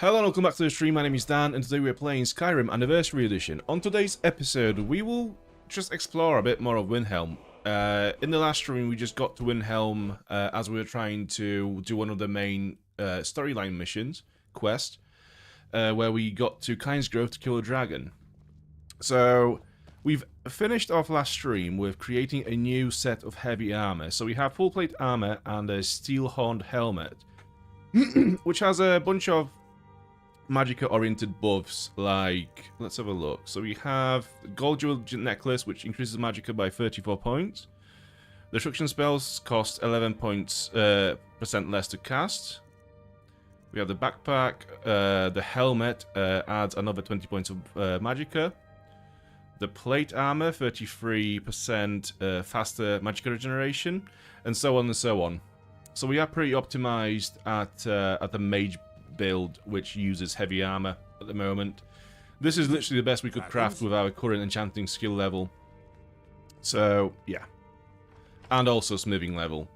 Hello and welcome back to the stream. My name is Dan and today we are playing Skyrim Anniversary Edition. On today's episode we will just explore a bit more of Windhelm. In the last stream we just got to Windhelm as we were trying to do one of the main storyline missions, quest, where we got to Kyne's Grove to kill a dragon. So we've finished off last stream with creating a new set of heavy armor. So we have full plate armor and a steel horned helmet, which has a bunch of magicka oriented buffs, like, let's have a look. So we have gold jeweled necklace, which increases magicka by 34 points. Destruction spells cost 11 points percent less to cast. We have the backpack, the helmet adds another 20 points of magicka. The plate armor, 33% faster magicka regeneration, and so on and so on. So we are pretty optimized at the mage build, which uses heavy armor at the moment. This is literally the best we could craft with our current enchanting skill level. So yeah, and also smithing level.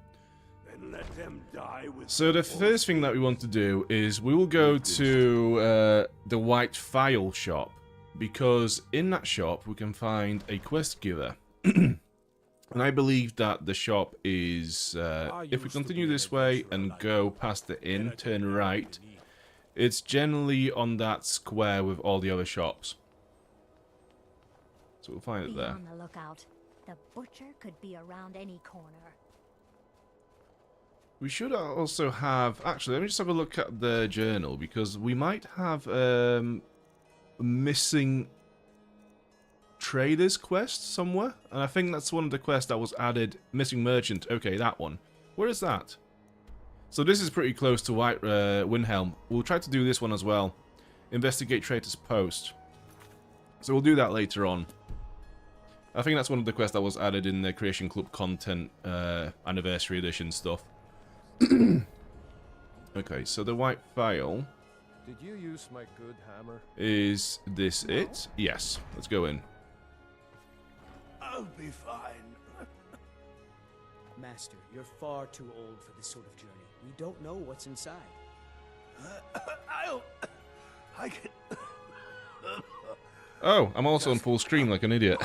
So the first thing that we want to do is we will go to the White File shop, because in that shop we can find a quest giver. And I believe that the shop is, if we continue this way and go past the inn, turn right, it's generally on that square with all the other shops. So we'll find it there. Be on the lookout. The butcher could be around any corner. We should also have, actually, let me just have a look at the journal, because we might have missing traders quest somewhere, and I think that's one of the quests that was added. Missing merchant. Okay, that one. Where is that? So this is pretty close to Windhelm. We'll try to do this one as well. Investigate trader's post. So we'll do that later on. I think that's one of the quests that was added in the Creation Club content Anniversary Edition stuff. Okay, so the White File. Did you use my good hammer? Is this it? Yes. Let's go in. I'll be fine. Master, you're far too old for this sort of journey. We don't know what's inside. I can... Oh, I'm also on full screen like an idiot.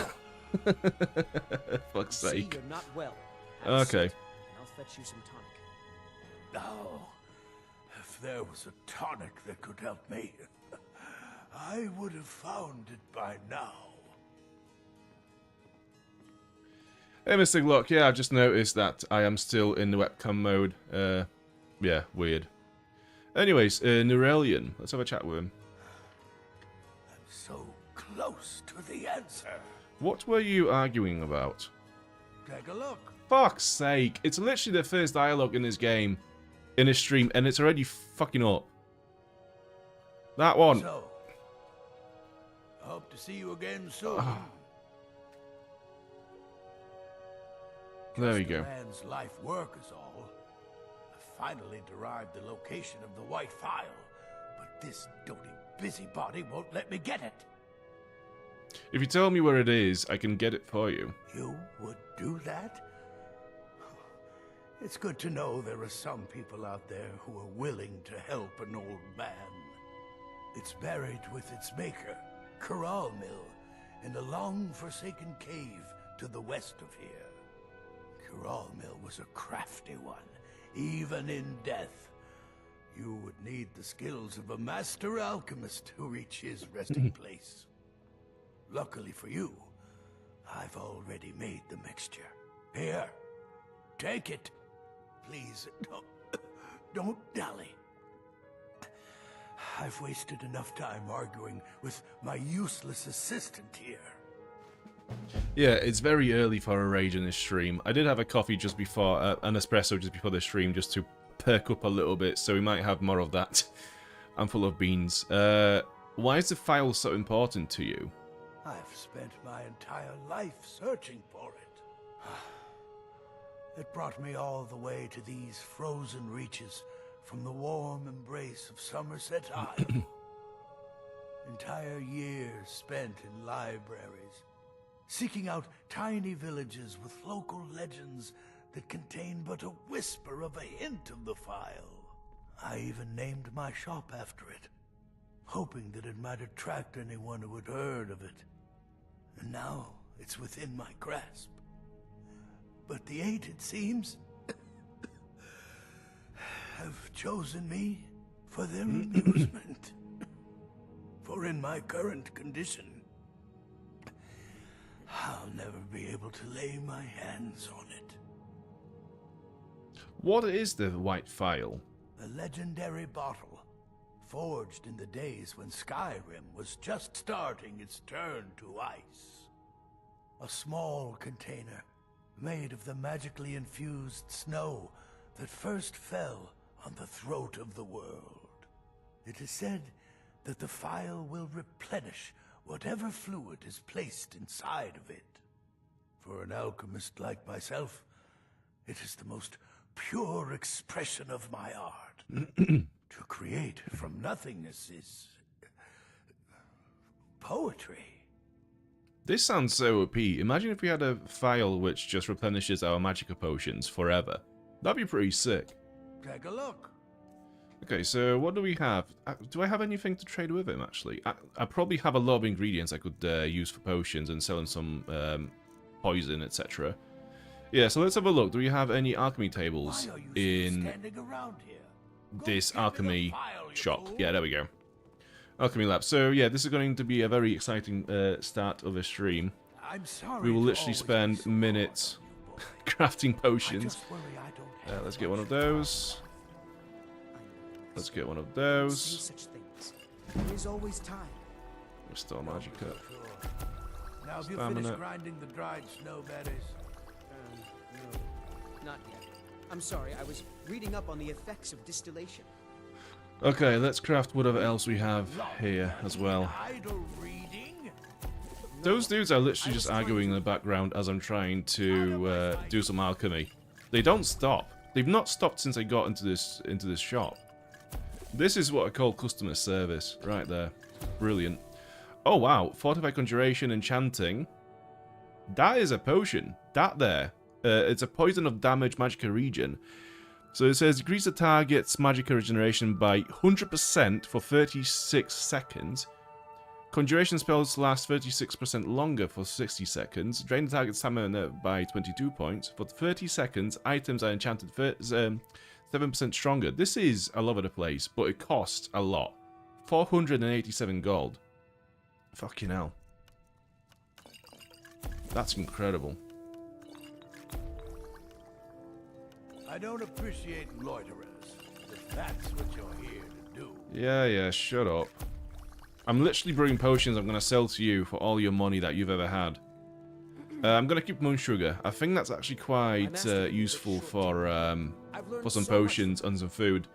Fuck's See, sake. you're not well. Have a Okay. seat, and I'll fetch you some tonic. Oh, if there was a tonic that could help me, I would have found it by now. Hey, Mr. Glock. Yeah, I've just noticed that I am still in the webcam mode. Yeah, weird. Anyways, Nurelian. Let's have a chat with him. I'm so close to the answer. What were you arguing about? Take a look. Fuck's sake. It's literally the first dialogue in this game, in this stream, and it's already fucking up. That one. So, I hope to see you again soon. There we Just a go. man's life work is all. I finally derived the location of the White File, but this doting busybody won't let me get it. If you tell me where it is, I can get it for you. You would do that? It's good to know there are some people out there who are willing to help an old man. It's buried with its maker, Corral Mill, in a long-forsaken cave to the west of here. Corral Mill was a crafty one, even in death. You would need the skills of a master alchemist to reach his resting place. Luckily for you, I've already made the mixture. Here, take it. Please, don't dally. I've wasted enough time arguing with my useless assistant here. Yeah, it's very early for a rage in this stream. I did have a coffee just before, an espresso just before the stream, just to perk up a little bit, so we might have more of that. I'm full of beans. Why is the file so important to you? I've spent my entire life searching for it. It brought me all the way to these frozen reaches from the warm embrace of Somerset Isle. Entire years spent in libraries, seeking out tiny villages with local legends that contain but a whisper of a hint of the file. I even named my shop after it, hoping that it might attract anyone who had heard of it. And now it's within my grasp. But the Eight, it seems, have chosen me for their amusement. For in my current condition, I'll never be able to lay my hands on it. What is the white phial? A legendary bottle, forged in the days when Skyrim was just starting its turn to ice. A small container, made of the magically infused snow that first fell on the throat of the world. It is said that the phial will replenish whatever fluid is placed inside of it. For an alchemist like myself, it is the most pure expression of my art. To create from nothingness is poetry. This sounds so OP. Imagine if we had a phial which just replenishes our magica potions forever. That'd be pretty sick. Take a look. Okay, so what do we have? Do I have anything to trade with him, actually? I probably have a lot of ingredients I could use for potions and selling some poison, etc. Yeah, so let's have a look. Do we have any alchemy tables in this alchemy shop? Yeah, there we go. Alchemy lab. So yeah, this is going to be a very exciting start of a stream. We will literally spend minutes crafting potions. Let's get one of those. Let's get one of those. There's always time. Restore Magica. Now have you finished grinding the dried snowberries? No, not yet. I'm sorry, I was reading up on the effects of distillation. Okay, let's craft whatever else we have here as well. Those dudes are literally just arguing in the background as I'm trying to do some alchemy. They don't stop. They've not stopped since I got into this shop. This is what I call customer service, right there. Brilliant. Oh wow, Fortify Conjuration Enchanting. That is a potion. That there. It's a poison of damage magica region. So it says decrease the target's magica regeneration by 100% for 36 seconds. Conjuration spells last 36% longer for 60 seconds. Drain the target's stamina by 22 points. For 30 seconds, items are enchanted 7% stronger. This is all over the place, but it costs a lot. 487 gold. Fucking hell. That's incredible. I don't appreciate loiterers, if that's what you're here to do. Yeah, shut up. I'm literally brewing potions I'm going to sell to you for all your money that you've ever had. I'm going to keep moon sugar. I think that's actually quite useful for some potions and some food.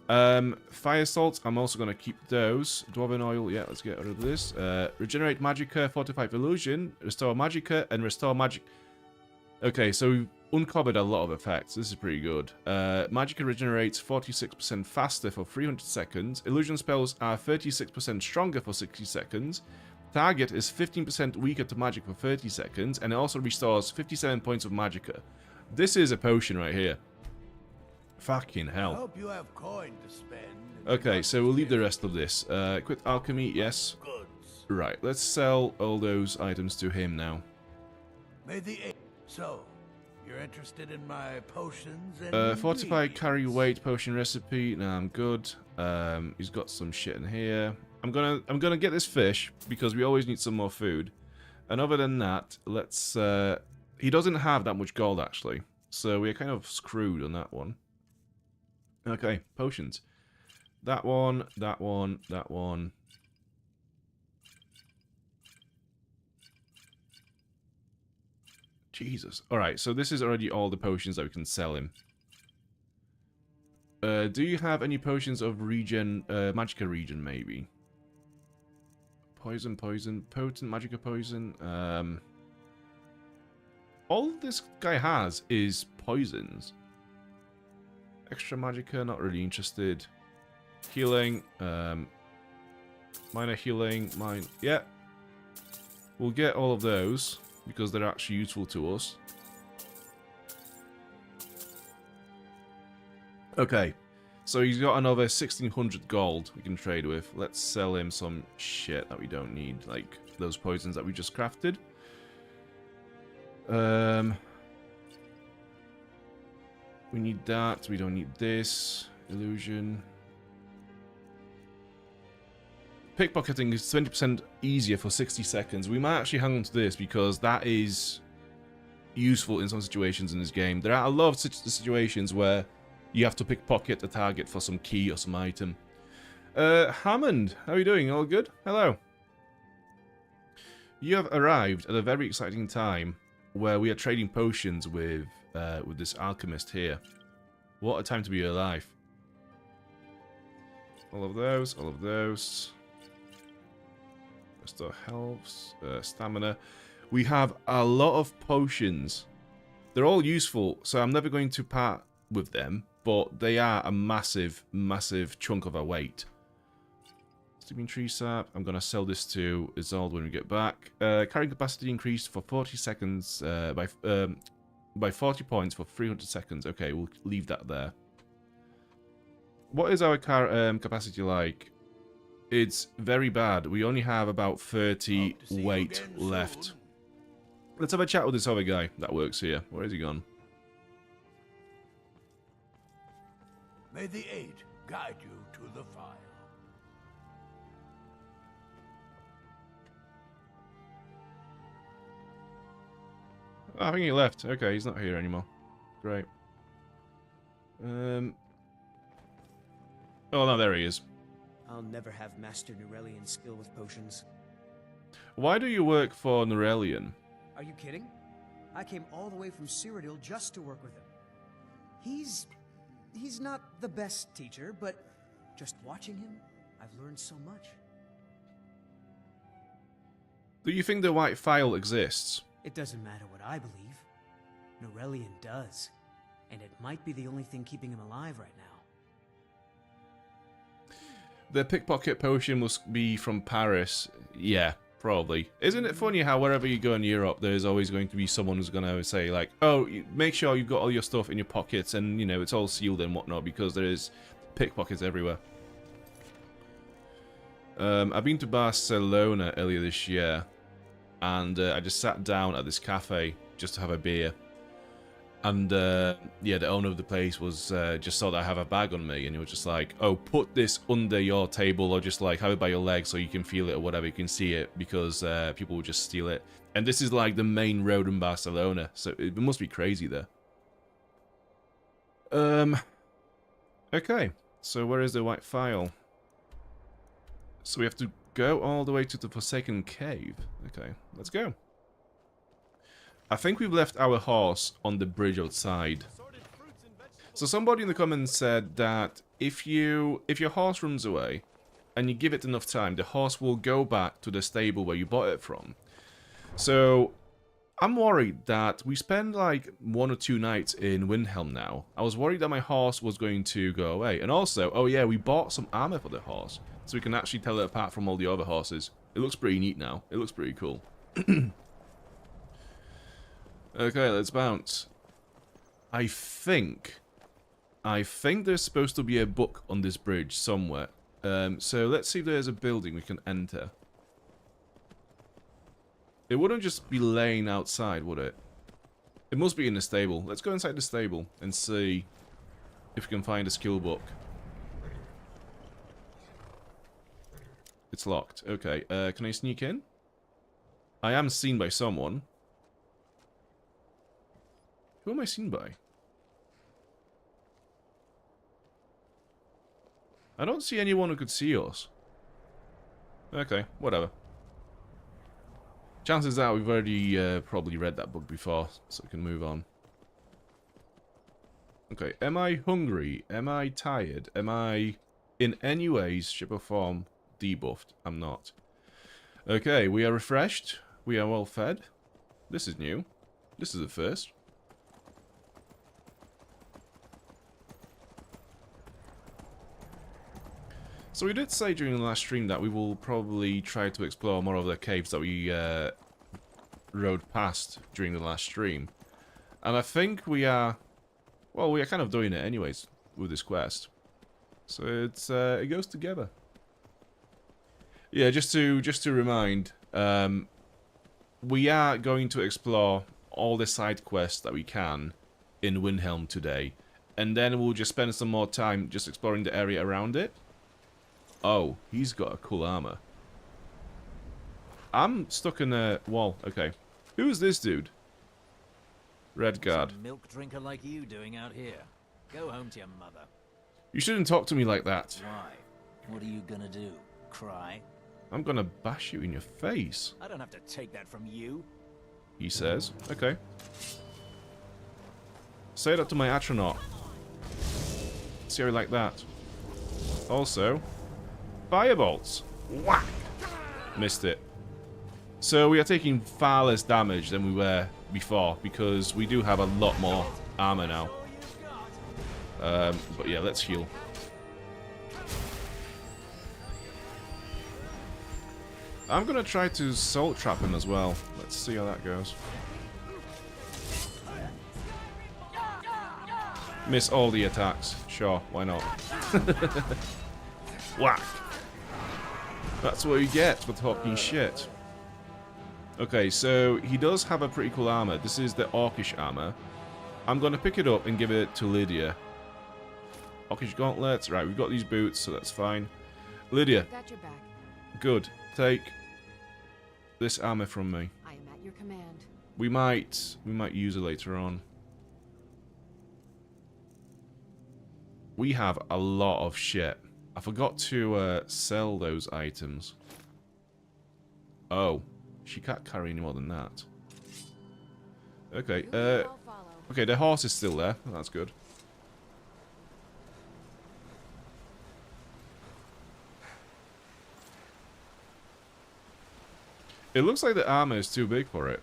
Fire salts, I'm also going to keep those. Dwarven oil, yeah, let's get rid of this. Regenerate Magica, Fortify Illusion, Restore Magica, and Restore Magic... Okay, so we've uncovered a lot of effects. This is pretty good. Magica regenerates 46% faster for 300 seconds. Illusion spells are 36% stronger for 60 seconds. Target is 15% weaker to magic for 30 seconds, and it also restores 57 points of Magica. This is a potion right here. Fucking hell. I hope you have coin to spend. Okay, so we'll leave the rest of this. Quit alchemy, yes. Goods. Right, let's sell all those items to him now. May the eight. So, you're interested in my potions and Fortify carry weight potion recipe. Nah, I'm good. He's got some shit in here. I'm gonna get this fish because we always need some more food. And other than that, let's he doesn't have that much gold actually. So we're kind of screwed on that one. Okay, potions. That one, that one, that one. Jesus. Alright, so this is already all the potions that we can sell him. Do you have any potions of regen, Magica regen maybe? Poison, potent Magica poison. All this guy has is poisons. Extra Magica, not really interested. Healing, minor healing, yeah. We'll get all of those because they're actually useful to us. Okay, So he's got another 1600 gold we can trade with. Let's sell him some shit that we don't need, like those poisons that we just crafted. We need that. We don't need this. Illusion. Pickpocketing is 20% easier for 60 seconds. We might actually hang on to this because that is useful in some situations in this game. There are a lot of situations where you have to pickpocket a target for some key or some item. Hammond, how are you doing? All good? Hello. You have arrived at a very exciting time where we are trading potions with this alchemist here. What a time to be alive. All of those, all of those. Restore health, stamina. We have a lot of potions. They're all useful, so I'm never going to part with them, but they are a massive, massive chunk of our weight. Sleeping tree sap. I'm going to sell this to Isolde when we get back. Carrying capacity increased for 40 seconds by 40 points for 300 seconds. Okay, we'll leave that there. What is our capacity like? It's very bad. We only have about 30 weight left. Let's have a chat with this other guy that works here. Where has he gone? May the 8 guide you to the file. Oh, I think he left. Okay, he's not here anymore. Great. Oh, no, there he is. I'll never have Master Nurelian's skill with potions. Why do you work for Nurelian? Are you kidding? I came all the way from Cyrodiil just to work with him. He's not the best teacher, but just watching him, I've learned so much. Do you think the white file exists? It doesn't matter what I believe. Nurelian does. And it might be the only thing keeping him alive right now. The pickpocket potion must be from Paris. Yeah, probably. Isn't it funny how wherever you go in Europe, there's always going to be someone who's going to say, like, oh, make sure you've got all your stuff in your pockets and, you know, it's all sealed and whatnot because there is pickpockets everywhere. I've been to Barcelona earlier this year and I just sat down at this cafe just to have a beer. And, yeah, the owner of the place was just saw that I have a bag on me, and he was just like, oh, put this under your table, or just, like, have it by your leg so you can feel it or whatever, you can see it, because people will just steal it. And this is, like, the main road in Barcelona, so it must be crazy there. Okay, so where is the white file? So we have to go all the way to the Forsaken Cave. Okay, let's go. I think we've left our horse on the bridge outside. So somebody in the comments said that if your horse runs away and you give it enough time, the horse will go back to the stable where you bought it from. So I'm worried that we spend like 1 or 2 nights in Windhelm now. I was worried that my horse was going to go away. And also, oh yeah, we bought some armor for the horse, so we can actually tell it apart from all the other horses. It looks pretty neat now. It looks pretty cool. Okay, let's bounce. I think there's supposed to be a book on this bridge somewhere. So let's see if there's a building we can enter. It wouldn't just be laying outside, would it? It must be in the stable. Let's go inside the stable and see if we can find a skill book. It's locked. Okay, can I sneak in? I am seen by someone. Who am I seen by? I don't see anyone who could see us. Okay, whatever. Chances are we've already probably read that book before, so we can move on. Okay, am I hungry? Am I tired? Am I in any ways, shape or form, debuffed? I'm not. Okay, we are refreshed. We are well fed. This is new. This is the first. So we did say during the last stream that we will probably try to explore more of the caves that we rode past during the last stream. And I think we are... well, we are kind of doing it anyways with this quest. So it goes together. Yeah, just to remind, we are going to explore all the side quests that we can in Windhelm today, and then we'll just spend some more time just exploring the area around it. Oh, he's got a cool armor. I'm stuck in a wall. Okay, who's this dude? Red guard. What's a milk drinker like you doing out here? Go home to your mother. You shouldn't talk to me like that. Why? What are you gonna do? Cry? I'm gonna bash you in your face, I don't have to take that from you. he says. Okay. Say that to my astronaut. See how you like that. Also, firebolts. Whack! Missed it. So we are taking far less damage than we were before, because we do have a lot more armor now. But yeah, let's heal. I'm gonna try to salt trap him as well. Let's see how that goes. Miss all the attacks. Sure, why not? Whack! That's what you get for talking shit. Okay, so he does have a pretty cool armor. This is the Orcish armor. I'm gonna pick it up and give it to Lydia. Orcish gauntlets. Right, we've got these boots, so that's fine. Lydia. Got your back. Good. Take this armor from me. I am at your command. We might use it later on. We have a lot of shit. I forgot to sell those items. Oh, she can't carry any more than that. Okay, I'll follow. okay, the horse is still there. That's good. It looks like the armor is too big for it.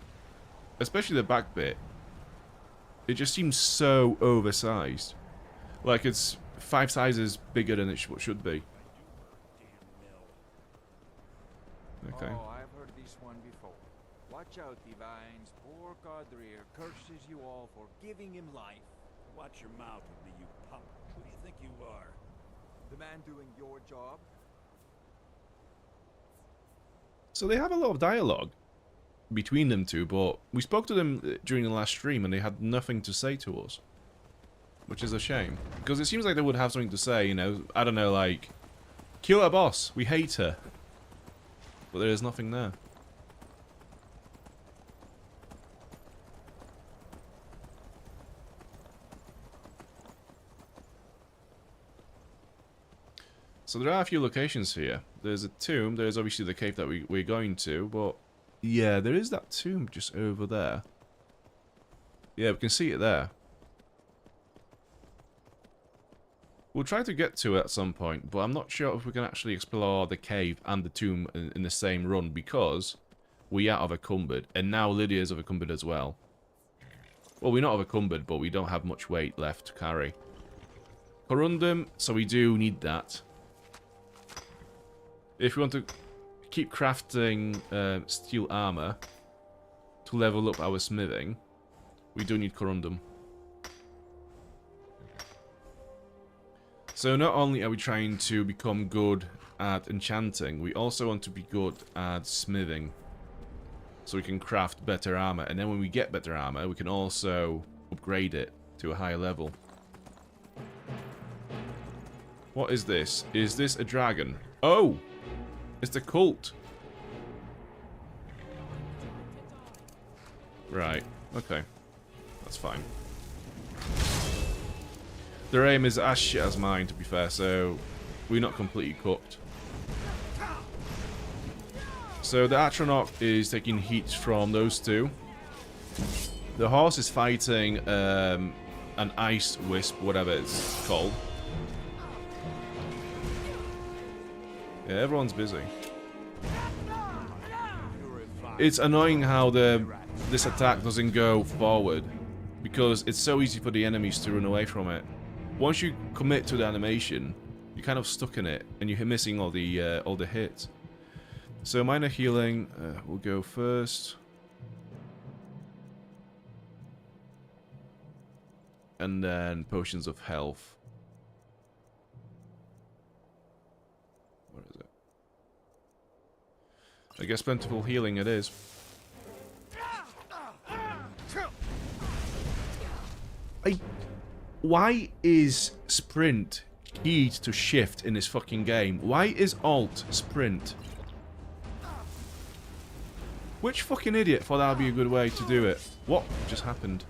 Especially the back bit. It just seems so oversized. Like it's 5 sizes bigger than it should be. Okay. Oh, I've heard this one before. Watch out, divines. Poor Godrir curses you all for giving him life. Watch your mouth with me, you punk. Who do you think you are? The man doing your job? So they have a lot of dialogue between them two, but we spoke to them during the last stream and they had nothing to say to us. Which is a shame. Because it seems like they would have something to say, you know, I don't know, like, kill our boss, we hate her. But there is nothing there. So there are a few locations here. There's a tomb, there's obviously the cave that we're going to, but yeah, there is that tomb just over there. Yeah, we can see it there. We'll try to get to it at some point, but I'm not sure if we can actually explore the cave and the tomb in the same run, because we are overcumbered, and now Lydia is overcumbered as well. Well, we're not overcumbered, but we don't have much weight left to carry. Corundum, so we do need that. If we want to keep crafting steel armor to level up our smithing, we do need corundum. So not only are we trying to become good at enchanting, we also want to be good at smithing. So we can craft better armor, and then when we get better armor, we can also upgrade it to a higher level. What is this? Is this a dragon? Oh! It's the cult! Right, okay. That's fine. Their aim is as shit as mine, to be fair, so we're not completely cooked. So the Atronach is taking heat from those two. The horse is fighting an ice wisp, whatever it's called. Yeah, everyone's busy. It's annoying how this attack doesn't go forward, because it's so easy for the enemies to run away from it. Once you commit to the animation, you're kind of stuck in it, and you're missing all the hits. So minor healing will go first, and then potions of health. I guess plentiful healing it is. Why is sprint keyed to shift in this fucking game? Why is alt sprint? Which fucking idiot thought that would be a good way to do it? What just happened?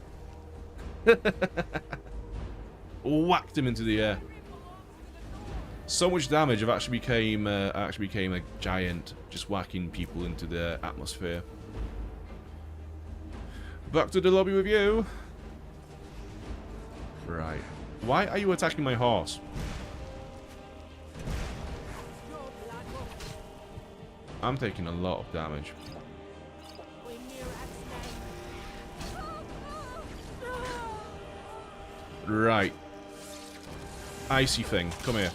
Whacked him into the air. So much damage, I actually became a giant, just whacking people into the atmosphere. Back to the lobby with you. Right. Why are you attacking my horse? I'm taking a lot of damage. Right. Icy thing, come here.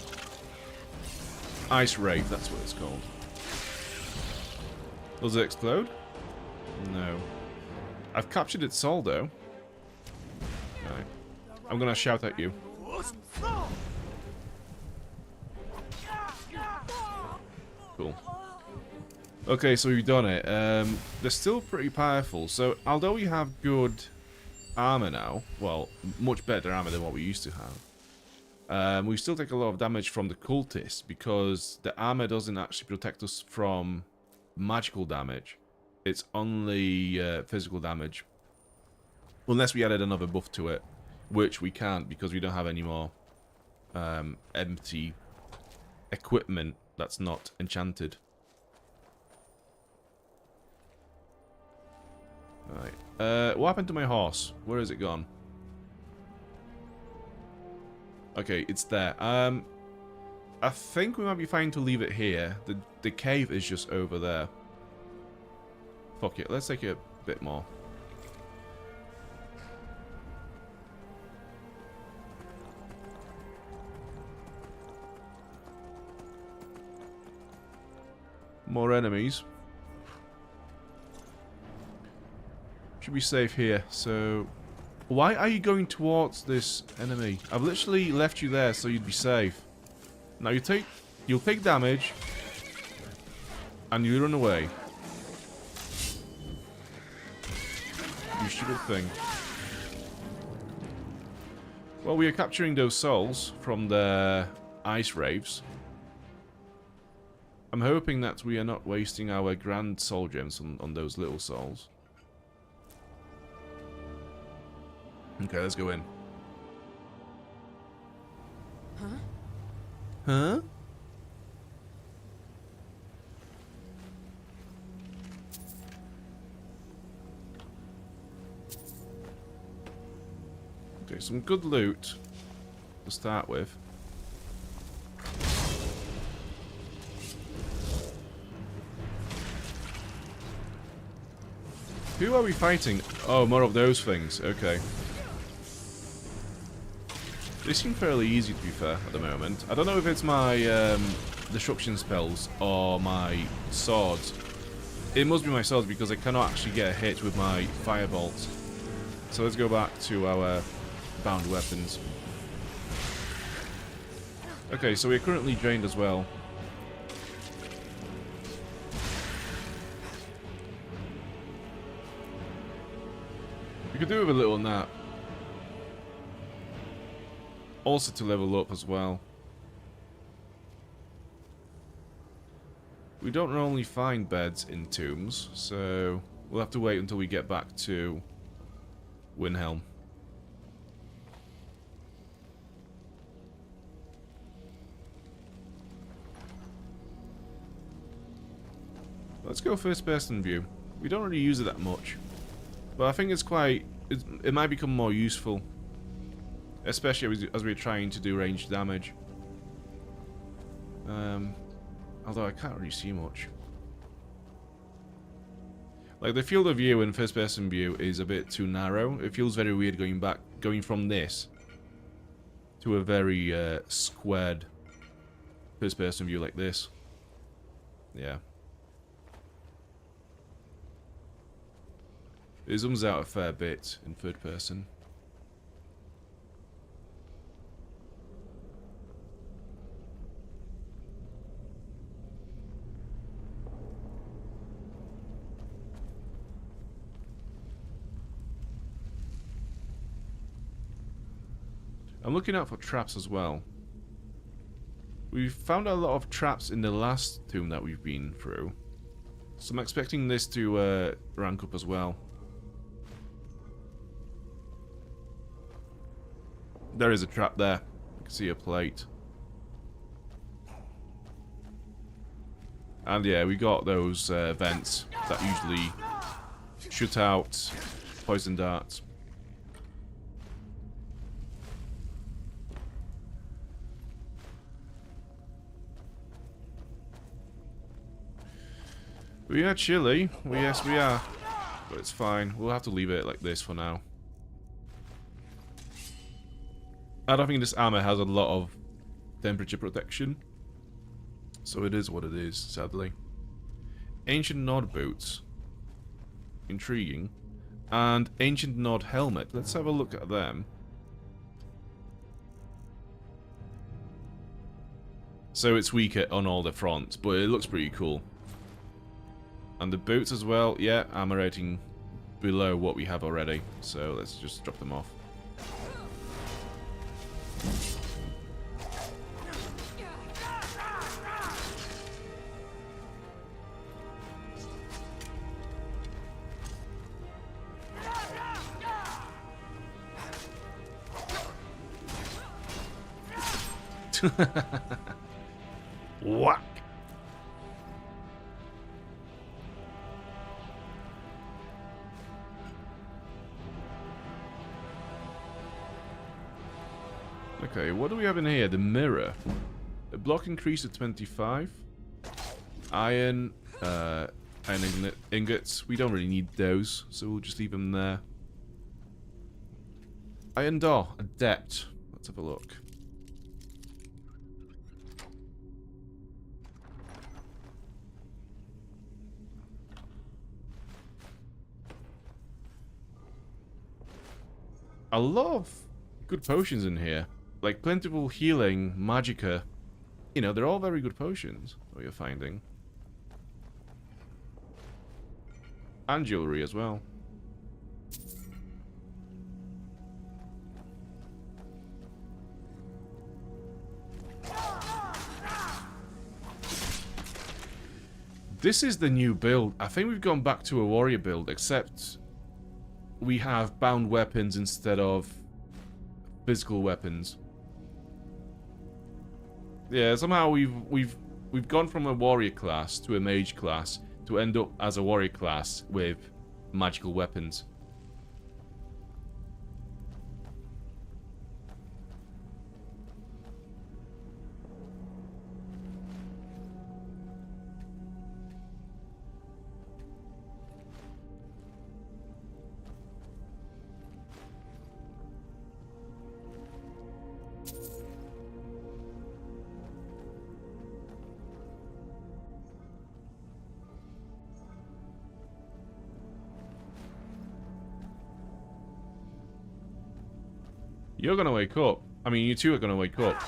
Ice Rave, that's what it's called. Does it explode? No. I've captured its soul, though. Right. I'm gonna shout at you. Cool. Okay, so we've done it. They're still pretty powerful. So, although we have good armor now, well, much better armor than what we used to have, we still take a lot of damage from the cultists because the armor doesn't actually protect us from magical damage. It's only physical damage. Unless we added another buff to it, which we can't because we don't have any more empty equipment that's not enchanted. Alright. What happened to my horse? Where has it gone? Okay, it's there. I think we might be fine to leave it here. The cave is just over there. Fuck it, let's take it a bit more. More enemies. Should be safe here. So, why are you going towards this enemy? I've literally left you there so you'd be safe. Now you'll take damage, and you run away. You stupid thing. Well, we are capturing those souls from the ice raves. I'm hoping that we are not wasting our grand soul gems on those little souls. Okay, let's go in. Huh? Huh? Okay, some good loot to start with. Who are we fighting? Oh, more of those things. Okay. They seem fairly easy, to be fair, at the moment. I don't know if it's my disruption spells or my swords. It must be my swords because I cannot actually get a hit with my firebolts. So let's go back to our bound weapons. Okay, so we're currently drained as well. We could do with a little nap. Also to level up as well. We don't normally find beds in tombs, so we'll have to wait until we get back to Windhelm. Let's go first person view. We don't really use it that much, but I think it's quite... it might become more useful. Especially as we're trying to do ranged damage. Although I can't really see much. Like, the field of view in first person view is a bit too narrow. It feels very weird going from this to a very squared first person view like this. Yeah. It zooms out a fair bit in third person. I'm looking out for traps as well. We found a lot of traps in the last tomb that we've been through. So I'm expecting this to rank up as well. There is a trap there. I can see a plate. And yeah, we got those vents that usually shoot out poison darts. We are chilly. Yes, we are. But it's fine. We'll have to leave it like this for now. I don't think this armor has a lot of temperature protection. So it is what it is, sadly. Ancient Nod boots. Intriguing. And Ancient Nod helmet. Let's have a look at them. So it's weaker on all the fronts, but it looks pretty cool. And the boots as well, yeah, armor rating below what we have already. So let's just drop them off. Whack! Okay, what do we have in here? The mirror. The block increase to 25. Iron, ingots. We don't really need those, so we'll just leave them there. Iron door. Adept. Let's have a look. A lot of good potions in here. Like plentiful healing, magicka. You know, they're all very good potions, what you're finding. And jewelry as well. This is the new build. I think we've gone back to a warrior build, except we have bound weapons instead of physical weapons. Yeah, somehow we've gone from a warrior class to a mage class to end up as a warrior class with magical weapons. You're gonna wake up. I mean, you two are gonna wake up.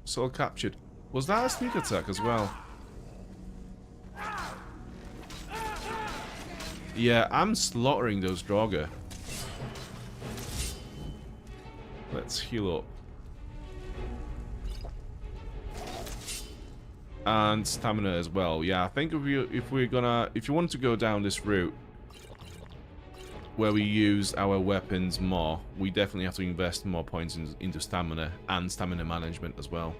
Soul captured. Was that a sneak attack as well? Yeah, I'm slaughtering those Draugr. Let's heal up. And stamina as well. Yeah, I think if you want to go down this route where we use our weapons more, we definitely have to invest more points into stamina and stamina management as well.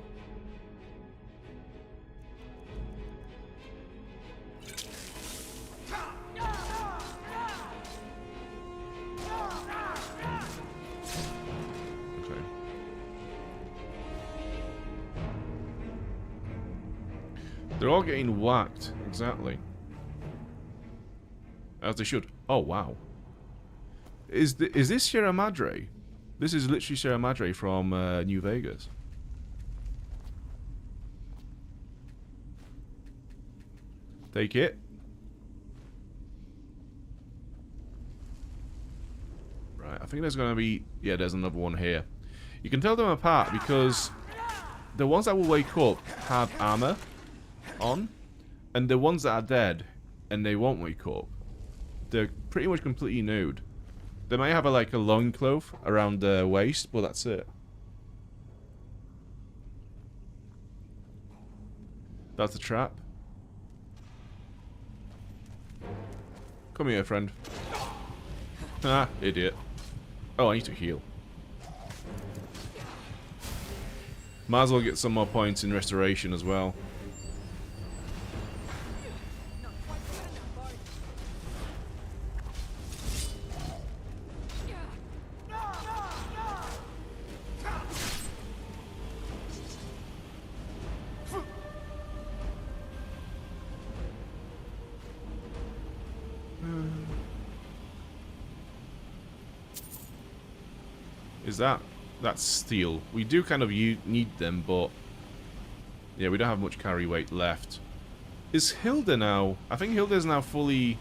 Okay. They're all getting whacked, exactly. As they should. Oh, wow. Is this Sierra Madre? This is literally Sierra Madre from New Vegas. Take it. Right, I think there's going to be... Yeah, there's another one here. You can tell them apart because the ones that will wake up have armor on, and the ones that are dead and they won't wake up, they're pretty much completely nude. They might have like a loincloth around their waist, but that's it. That's a trap. Come here, friend. Ah, idiot. Oh, I need to heal. Might as well get some more points in restoration as well. Is that's steel? We do kind of need them, but yeah, we don't have much carry weight left. Is Hilda now? I think Hilda is now fully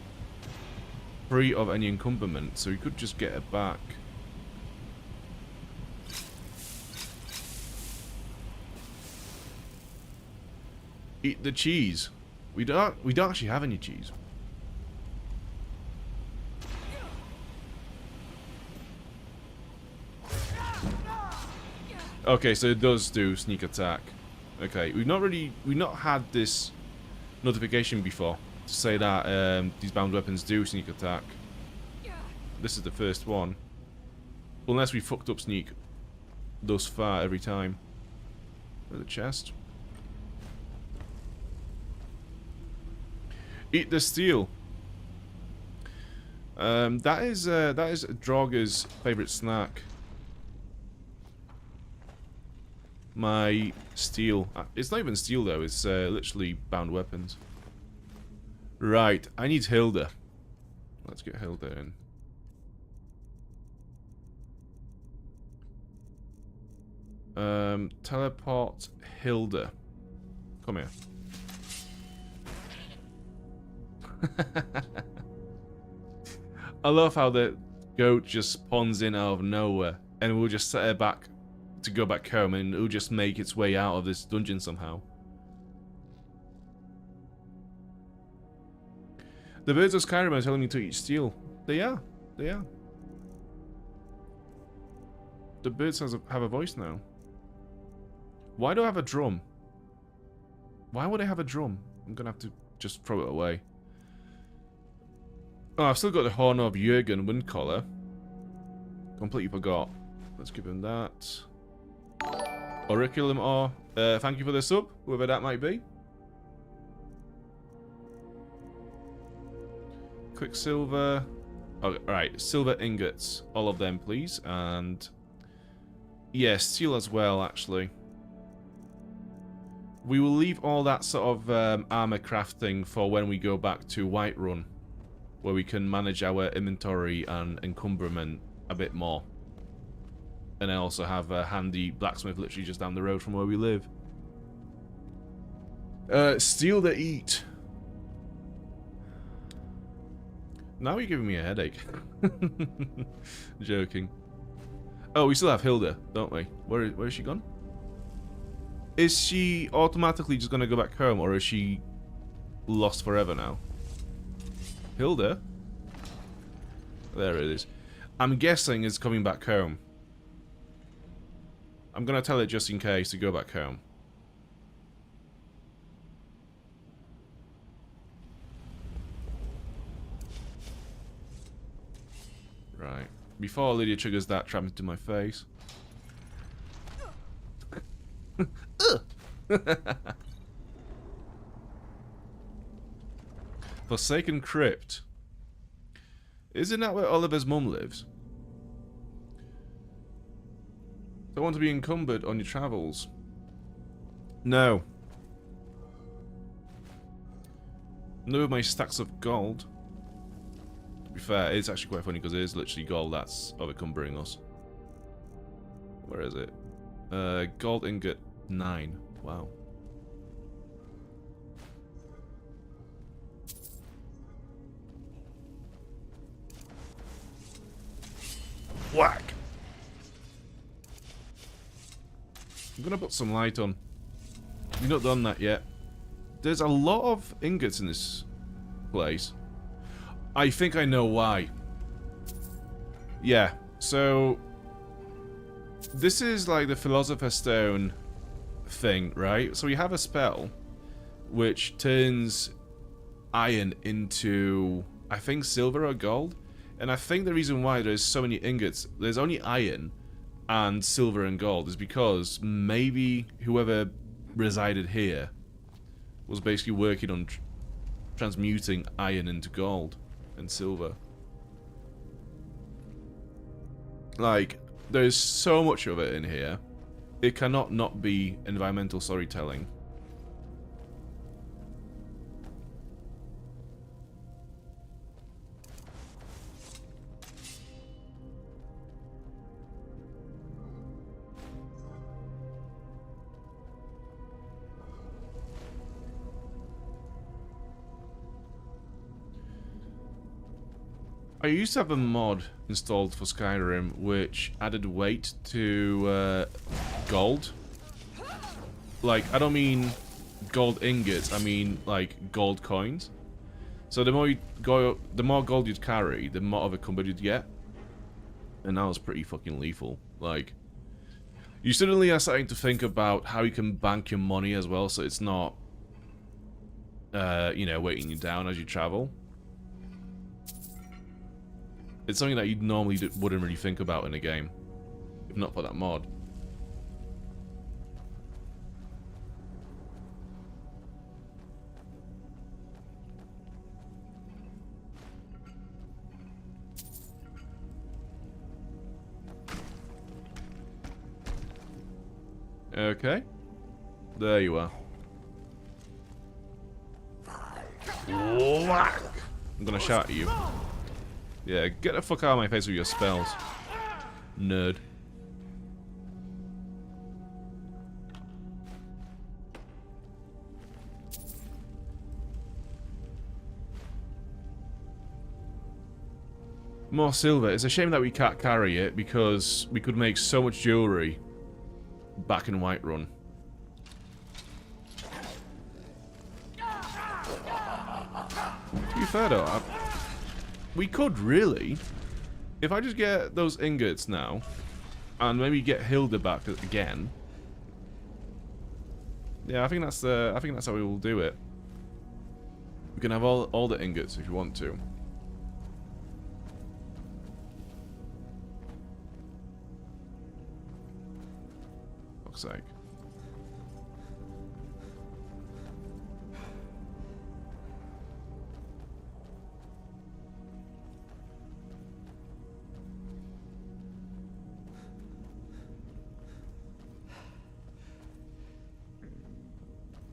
free of any encumberment, so we could just get her back. Eat the cheese. We don't actually have any cheese. Okay, so it does do sneak attack. Okay, we've not had this notification before to say that these bound weapons do sneak attack. This is the first one. Unless we fucked up sneak thus far every time. Where's the chest? Eat the steel. That is Draugr's favorite snack. My steel. It's not even steel though. It's literally bound weapons. Right. I need Hilda. Let's get Hilda in. Teleport Hilda. Come here. I love how the goat just spawns in out of nowhere, and we'll just set her back to go back home, and it'll just make its way out of this dungeon somehow. The birds of Skyrim are telling me to eat steel. They are. They are. The birds have a voice now. Why do I have a drum? Why would I have a drum? I'm gonna have to just throw it away. Oh, I've still got the Horn of Jürgen Windcollar. Completely forgot. Let's give him that. Auriculum ore. Thank you for the sub, whoever that might be. Quicksilver. Oh, alright, silver ingots. All of them, please. And yeah, steel as well, actually. We will leave all that sort of armor crafting for when we go back to Whiterun, where we can manage our inventory and encumberment a bit more. And I also have a handy blacksmith literally just down the road from where we live. Steel to eat. Now you're giving me a headache. Joking. Oh, we still have Hilda, don't we? Where is she gone? Is she automatically just going to go back home, or is she lost forever now? Hilda? There it is. I'm guessing it's coming back home. I'm going to tell it just in case to go back home. Right. Before Lydia triggers that trap into my face. Forsaken Crypt. Isn't that where Oliver's mum lives? Don't want to be encumbered on your travels. No. No, my stacks of gold. To be fair, it's actually quite funny because it is literally gold that's overcumbering us. Where is it? Gold ingot 9. Wow. Whack! I'm gonna put some light on. We've not done that yet. There's a lot of ingots in this place. I think I know why. Yeah, so this is like the Philosopher's Stone thing, right? So we have a spell which turns iron into, I think, silver or gold. And I think the reason why there's so many ingots, there's only iron and silver and gold, is because maybe whoever resided here was basically working on transmuting iron into gold and silver. Like, there's so much of it in here. It cannot not be environmental storytelling. I used to have a mod installed for Skyrim which added weight to gold. Like, I don't mean gold ingots, I mean like gold coins. So the more gold you'd carry, the more of a cupboard you'd get. And that was pretty fucking lethal. Like, you suddenly are starting to think about how you can bank your money as well, so it's not, you know, weighting you down as you travel. It's something that you normally wouldn't really think about in a game, if not for that mod. Okay. There you are. I'm gonna shout at you. Yeah, get the fuck out of my face with your spells. Nerd. More silver. It's a shame that we can't carry it because we could make so much jewelry back in Whiterun. To be fair though, we could really, if I just get those ingots now, and maybe get Hilda back again. Yeah, I think that's how we will do it. We can have all the ingots if you want to. Fuck's sake.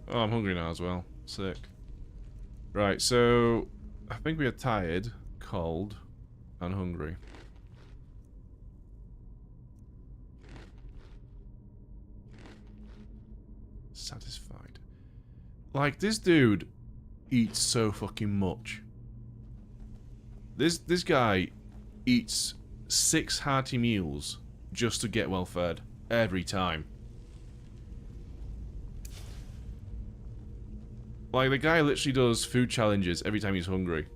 Oh, I'm hungry now as well. Sick. Right, so I think we are tired, cold, and hungry. Satisfied. Like, this dude eats so fucking much. This guy eats 6 hearty meals just to get well fed every time. Like, the guy literally does food challenges every time he's hungry.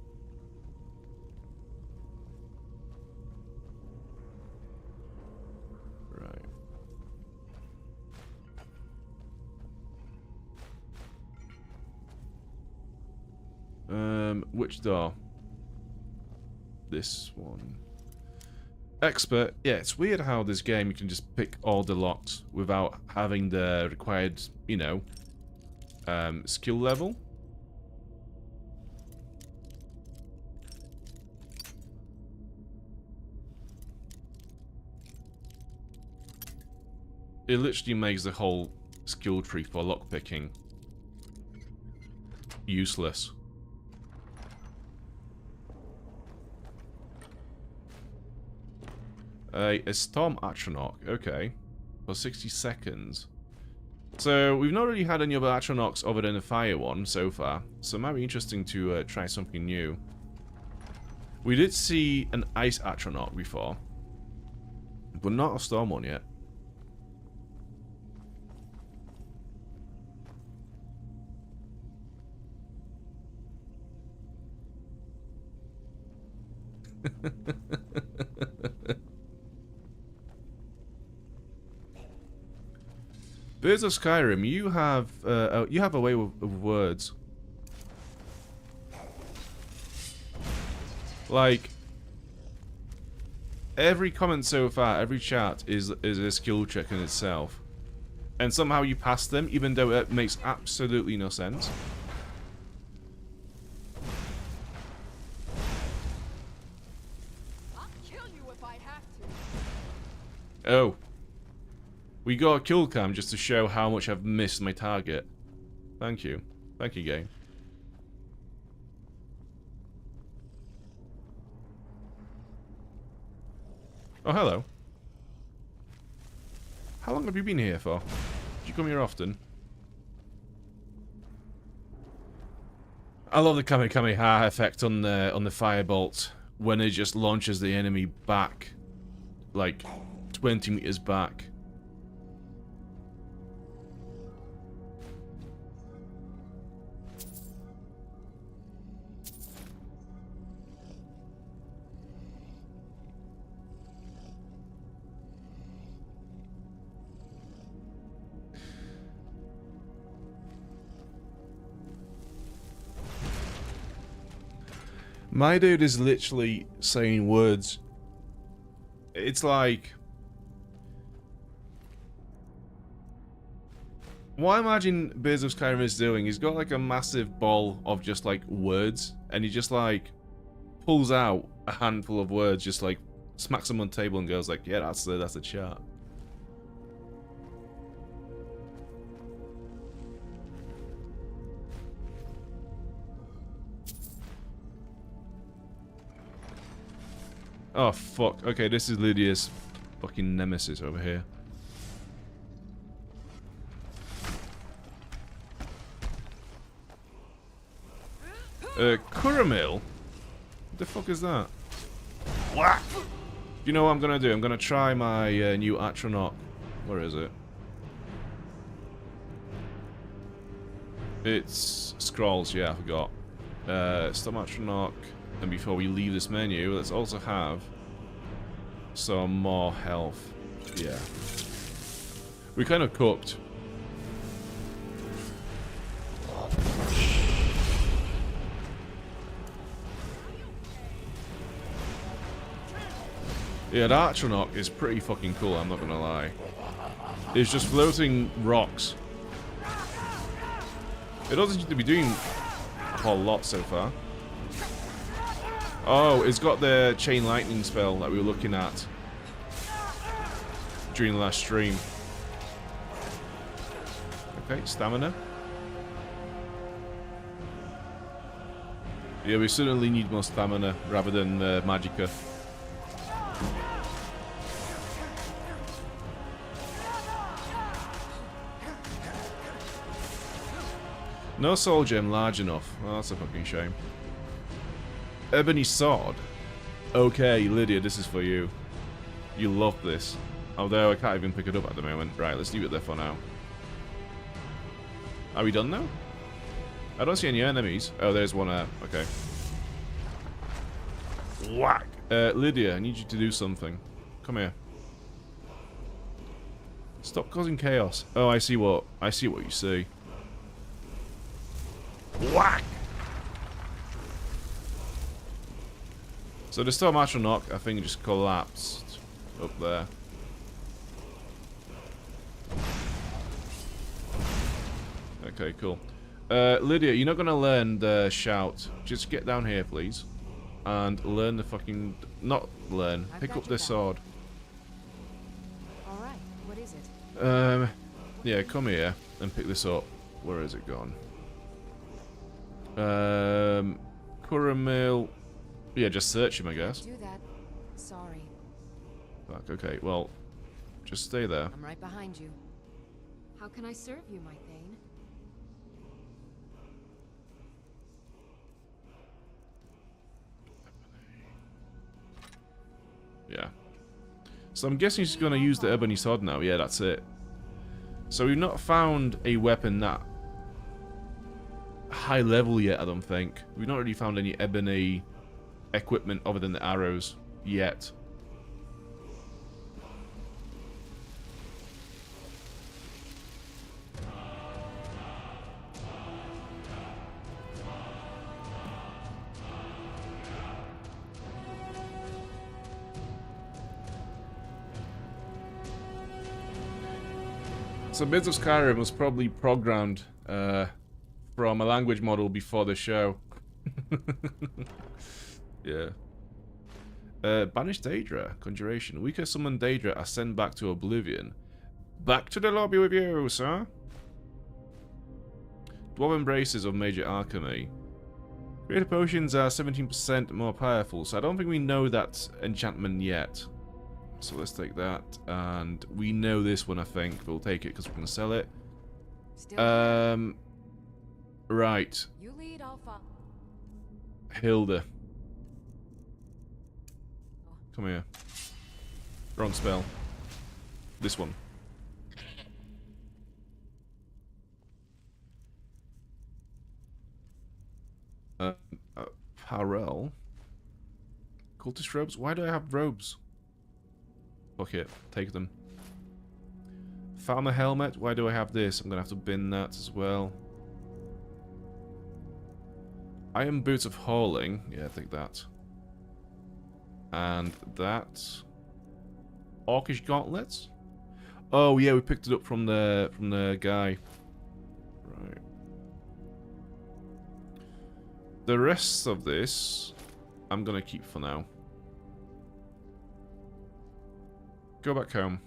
Right. Which door? This one. Expert. Yeah, it's weird how this game you can just pick all the locks without having the required, you know, skill level. It literally makes the whole skill tree for lockpicking useless. A Storm Atronach, okay. For 60 seconds. So, we've not really had any other Atronachs other than the fire one so far. So it might be interesting to try something new. We did see an Ice Atronach before. But not a Storm one yet. Birds of Skyrim, you have a way with words. Like, every comment so far, every chat is a skill check in itself. And somehow you pass them, even though it makes absolutely no sense. I'll kill you if I have to. Oh. We got a kill cam just to show how much I've missed my target. Thank you. Thank you, game. Oh, hello. How long have you been here for? Do you come here often? I love the Kamehameha effect on the firebolt when it just launches the enemy back, like 20 meters back. My dude is literally saying words. It's like... what I imagine Birds of Skyrim is doing, he's got like a massive ball of just like words, and he just like pulls out a handful of words, just like smacks them on the table and goes like, yeah, that's a chart. Oh, fuck. Okay, this is Lydia's fucking nemesis over here. Kuramil? What the fuck is that? Whack! You know what I'm gonna do? I'm gonna try my new Atronach. Where is it? It's Scrolls, yeah, I forgot. Stop Atronach. And before we leave this menu, let's also have some more health. Yeah. We kind of cooked. Yeah, the Atronach is pretty fucking cool, I'm not gonna lie. It's just floating rocks. It doesn't seem to be doing a whole lot so far. Oh, it's got the chain lightning spell that we were looking at during the last stream. Okay, stamina. Yeah, we certainly need more stamina rather than magicka. No soul gem large enough. Well, that's a fucking shame. Ebony sword. Okay, Lydia, this is for you. You love this. Although I can't even pick it up at the moment. Right, let's leave it there for now. Are we done now? I don't see any enemies. Oh, there's one there. Okay. Whack! Lydia, I need you to do something. Come here. Stop causing chaos. Oh, I see what you see. Whack! So the Storm Atronach, I think, just collapsed up there. Okay, cool. Lydia, you're not gonna learn the shout. Just get down here, please. And learn the fucking... not learn. Pick up this sword. Alright, what is it? Yeah, come here and pick this up. Where is it gone? Kuramil... yeah, just search him, I guess. Do that. Sorry. Fuck, okay, well, just stay there. I'm right behind you. How can I serve you, my Thane? Yeah. So I'm guessing she's going to use the ebony sword now. Yeah, that's it. So we've not found a weapon that high level yet, I don't think. We've not really found any ebony equipment other than the arrows yet. So Bits of Skyrim was probably programmed from a language model before the show. Yeah. Banish Daedra, Conjuration. Weaker summon Daedra are sent back to Oblivion. Back to the lobby with you, sir. Dwarven Braces of Major Alchemy. Greater Potions are 17% more powerful, so I don't think we know that enchantment yet. So let's take that, and we know this one, I think. We'll take it because we're going to sell it. Still Right. you lead, I'll follow. Hilda. Come here. Wrong spell. This one. Parel. Cultist robes? Why do I have robes? Fuck it. Take them. Farmer helmet? Why do I have this? I'm gonna have to bin that as well. Iron boots of hauling. Yeah, take that. And that. Orcish gauntlets? Oh yeah, we picked it up from the guy. Right. The rest of this I'm gonna keep for now. Go back home.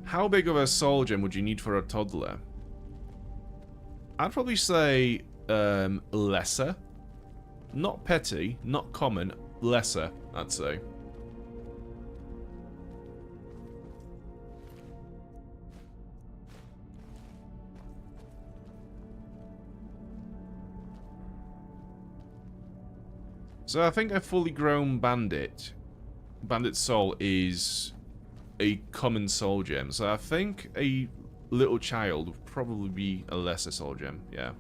How big of a soul gem would you need for a toddler? I'd probably say lesser. Not petty, not common, lesser, I'd say. So I think a fully grown bandit soul is a common soul gem. So I think a little child would probably be a lesser soul gem. Yeah.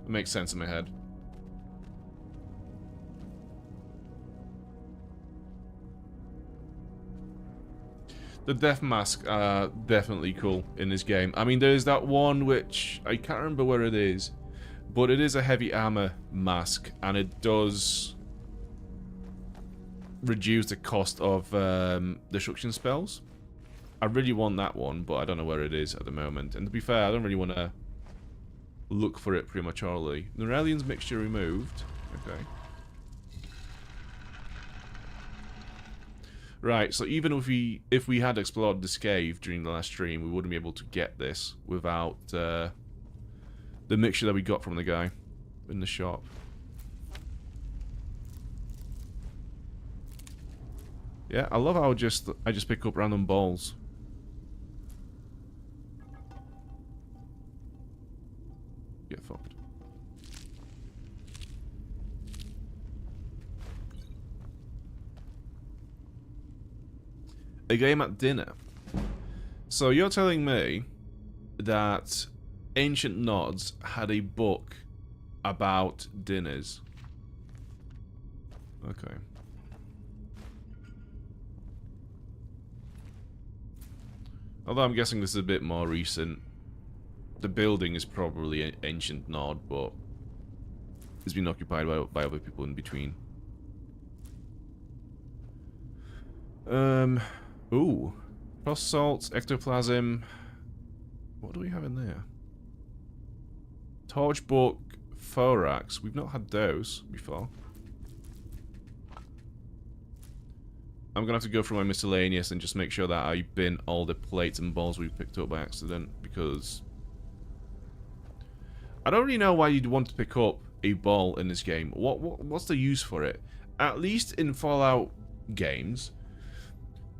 It makes sense in my head. The death masks are definitely cool in this game. I mean, there's that one which I can't remember where it is, but it is a heavy armor mask, and it does reduce the cost of destruction spells. I really want that one, but I don't know where it is at the moment. And to be fair, I don't really want to look for it prematurely. Norelian's mixture removed. Okay. Right, so even if we had explored this cave during the last stream, we wouldn't be able to get this without the mixture that we got from the guy in the shop. Yeah, I love how I just pick up random balls. Get fucked. A game at dinner. So you're telling me that Ancient Nods had a book about dinners. Okay. Although I'm guessing this is a bit more recent. The building is probably an Ancient Nod, but it's been occupied by other people in between. Ooh. Frost salts, ectoplasm. What do we have in there? Torch book, thorax. We've not had those before. I'm gonna have to go through my miscellaneous and just make sure that I bin all the plates and balls we picked up by accident, because I don't really know why you'd want to pick up a ball in this game. What's the use for it? At least in Fallout games,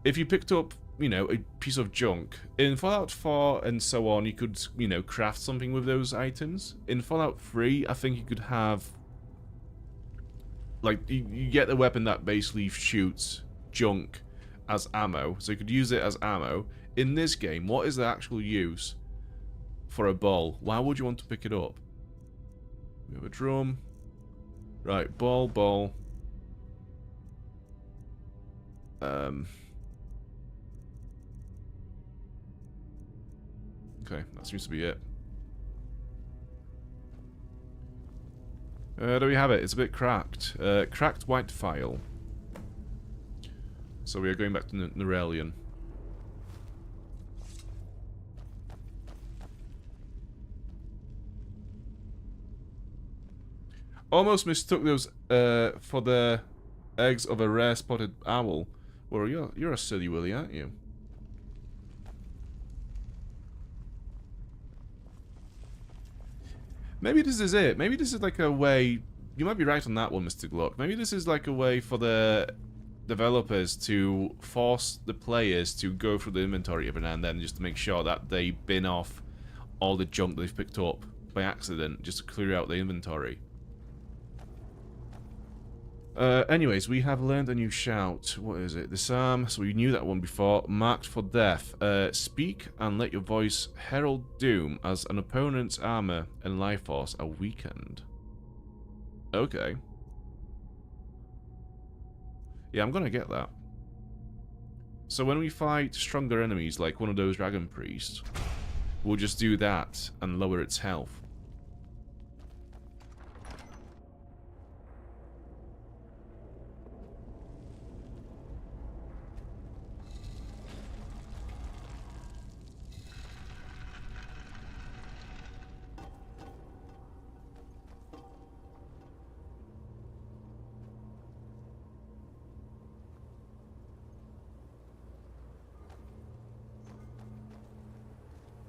if you picked up, you know, a piece of junk, in Fallout 4 and so on, you could, you know, craft something with those items. In Fallout 3, I think you could have, like, you get a weapon that basically shoots junk as ammo, so you could use it as ammo. In this game, what is the actual use for a ball? Why would you want to pick it up? We have a drum. Right, ball. Okay, that seems to be it. There we have it. It's a bit cracked. Cracked white file. So we are going back to Nerelion. Almost mistook those for the eggs of a rare spotted owl. Well, you're a silly willy, aren't you? Maybe this is it. Maybe this is like a way... You might be right on that one, Mr. Glock. Maybe this is like a way for the developers to force the players to go through the inventory every now and then just to make sure that they bin off all the junk they've picked up by accident just to clear out the inventory. Anyways, we have learned a new shout. What is it? Disarm. So we knew that one before. Marked for death. Speak and let your voice herald doom as an opponent's armor and life force are weakened. Okay. Yeah, I'm gonna get that. So when we fight stronger enemies like one of those dragon priests, we'll just do that and lower its health.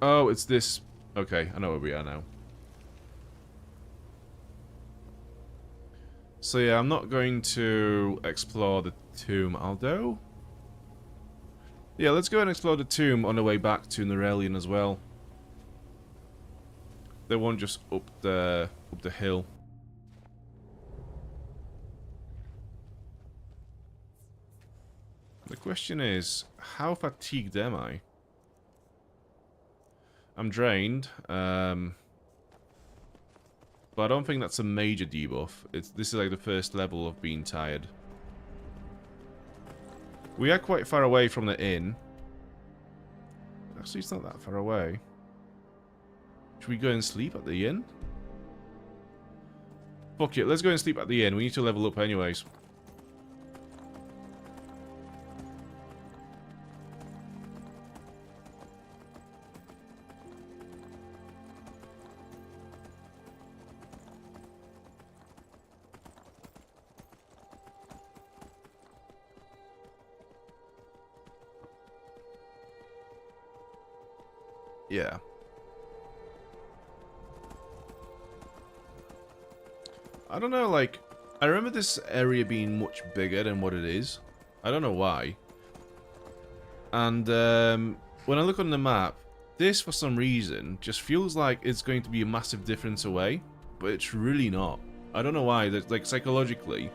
Oh, it's this. Okay, I know where we are now. So yeah, I'm not going to explore the tomb, although... Yeah, let's go and explore the tomb on the way back to Nerelion as well. They won't just up the hill. The question is, how fatigued am I? I'm drained, but I don't think that's a major debuff. This is like the first level of being tired. We are quite far away from the inn. Actually, it's not that far away. Should we go and sleep at the inn? Fuck it, let's go and sleep at the inn. We need to level up anyways. Yeah. I don't know, like, I remember this area being much bigger than what it is. I don't know why. And when I look on the map, this, for some reason, just feels like it's going to be a massive difference away, but it's really not. I don't know why, like, psychologically,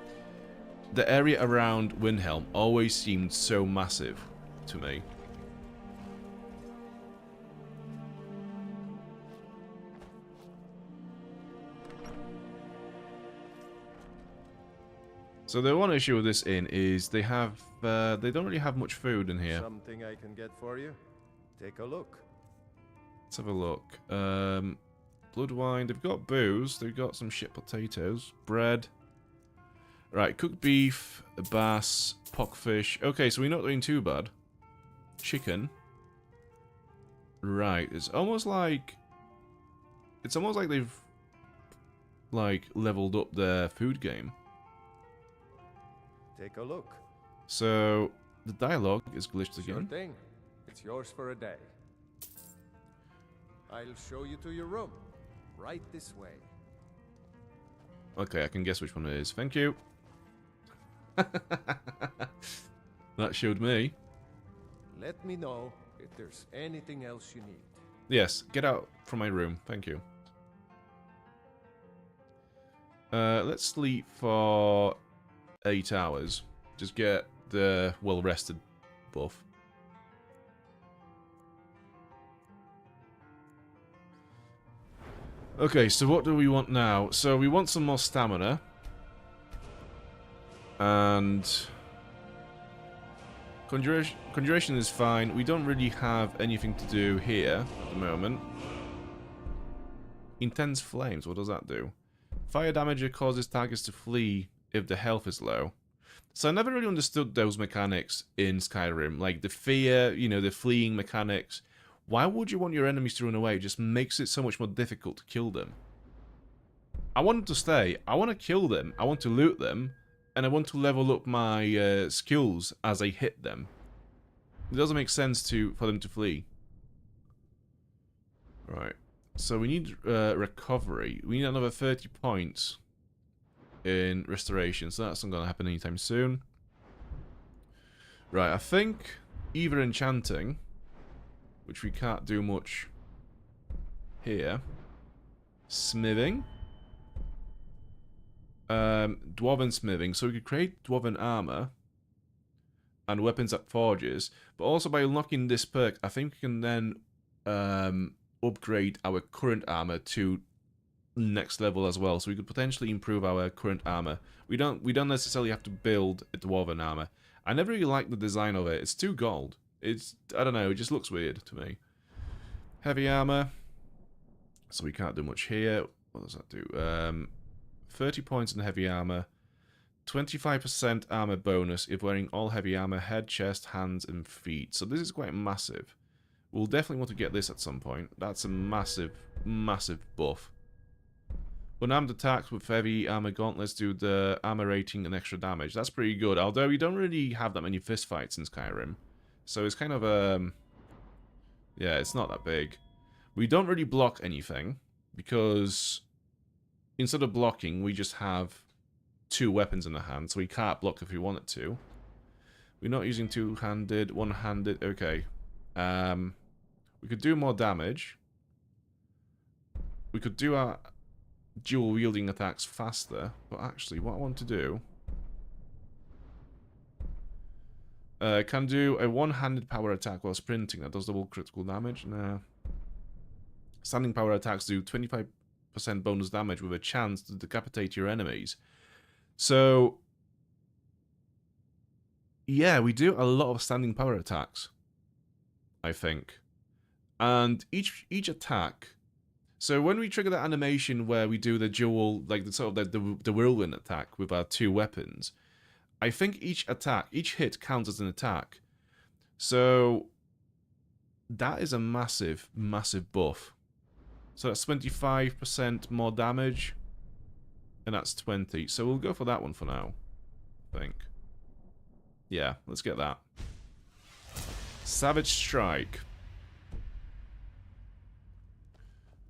the area around Windhelm always seemed so massive to me. So the one issue with this inn is they don't really have much food in here. Something I can get for you? Take a look. Let's have a look. Blood wine. They've got booze. They've got some shit potatoes, bread. Right, cooked beef, a bass, pockfish. Okay, so we're not doing too bad. Chicken. Right, it's almost like they've like leveled up their food game. Take a look. So the dialogue is glitched again. Sure thing. It's yours for a day. I'll show you to your room. Right this way. Okay, I can guess which one it is. Thank you. That showed me. Let me know if there's anything else you need. Yes, get out from my room. Thank you. Let's sleep for 8 hours. Just get the well-rested buff. Okay, so what do we want now? So we want some more stamina. And conjuration is fine. We don't really have anything to do here at the moment. Intense flames, what does that do? Fire damager causes targets to flee if the health is low. So I never really understood those mechanics in Skyrim. Like the fear, you know, the fleeing mechanics. Why would you want your enemies to run away? It just makes it so much more difficult to kill them. I want them to stay. I want to kill them. I want to loot them. And I want to level up my skills as I hit them. It doesn't make sense for them to flee. Right. So we need recovery. We need another 30 points in restoration. So that's not going to happen anytime soon. Right, I think either enchanting, which we can't do much here. Smithing. Dwarven smithing. So we could create dwarven armor and weapons at forges. But also by unlocking this perk, I think we can then upgrade our current armor to next level as well. So we could potentially improve our current armor. We don't necessarily have to build a dwarven armor. I never really like the design of it. It's too gold. I don't know, it just looks weird to me. Heavy armor. So we can't do much here. What does that do? 30 points in heavy armor. 25% armor bonus if wearing all heavy armor, head, chest, hands, and feet. So this is quite massive. We'll definitely want to get this at some point. That's a massive, massive buff. Unarmed attacks with heavy armor gauntlets do the armor rating and extra damage. That's pretty good, although we don't really have that many fistfights in Skyrim. So it's kind of yeah, it's not that big. We don't really block anything, because instead of blocking, we just have 2 weapons in the hand, so we can't block if we wanted to. We're not using two-handed, one-handed, okay. We could do more damage. We could do our dual-wielding attacks faster, but actually, what I want to do... can do a one-handed power attack while sprinting. That does double critical damage. Nah. Standing power attacks do 25% bonus damage with a chance to decapitate your enemies. So, yeah, we do a lot of standing power attacks, I think. And each attack... So when we trigger that animation where we do the dual, like the sort of the whirlwind attack with our 2 weapons, I think each hit counts as an attack. So that is a massive, massive buff. So that's 25% more damage, and that's 20. So we'll go for that one for now, I think. Yeah, let's get that. Savage Strike.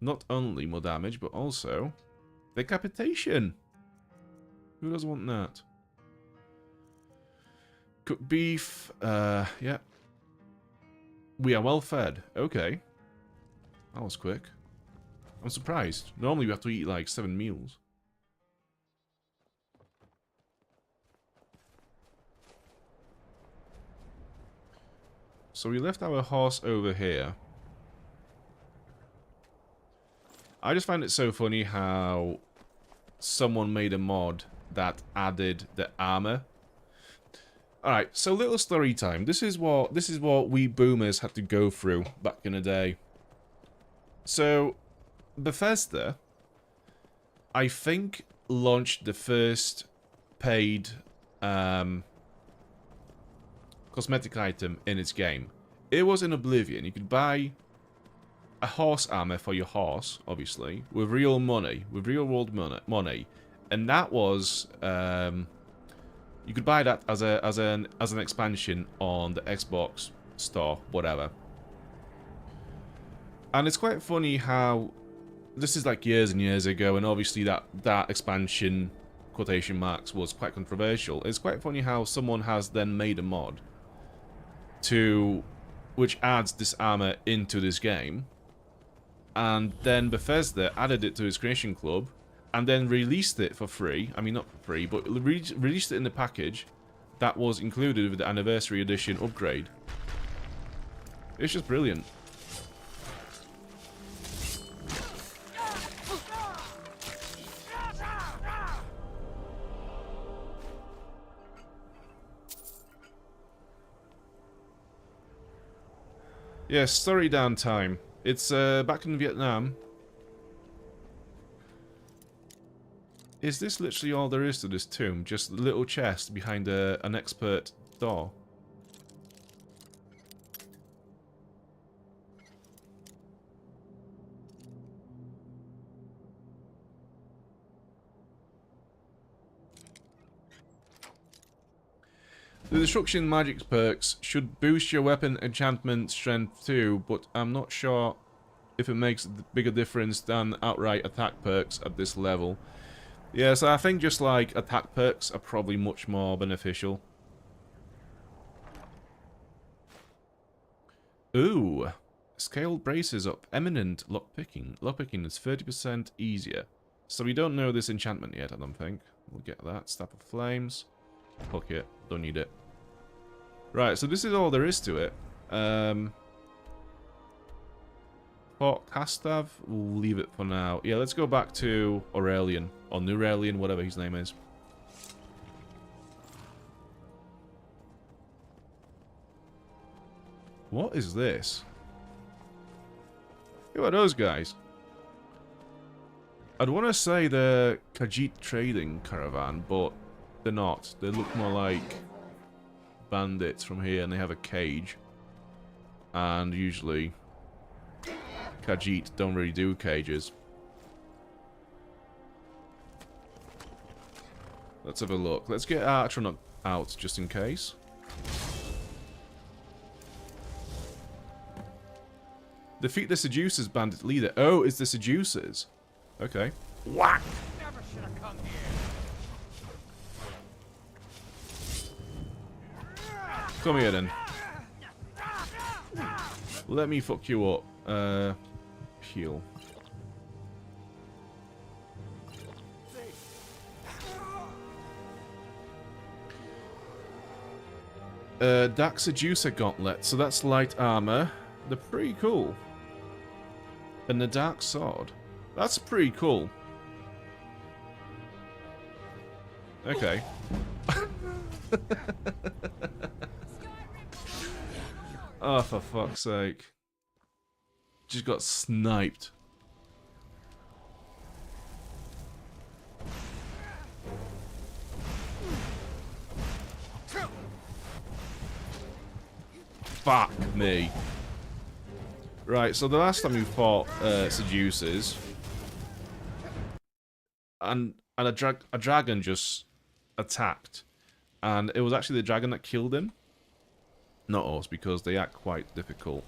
Not only more damage, but also decapitation. Who doesn't want that? Cooked beef. Yeah. We are well fed. Okay. That was quick. I'm surprised. Normally we have to eat like 7 meals. So we left our horse over here. I just find it so funny how someone made a mod that added the armor. Alright, so little story time. This is what we boomers had to go through back in the day. So Bethesda, I think, launched the first paid cosmetic item in its game. It was in Oblivion. You could buy a horse armor for your horse, obviously, with real money, with real world money, and that was you could buy that as an expansion on the Xbox store, whatever. And it's quite funny how this is like years and years ago, and obviously that expansion, quotation marks, was quite controversial. It's quite funny how someone has then made a mod which adds this armor into this game. And then Bethesda added it to its Creation Club, and then released it for free. I mean, not for free, but released it in the package that was included with the Anniversary Edition upgrade. It's just brilliant. Yeah, story downtime. It's back in Vietnam. Is this literally all there is to this tomb? Just a little chest behind an expert door? The destruction magic perks should boost your weapon enchantment strength too, but I'm not sure if it makes a bigger difference than outright attack perks at this level. Yeah, so I think just like attack perks are probably much more beneficial. Ooh, scaled braces up, eminent lockpicking. Lockpicking is 30% easier. So we don't know this enchantment yet, I don't think. We'll get that. Staff of Flames. Fuck it, don't need it. Right, so this is all there is to it. Port Castav, we'll leave it for now. Yeah, let's go back to Aurelian, or Nurelian, whatever his name is. What is this? Who are those guys? I'd want to say they're Khajiit trading caravan, but they're not. They look more like bandits from here, and they have a cage. And usually Khajiit don't really do cages. Let's have a look. Let's get Atronach out just in case. Defeat the Seducers bandit leader. Oh, it's the Seducers. Okay. Whack! Never should have come here. Come here then. Let me fuck you up. Heal. Dark Seducer Gauntlet. So that's light armor. They're pretty cool. And the Dark Sword. That's pretty cool. Okay. Oh, for fuck's sake. Just got sniped. Fuck me. Right, so the last time we fought Seducers, and a dragon just attacked, and it was actually the dragon that killed him, not us, because they act quite difficult.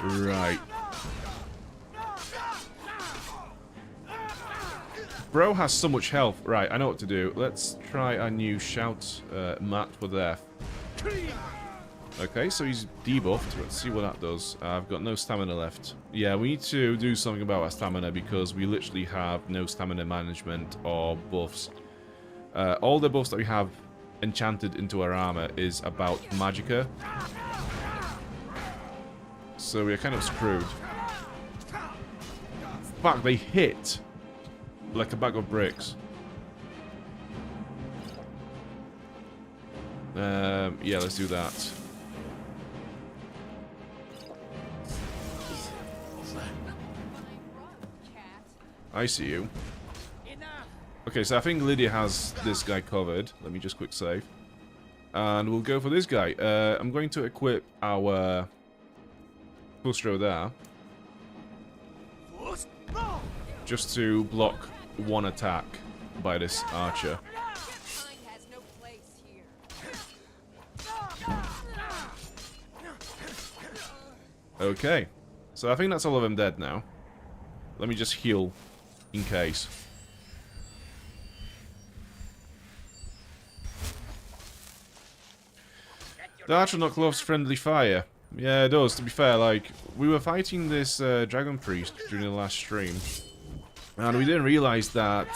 Right. Bro has so much health. Right, I know what to do. Let's try our new shout mat for death. Okay, so he's debuffed. Let's see what that does. I've got no stamina left. Yeah, we need to do something about our stamina because we literally have no stamina management or buffs. All the buffs that we have enchanted into our armor is about magicka. So we're kind of screwed. Fuck, they hit like a bag of bricks. Yeah, let's do that. I see you. Okay, so I think Lydia has this guy covered. Let me just quick save. And we'll go for this guy. I'm going to equip our Bustro there. Just to block one attack by this archer. Okay. So I think that's all of them dead now. Let me just heal in case. The Atronach loves friendly fire. Yeah, it does, to be fair. Like, we were fighting this dragon priest during the last stream. And we didn't realize that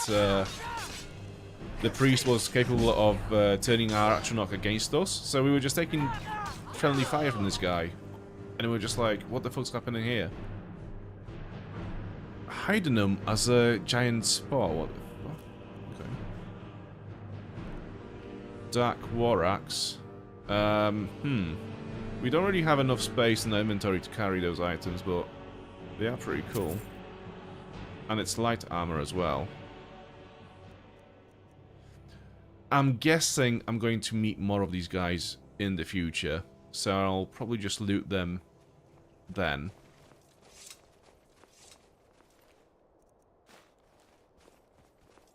the priest was capable of turning our Atronach against us. So we were just taking friendly fire from this guy. And we were just like, what the fuck's happening here? Hydenum as a giant spore. What the fuck? Dark War Axe. We don't really have enough space in the inventory to carry those items, but they are pretty cool. And it's light armor as well. I'm guessing I'm going to meet more of these guys in the future, so I'll probably just loot them then.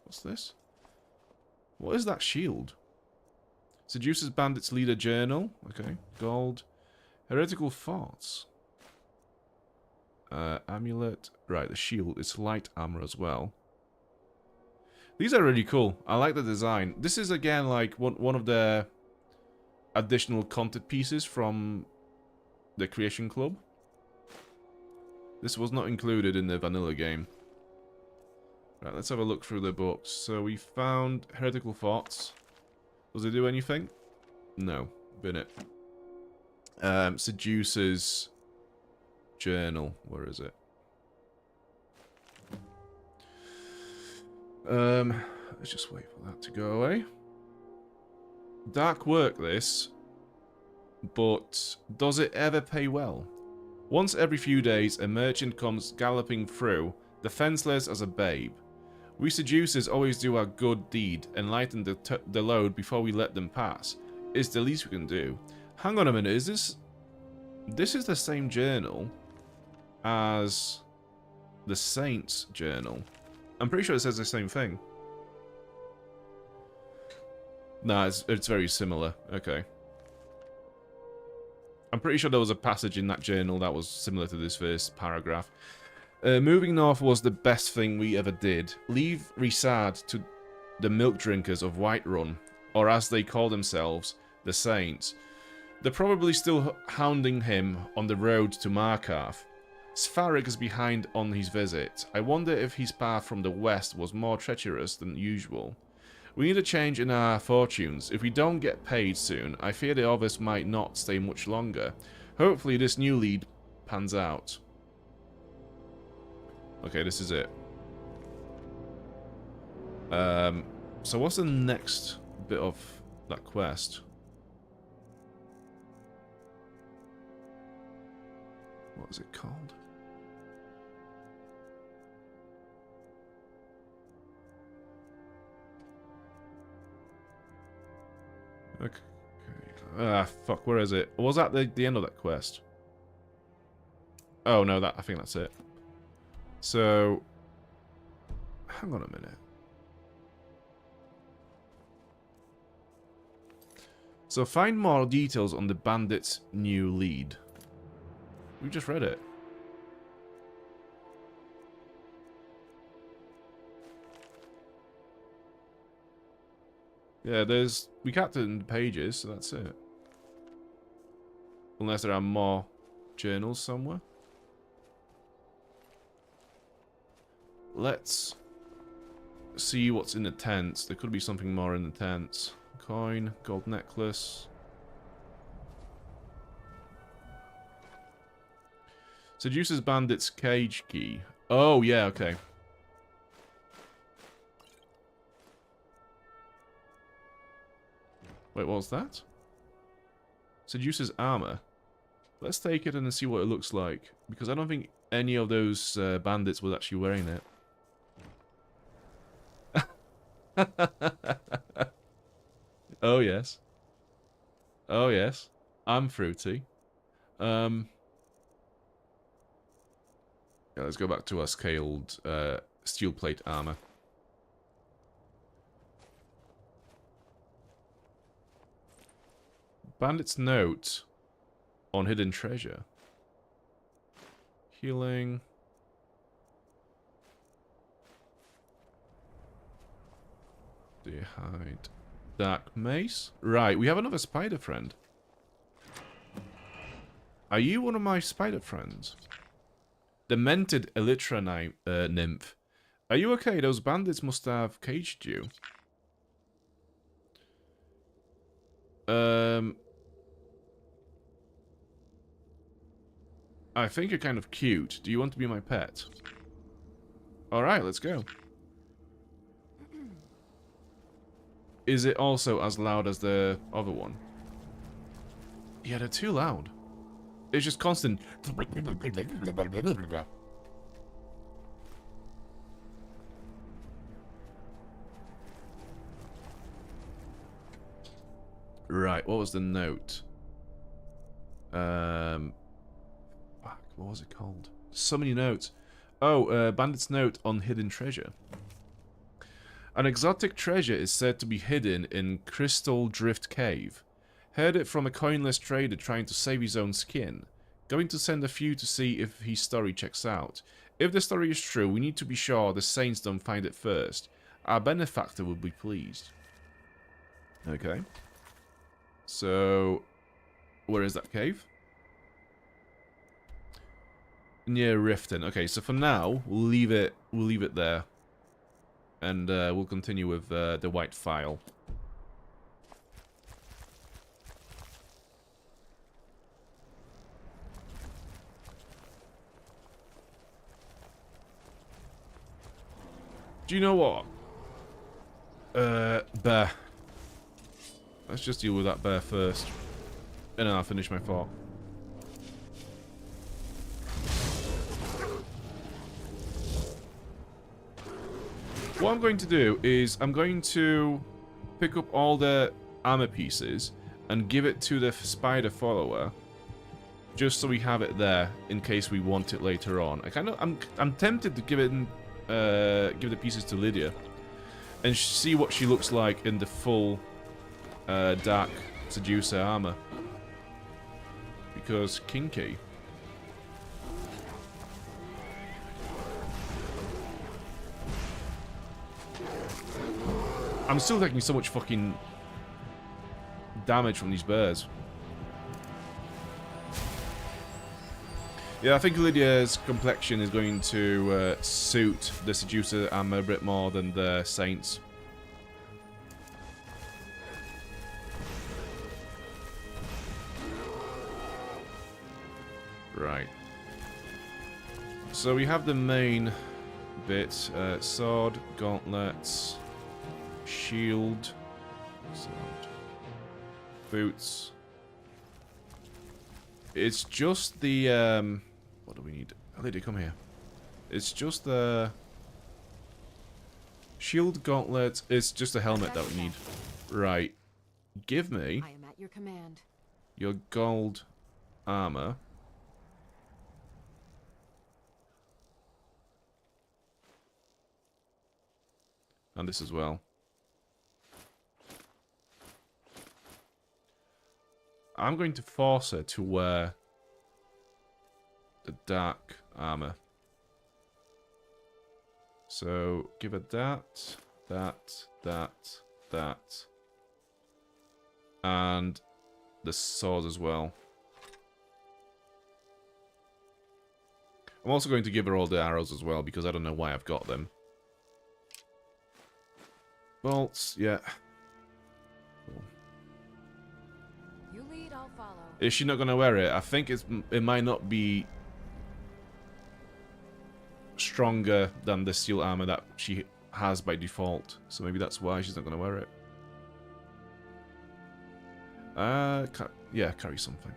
What's this? What is that shield? Seduces Bandits Leader Journal. Okay. Gold. Heretical Thoughts. Amulet. Right, the shield. It's light armor as well. These are really cool. I like the design. This is, again, like one of the additional content pieces from the Creation Club. This was not included in the vanilla game. Right, let's have a look through the books. So we found Heretical Thoughts. Does it do anything? No. Bin it. Seducer's Journal. Where is it? Let's just wait for that to go away. Dark work, this. But does it ever pay well? Once every few days, a merchant comes galloping through, defenseless as a babe. We seducers always do our good deed and lighten the load before we let them pass. It's the least we can do. Hang on a minute, is this... This is the same journal as the Saints' journal. I'm pretty sure it says the same thing. Nah, it's very similar. Okay. I'm pretty sure there was a passage in that journal that was similar to this first paragraph. Moving north was the best thing we ever did. Leave Resad to the milk drinkers of Whiterun, or as they call themselves, the Saints. They're probably still hounding him on the road to Markarth. Svarig is behind on his visit. I wonder if his path from the west was more treacherous than usual. We need a change in our fortunes. If we don't get paid soon, I fear the others might not stay much longer. Hopefully this new lead pans out. Okay, this is it. So what's the next bit of that quest? What is it called? Okay. Ah, fuck, where is it? Was that the end of that quest? Oh, no, I think that's it. So, hang on a minute. So, find more details on the bandit's new lead. We just read it. Yeah, we capped it in the pages, so that's it. Unless there are more journals somewhere. Let's see what's in the tents. There could be something more in the tents. Coin, gold necklace. Seduces Bandit's cage key. Oh, yeah, okay. Wait, what was that? Seduces armor. Let's take it and see what it looks like. Because I don't think any of those bandits was actually wearing it. Oh, yes. Oh, yes. I'm fruity. Yeah, let's go back to our scaled steel plate armor. Bandit's note on hidden treasure. Healing. Do you hide? Dark mace. Right, we have another spider friend. Are you one of my spider friends? Demented Elytra nymph. Are you okay? Those bandits must have caged you. I think you're kind of cute. Do you want to be my pet? Alright, let's go. is it also as loud as the other one? Yeah, they're too loud. It's just constant. Right, what was the note? Fuck, what was it called? So many notes. Oh, Bandit's note on hidden treasure. An exotic treasure is said to be hidden in Crystal Drift Cave. Heard it from a coinless trader trying to save his own skin. Going to send a few to see if his story checks out. If the story is true, we need to be sure the saints don't find it first. Our benefactor will be pleased. Okay. So, where is that cave? Near Riften. Okay, so for now, we'll leave it there. And we'll continue with the white file. Do you know what? Bear. Let's just deal with that bear first. And then I'll finish my thought. What I'm going to do is I'm going to pick up all the armor pieces and give it to the spider follower, just so we have it there in case we want it later on. I'm tempted to give the pieces to Lydia and see what she looks like in the full dark seducer armor, because kinky. I'm still taking so much fucking damage from these bears. Yeah, I think Lydia's complexion is going to suit the seducer armor a bit more than the saints. Right. So we have the main bit. Sword, gauntlets, shield, sword, boots. It's just the, what do we need? Lydia, come here. It's just the shield, gauntlet. It's just a helmet that we need. Right. Give me I am at your command. your gold armor. And this as well. I'm going to force her to wear the dark armor. So give her that, that, and the sword as well. I'm also going to give her all the arrows as well, because I don't know why I've got them. Bolts, yeah. Cool. You lead, I'll follow. Is she not going to wear it? I think it might not be stronger than the steel armor that she has by default. So maybe that's why she's not going to wear it. Yeah, carry something.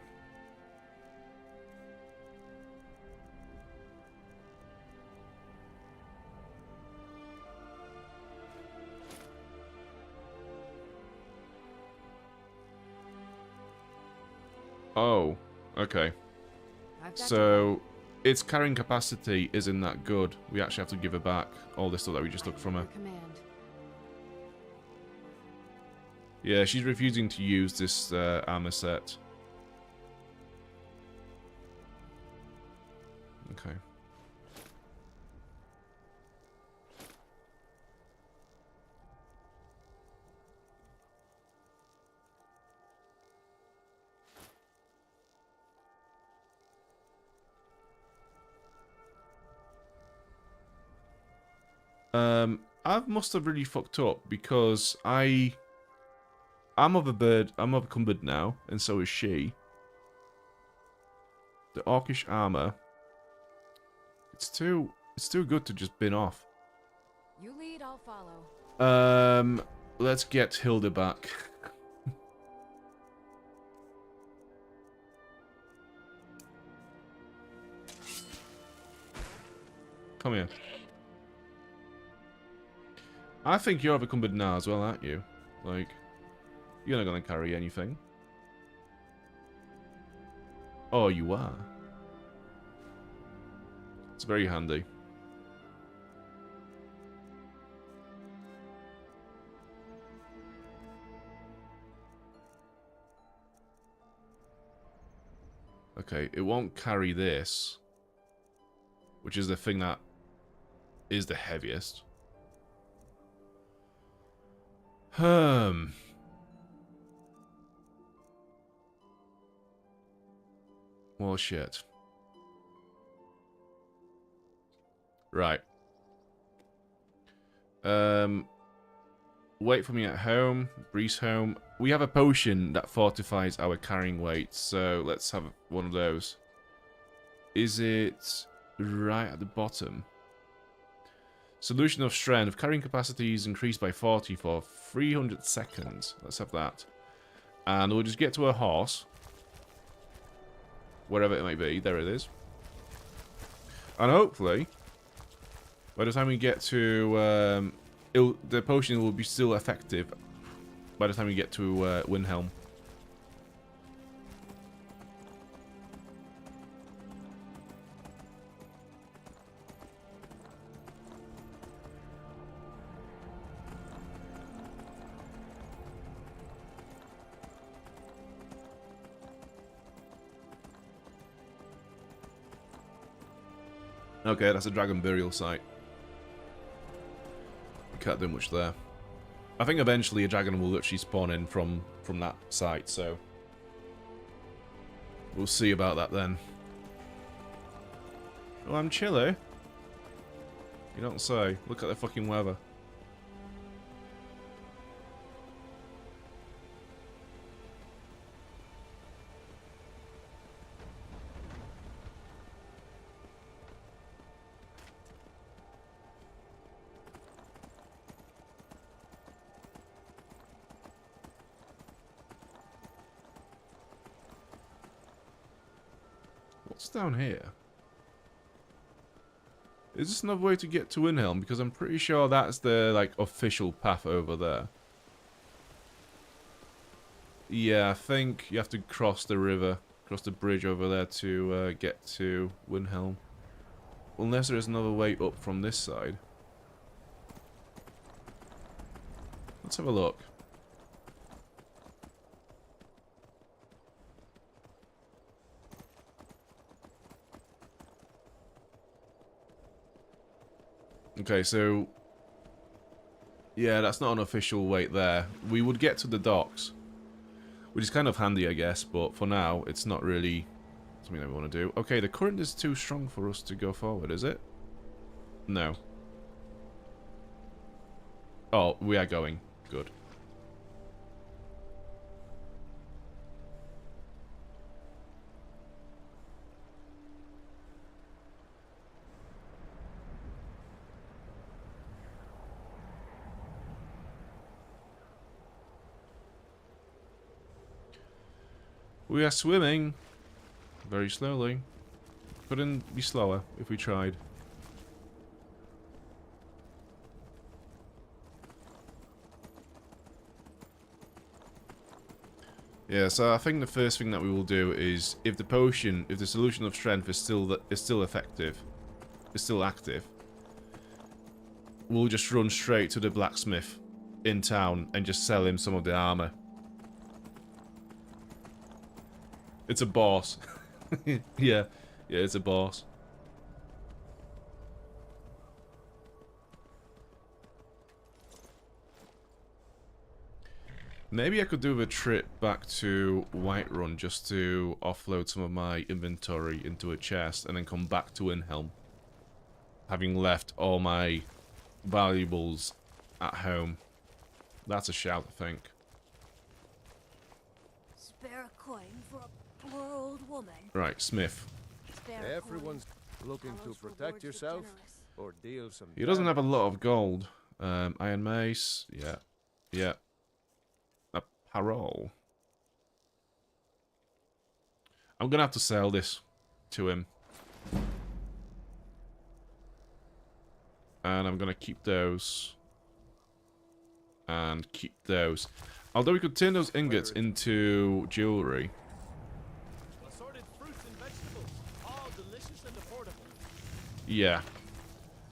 Oh, okay. So, its carrying capacity isn't that good. We actually have to give her back all the stuff that we just took from her. Yeah, she's refusing to use this armor set. Okay. I must have really fucked up because I'm encumbered now, and so is she. The orcish armor. It's too good to just bin off. You lead, I'll follow. let's get Hilda back. Come here. I think you're encumbered now as well, aren't you? Like, you're not gonna carry anything. Oh, you are. It's very handy. Okay, it won't carry this, which is the thing that is the heaviest. Well, shit. Right. Wait for me at home. Breeze home. We have a potion that fortifies our carrying weight, so let's have one of those. Is it right at the bottom? Solution of strength. Carrying capacity is increased by 40 for 300 seconds. Let's have that. And we'll just get to a horse. Wherever it might be. There it is. And hopefully, by the time we get to... the potion will be still effective by the time we get to Windhelm. Okay, that's a dragon burial site. Can't do much there. I think eventually a dragon will actually spawn in from that site, so we'll see about that then. Oh, I'm chilly. You don't say. Look at the fucking weather. What's down here? Is this another way to get to Windhelm? Because I'm pretty sure that's the, like, official path over there. Yeah, I think you have to cross the river, cross the bridge over there to get to Windhelm. Unless there is another way up from this side. Let's have a look. Okay, so... yeah, that's not an official weight there. We would get to the docks, which is kind of handy, I guess, but for now, it's not really something that we want to do. Okay, the current is too strong for us to go forward, is it? No. Oh, we are going. Good. We are swimming very slowly. Couldn't be slower if we tried. Yeah, so I think the first thing that we will do is, if the solution of strength is still effective, is still active, we'll just run straight to the blacksmith in town and just sell him some of the armor. It's a boss. Yeah, it's a boss. Maybe I could do a trip back to Whiterun just to offload some of my inventory into a chest and then come back to Windhelm, having left all my valuables at home. That's a shout, I think. Spare a coin for a poor old woman. Right, Smith. Spare Everyone's looking to protect yourself or deal some He doesn't have a lot of gold. Iron mace, yeah. Yeah. A parole. I'm gonna have to sell this to him. And I'm gonna keep those. And keep those. Although we could turn those ingots into jewelry. Assorted fruits and vegetables, all delicious and affordable. Yeah.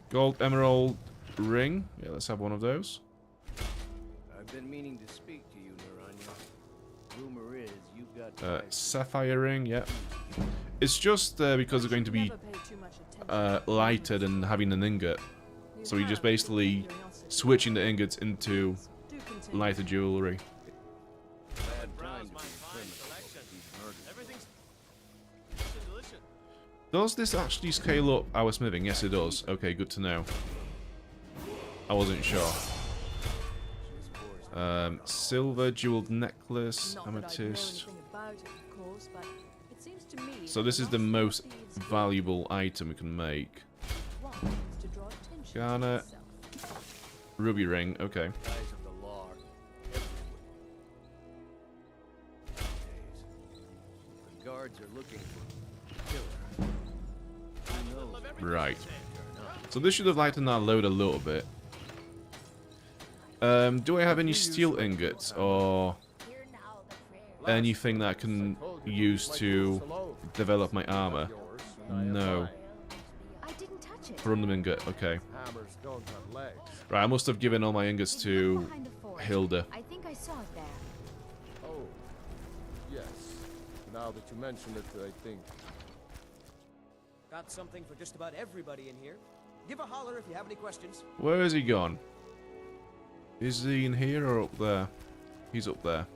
Gold emerald ring. Yeah, let's have one of those. I've been meaning to speak to you, Naranya. Rumor is you've got Sapphire ring, yeah. It's just because they're going to be lighter than having an ingot. So you're just basically switching the ingots into lighter jewelry. bad time to be Does this actually scale up our smithing? Yes, it does. Okay, good to know. I wasn't sure. Silver jeweled necklace, amethyst. So this is the most valuable item we can make. Garnet. Ruby ring, okay. Eyes of the law everywhere. The guards are looking for killer. Who knows? Right. So this should have lightened our load a little bit. Do I have any steel ingots or anything that I can use to develop my armor? No. I didn't touch it. Random ingot, okay. Hammers don't have legs. Right, I must have given all my ingots to Behind the fort. Hilda. I think I saw it there. Oh, yes. Now that you mention it, I think. Got something for just about everybody in here. Give a holler if you have any questions. Where is he gone? Is he in here or up there? He's up there.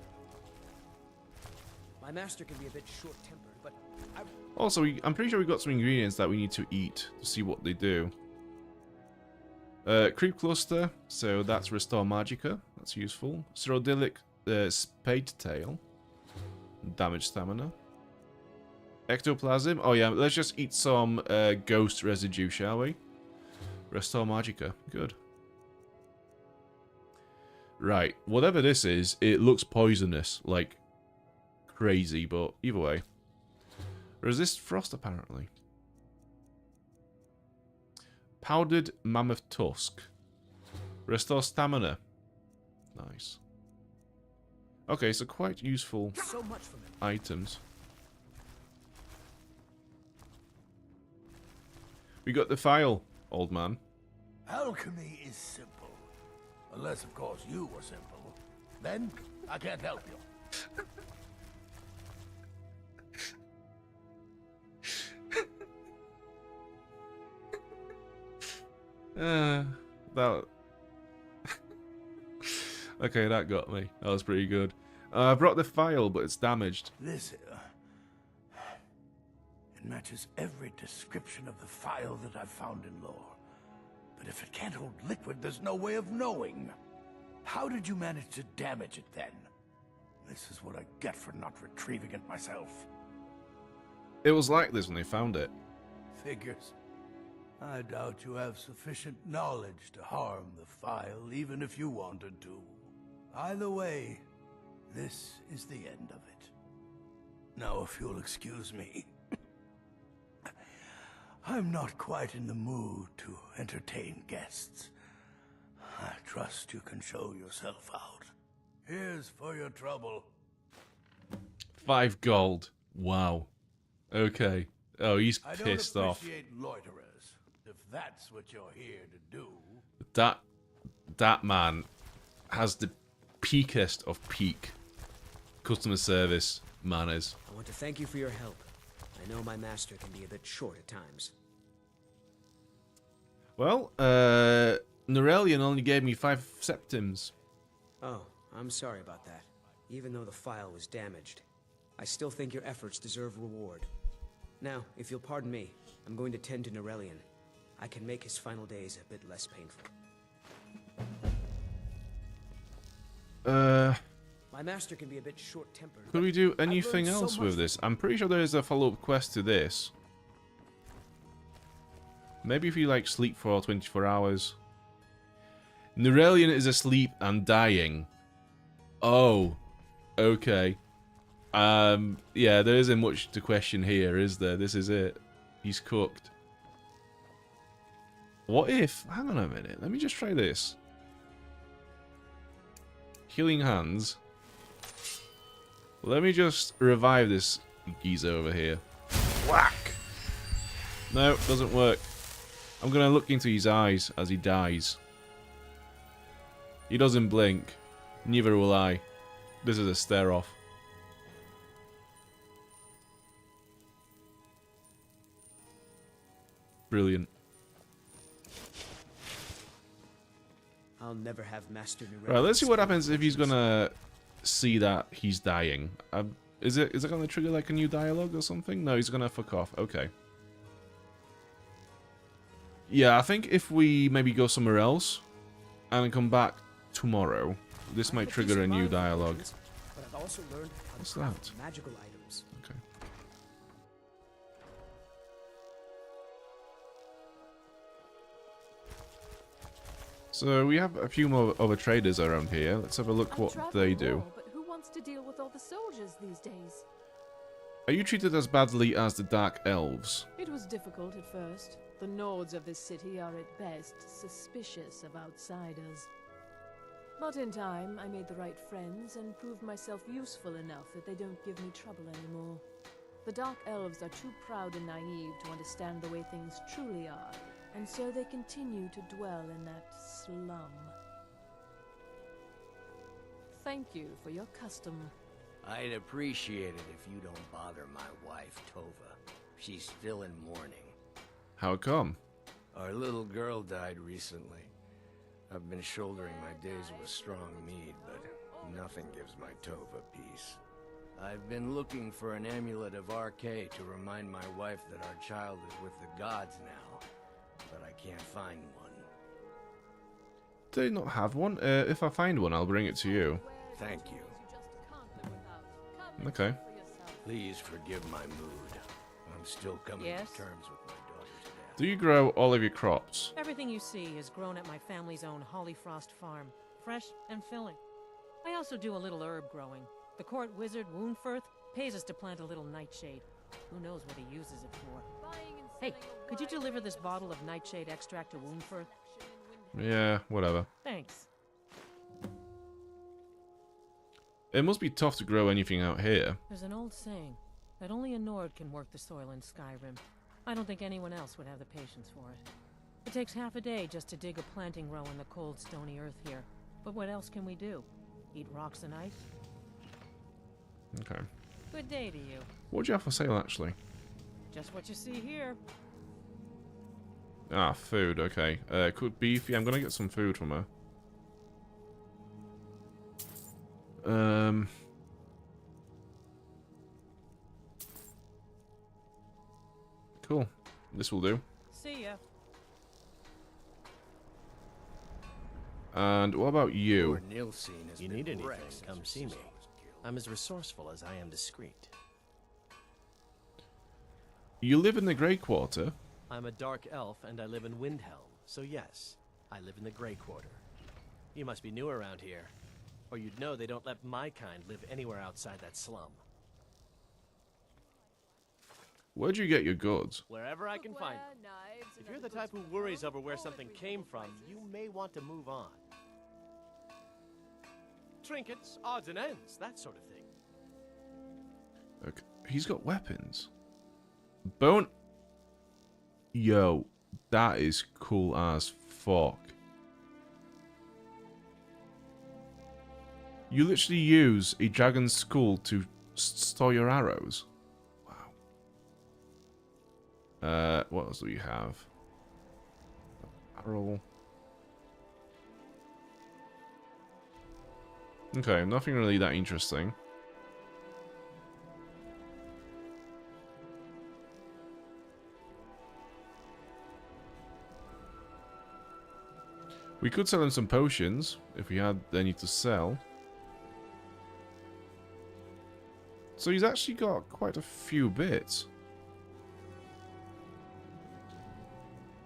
My master can be a bit short-tempered, but Also, I'm pretty sure we got some ingredients that we need to eat to see what they do. Creep cluster, so that's restore magica. That's useful. Cerodilic spade tail. Damage stamina. Ectoplasm. Oh yeah, let's just eat some ghost residue, shall we? Restore magica. Good. Right, whatever this is, it looks poisonous, like crazy, but either way. Resist frost, apparently. Powdered mammoth tusk. Restore stamina. Nice. Okay, so quite useful so much from it. items. We got the file, old man. Alchemy is simple. Unless, of course, you were simple. Then, I can't help you. That... Okay, that got me. That was pretty good. I brought the file, but it's damaged. This here, it matches every description of the file that I've found in lore. But if it can't hold liquid, there's no way of knowing. How did you manage to damage it then? This is what I get for not retrieving it myself. It was like this when they found it. Figures. I doubt you have sufficient knowledge to harm the file, even if you wanted to. Either way, this is the end of it. Now, if you'll excuse me, I'm not quite in the mood to entertain guests. I trust you can show yourself out. Here's for your trouble. 5 gold. Wow. Okay. Oh, he's I pissed don't off. appreciate loiterers, if that's what you're here to do. That man has the peakest of peak customer service manners. I want to thank you for your help. I know my master can be a bit short at times. Well, Norelian only gave me 5 septims. Oh, I'm sorry about that. Even though the file was damaged, I still think your efforts deserve reward. Now, if you'll pardon me, I'm going to tend to Norelian. I can make his final days a bit less painful. My master can be a bit short-tempered. Could we do anything else with this? I'm pretty sure there is a follow-up quest to this. Maybe if you like sleep for 24 hours. Norelian is asleep and dying. Oh, okay. Yeah, there isn't much to question here, is there? This is it. He's cooked. What if... Hang on a minute. Let me just try this. Healing hands. Let me just revive this geezer over here. Whack! No, doesn't work. I'm gonna look into his eyes as he dies. He doesn't blink. Neither will I. This is a stare off. Brilliant. I'll never have mastered Right, let's see what happens if he's gonna see that he's dying. Is it gonna trigger like a new dialogue or something? No, he's gonna fuck off. Okay. Yeah, I think if we maybe go somewhere else and come back tomorrow, this might trigger a new dialogue. But I've also learned how What's to craft that? magical items. Okay. So we have a few more other traders around here. Let's have a look what they do. But who wants to deal with all the soldiers these days? Are you treated as badly as the Dark Elves? It was difficult at first. The Nords of this city are at best suspicious of outsiders. But in time, I made the right friends and proved myself useful enough that they don't give me trouble anymore. The Dark Elves are too proud and naive to understand the way things truly are, and so they continue to dwell in that slum. Thank you for your custom. I'd appreciate it if you don't bother my wife, Tova. She's still in mourning. How come? Our little girl died recently. I've been shouldering my days with strong mead, but nothing gives my Tova peace. I've been looking for an amulet of RK to remind my wife that our child is with the gods now, but I can't find one. Do they not have one? If I find one, I'll bring it to you. Thank you. Okay. Please forgive my mood. I'm still coming Yes? to terms with my daughter's death. Do you grow all of your crops? Everything you see is grown at my family's own Hollyfrost farm, fresh and filling. I also do a little herb growing. The court wizard, Woundfirth, pays us to plant a little nightshade. Who knows what he uses it for? Hey, could you deliver this bottle of nightshade extract to Woundfirth? Yeah, whatever. Thanks. It must be tough to grow anything out here. There's an old saying that only a Nord can work the soil in Skyrim. I don't think anyone else would have the patience for it. It takes half a day just to dig a planting row in the cold, stony earth here. But what else can we do? Eat rocks and ice? Okay. Good day to you. What do you have for sale, actually? Just what you see here. Ah, food, okay. Cooked beef. Yeah, I'm gonna get some food from her. Cool. This will do. See ya. And what about you? You need anything, come see me. I'm as resourceful as I am discreet. You live in the Grey Quarter? I'm a dark elf and I live in Windhelm, so yes, I live in the Grey Quarter. You must be new around here, or you'd know they don't let my kind live anywhere outside that slum. Where'd you get your goods? Wherever I can find them. If you're the type who worries over where something came from, you may want to move on. Trinkets, odds and ends, that sort of thing. Okay. He's got weapons. Bone. Yo, that is cool as fuck. You literally use a dragon's skull to store your arrows. Wow. What else do we have? Arrow. Okay, nothing really that interesting. We could sell him some potions if we had any to sell. So he's actually got quite a few bits.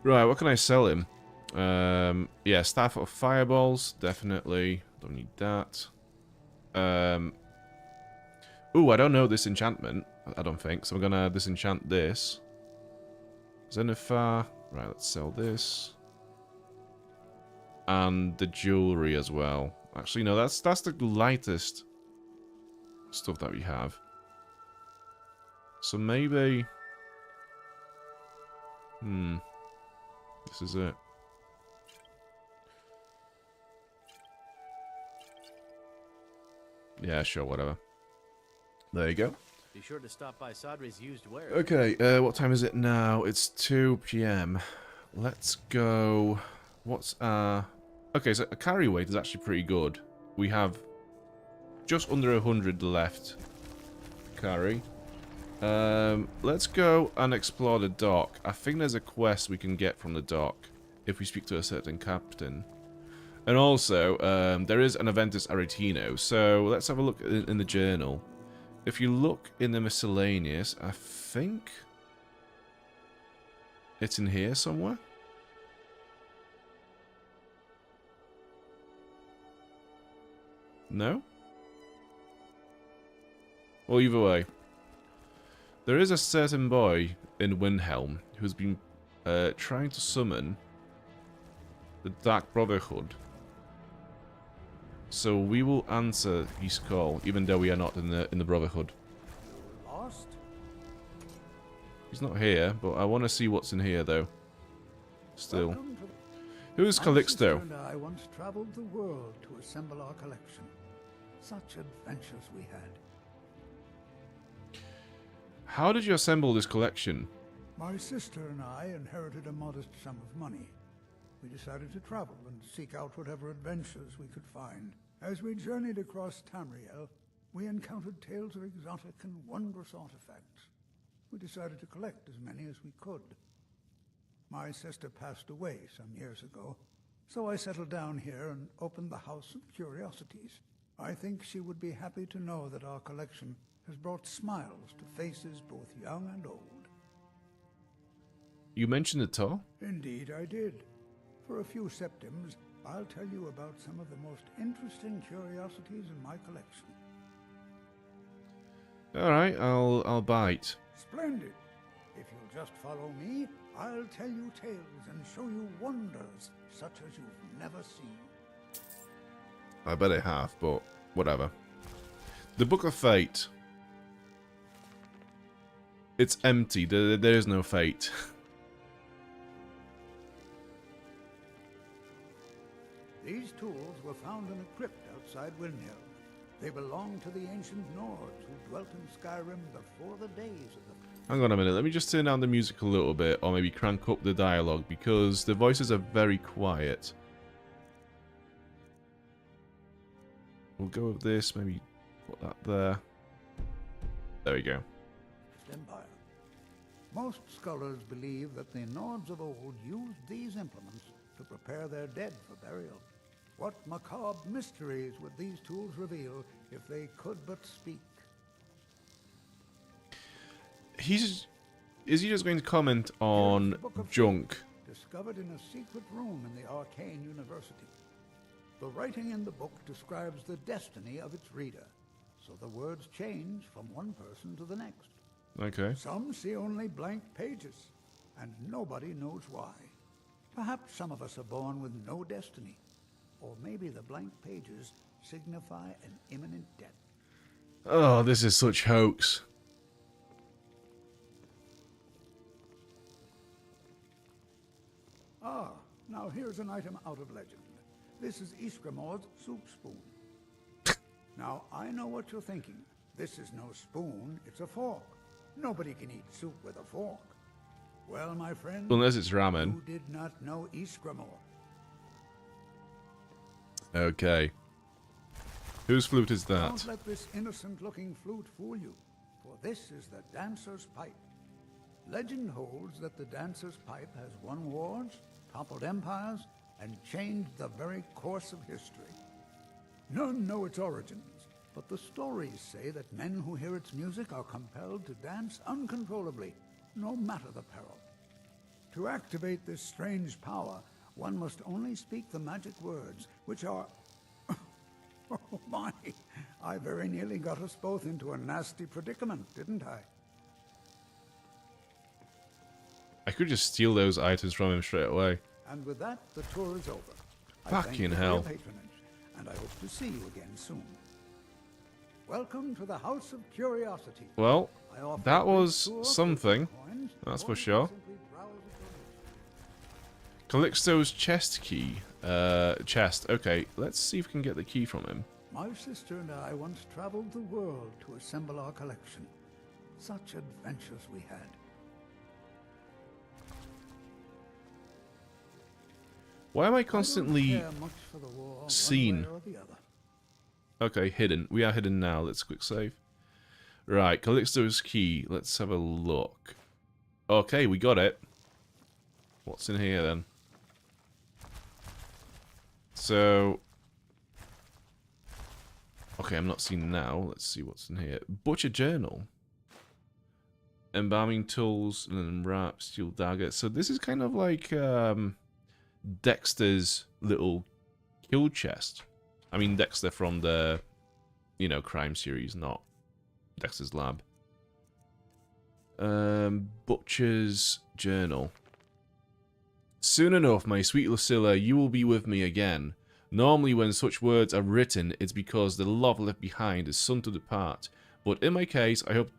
Right, what can I sell him? Yeah, Staff of Fireballs, definitely. Don't need that. Ooh, I don't know this enchantment. I don't think. So I'm gonna disenchant this. Zenithar. Right, let's sell this. And the jewelry as well. Actually, no, that's the lightest stuff that we have. So maybe... This is it. Yeah, sure, whatever. There you go. Be sure to stop by Sadri's used wares. Okay, what time is it now? It's 2 PM. Let's go... What's Okay, so a carry weight is actually pretty good. We have just under 100 left to carry. Let's go and explore the dock. I think there's a quest we can get from the dock if we speak to a certain captain. And also, there is an Aventus Aretino, so let's have a look in the journal. If you look in the miscellaneous, I think it's in here somewhere. No? Well, either way. There is a certain boy in Windhelm who's been trying to summon the Dark Brotherhood. So we will answer his call, even though we are not in the Brotherhood. Lost? He's not here, but I want to see what's in here, though. Still. Who is Calixto? My sister and I once traveled the world to assemble our collection. Such adventures we had. How did you assemble this collection? My sister and I inherited a modest sum of money. We decided to travel and seek out whatever adventures we could find. As we journeyed across Tamriel, we encountered tales of exotic and wondrous artifacts. We decided to collect as many as we could. My sister passed away some years ago, so I settled down here and opened the House of Curiosities. I think she would be happy to know that our collection has brought smiles to faces both young and old. You mentioned it all? Indeed I did. For a few septims, I'll tell you about some of the most interesting curiosities in my collection. Alright, I'll bite. Splendid. If you'll just follow me, I'll tell you tales and show you wonders such as you've never seen. I bet it have, but whatever. The Book of Fate. It's empty. There is no fate. These tools were found in a crypt outside Windhelm. They belong to the ancient Nords who dwelt in Skyrim before the days of the... Hang on a minute, let me just turn down the music a little bit, or maybe crank up the dialogue, because the voices are very quiet. We'll go with this, maybe put that there. There we go. Empire. Most scholars believe that the Nords of old used these implements to prepare their dead for burial. What macabre mysteries would these tools reveal if they could but speak? Is he just going to comment on junk? Discovered in a secret room in the Arcane University. The writing in the book describes the destiny of its reader, so the words change from one person to the next. Okay. Some see only blank pages, and nobody knows why. Perhaps some of us are born with no destiny, or maybe the blank pages signify an imminent death. Oh, this is such hoax. Ah, now here's an item out of legend. This is Eastmarch's soup spoon. Now, I know what you're thinking. This is no spoon, it's a fork. Nobody can eat soup with a fork. Well, my friend, unless it's ramen. You did not know Eastmarch. Okay. Whose flute is that? Don't let this innocent-looking flute fool you, for this is the dancer's pipe. Legend holds that the dancer's pipe has won wars, toppled empires, and changed the very course of history. None know its origins, but the stories say that men who hear its music are compelled to dance uncontrollably, no matter the peril. To activate this strange power, one must only speak the magic words, which are... Oh my, I very nearly got us both into a nasty predicament, didn't I? I could just steal those items from him straight away. And with that, the tour is over. I Fucking thank you for hell. your patronage, and I hope to see you again soon. Welcome to the House of Curiosity. Well, I offer that a brief was tour something. coins, That's or for you sure. can simply browse at Calixto's chest key. Chest. Okay, let's see if we can get the key from him. My sister and I once traveled the world to assemble our collection. Such adventures we had. Why am I I don't constantly care much for the war, one seen? way or the other. Okay, hidden. We are hidden now. Let's quick save. Right, Calixto's key. Let's have a look. Okay, we got it. What's in here then? So... Okay, I'm not seeing now. Let's see what's in here. Butcher journal. Embalming tools, and wrap, steel dagger. So this is kind of like Dexter's little kill chest. I mean Dexter from the, you know, crime series, not Dexter's lab. Butcher's journal. Soon enough, my sweet Lucilla, you will be with me again. Normally when such words are written, it's because the love left behind is soon to depart. But in my case, I hope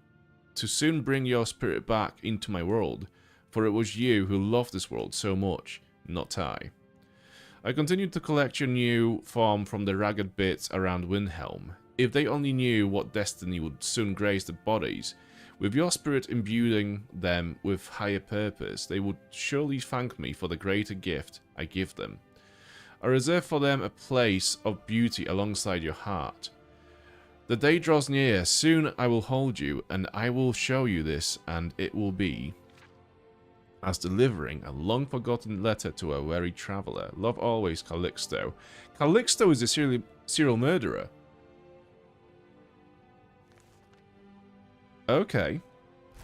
to soon bring your spirit back into my world, for it was you who loved this world so much, not I. I continued to collect your new form from the ragged bits around Windhelm. If they only knew what destiny would soon grace the bodies, with your spirit imbuing them with higher purpose, they would surely thank me for the greater gift I give them. I reserve for them a place of beauty alongside your heart. The day draws near, soon I will hold you, and I will show you this, and it will be as delivering a long-forgotten letter to a weary traveller. Love always, Calixto. Calixto is a serial murderer. Okay.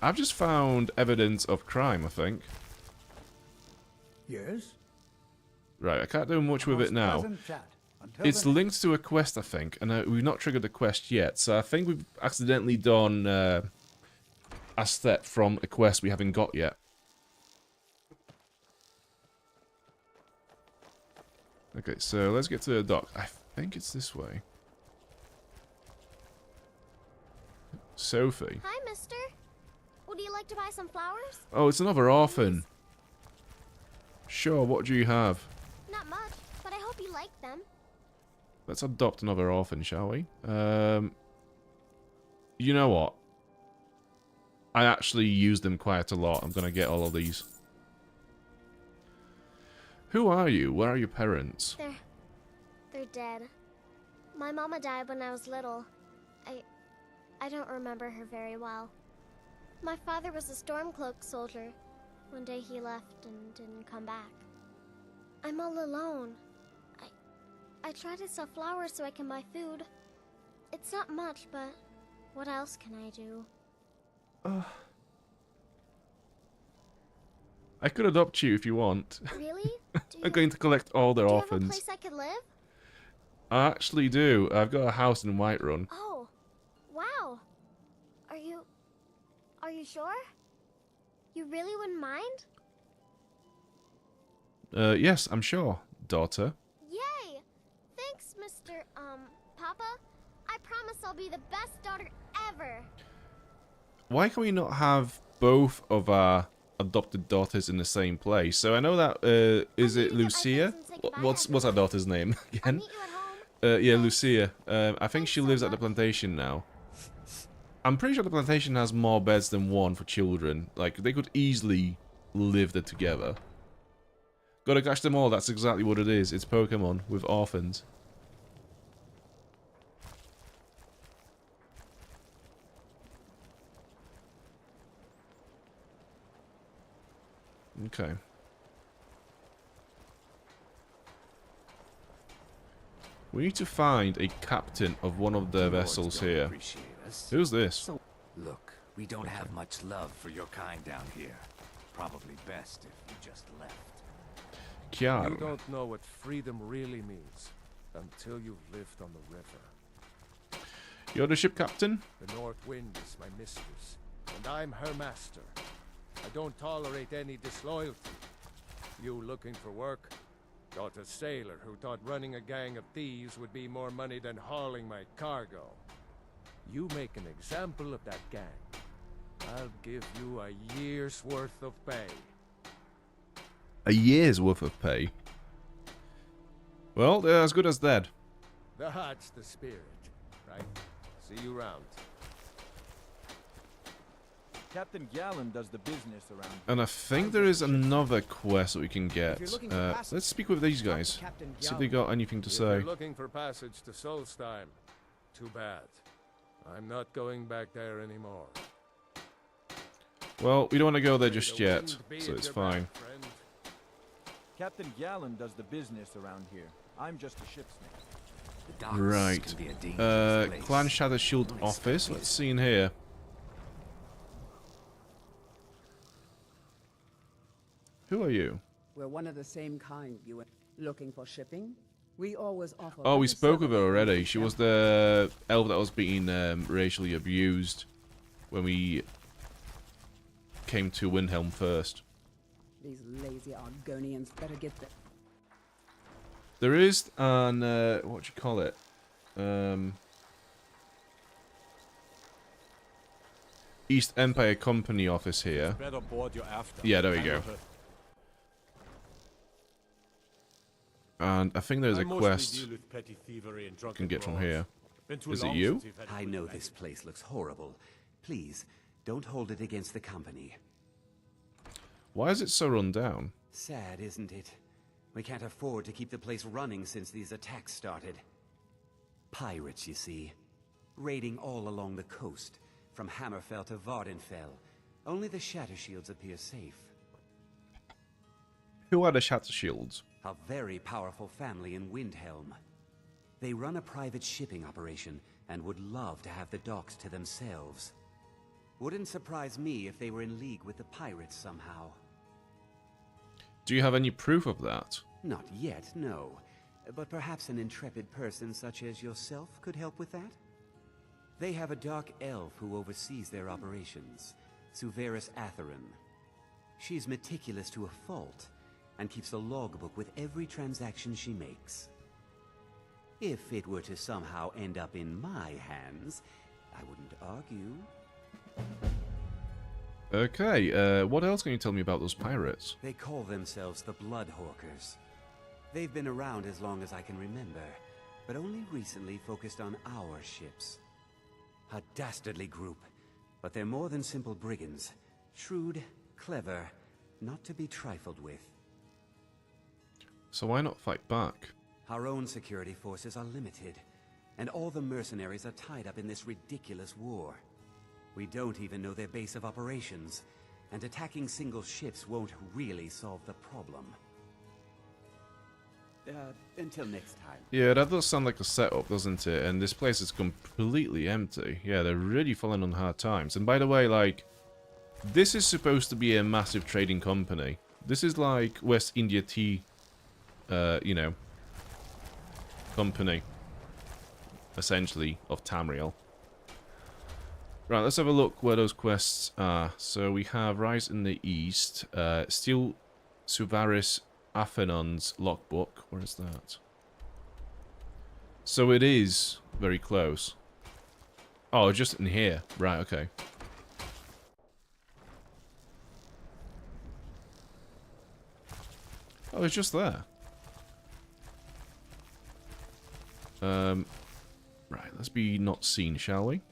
I've just found evidence of crime, I think. Yes? Right, I can't do much with it now. It's linked to a quest, I think, and we've not triggered the quest yet, so I think we've accidentally done a step from a quest we haven't got yet. Okay, so let's get to the dock. I think it's this way. Sophie. Hi, mister. Would you like to buy some flowers? Oh, it's another orphan. Sure, what do you have? Not much, but I hope you like them. Let's adopt another orphan, shall we? You know what? I actually use them quite a lot. I'm going to get all of these. Who are you? Where are your parents? They're dead. My mama died when I was little. I don't remember her very well. My father was a Stormcloak soldier. One day he left and didn't come back. I'm all alone. I try to sell flowers so I can buy food. It's not much, but what else can I do? I could adopt you if you want. Really? I'm going to collect all their orphans. Do you have a place I could live? I actually do. I've got a house in Whiterun. Oh, wow. Are you sure? You really wouldn't mind? Yes, I'm sure, daughter. Yay! Thanks, Mr. Papa. I promise I'll be the best daughter ever. Why can we not have both of our adopted daughters in the same place? So I know that, is it Lucia? What's our daughter's name again? Yeah, Lucia. I think she lives at the plantation now. I'm pretty sure the plantation has more beds than one for children. Like, they could easily live there together. Gotta catch them all, that's exactly what it is. It's Pokemon with orphans. Okay. We need to find a captain of one of the vessels here. Who's this? Look, we don't have much love for your kind down here. Probably best if you just left. Chiaro. You don't know what freedom really means until you've lived on the river. You're the ship captain? The North Wind is my mistress, and I'm her master. I don't tolerate any disloyalty. You looking for work? Got a sailor who thought running a gang of thieves would be more money than hauling my cargo. You make an example of that gang, I'll give you a year's worth of pay. A year's worth of pay? Well, they're as good as dead. That's the spirit, right? See you round. Captain Gallen does the business around. And I think there is another quest that we can get. Let's speak with these guys. See if they got anything to If say. you're looking for passage to Solstheim, too bad. I'm not going back there anymore. Well, we don't want to go there just yet, so it's fine. Captain Gallen does the business around here. I'm just a ship's mate. Right. Clan Shadow Shield office. Let's see in here. Who are you? We're one of the same kind, you and looking for shipping? We always offer. Oh, we spoke with her already. She was the elf that was being racially abused when we came to Windhelm first. These lazy Argonians better get them. There is an what do you call it? East Empire Company office here. Yeah, there we go. And I think there's a quest you can get from here. Is it you? I know this place looks horrible. Please, don't hold it against the company. Why is it so run down? Sad, isn't it? We can't afford to keep the place running since these attacks started. Pirates, you see. Raiding all along the coast, from Hammerfell to Vardenfell. Only the Shatter Shields appear safe. Who are the Shatter Shields? A very powerful family in Windhelm. They run a private shipping operation and would love to have the docks to themselves. Wouldn't surprise me if they were in league with the pirates somehow. Do you have any proof of that? Not yet, no. But perhaps an intrepid person such as yourself could help with that? They have a dark elf who oversees their operations, Suveris Atherin. She's meticulous to a fault, and keeps a logbook with every transaction she makes. If it were to somehow end up in my hands, I wouldn't argue. Okay, what else can you tell me about those pirates? They call themselves the Bloodhawkers. They've been around as long as I can remember, but only recently focused on our ships. A dastardly group, but they're more than simple brigands. Shrewd, clever, not to be trifled with. So why not fight back? Our own security forces are limited, and all the mercenaries are tied up in this ridiculous war. We don't even know their base of operations, and attacking single ships won't really solve the problem. Until next time. Yeah, that does sound like a setup, doesn't it? And this place is completely empty. Yeah, they're really falling on hard times. And by the way, like, this is supposed to be a massive trading company. This is like West India Tea, you know, company, essentially, of Tamriel. Right, let's have a look where those quests are. So we have Rise in the East, Steal Suvaris Athenon's logbook. Where is that? So it is very close. Oh, just in here. Right, okay. Oh, it's just there. Right, let's be not seen, shall we?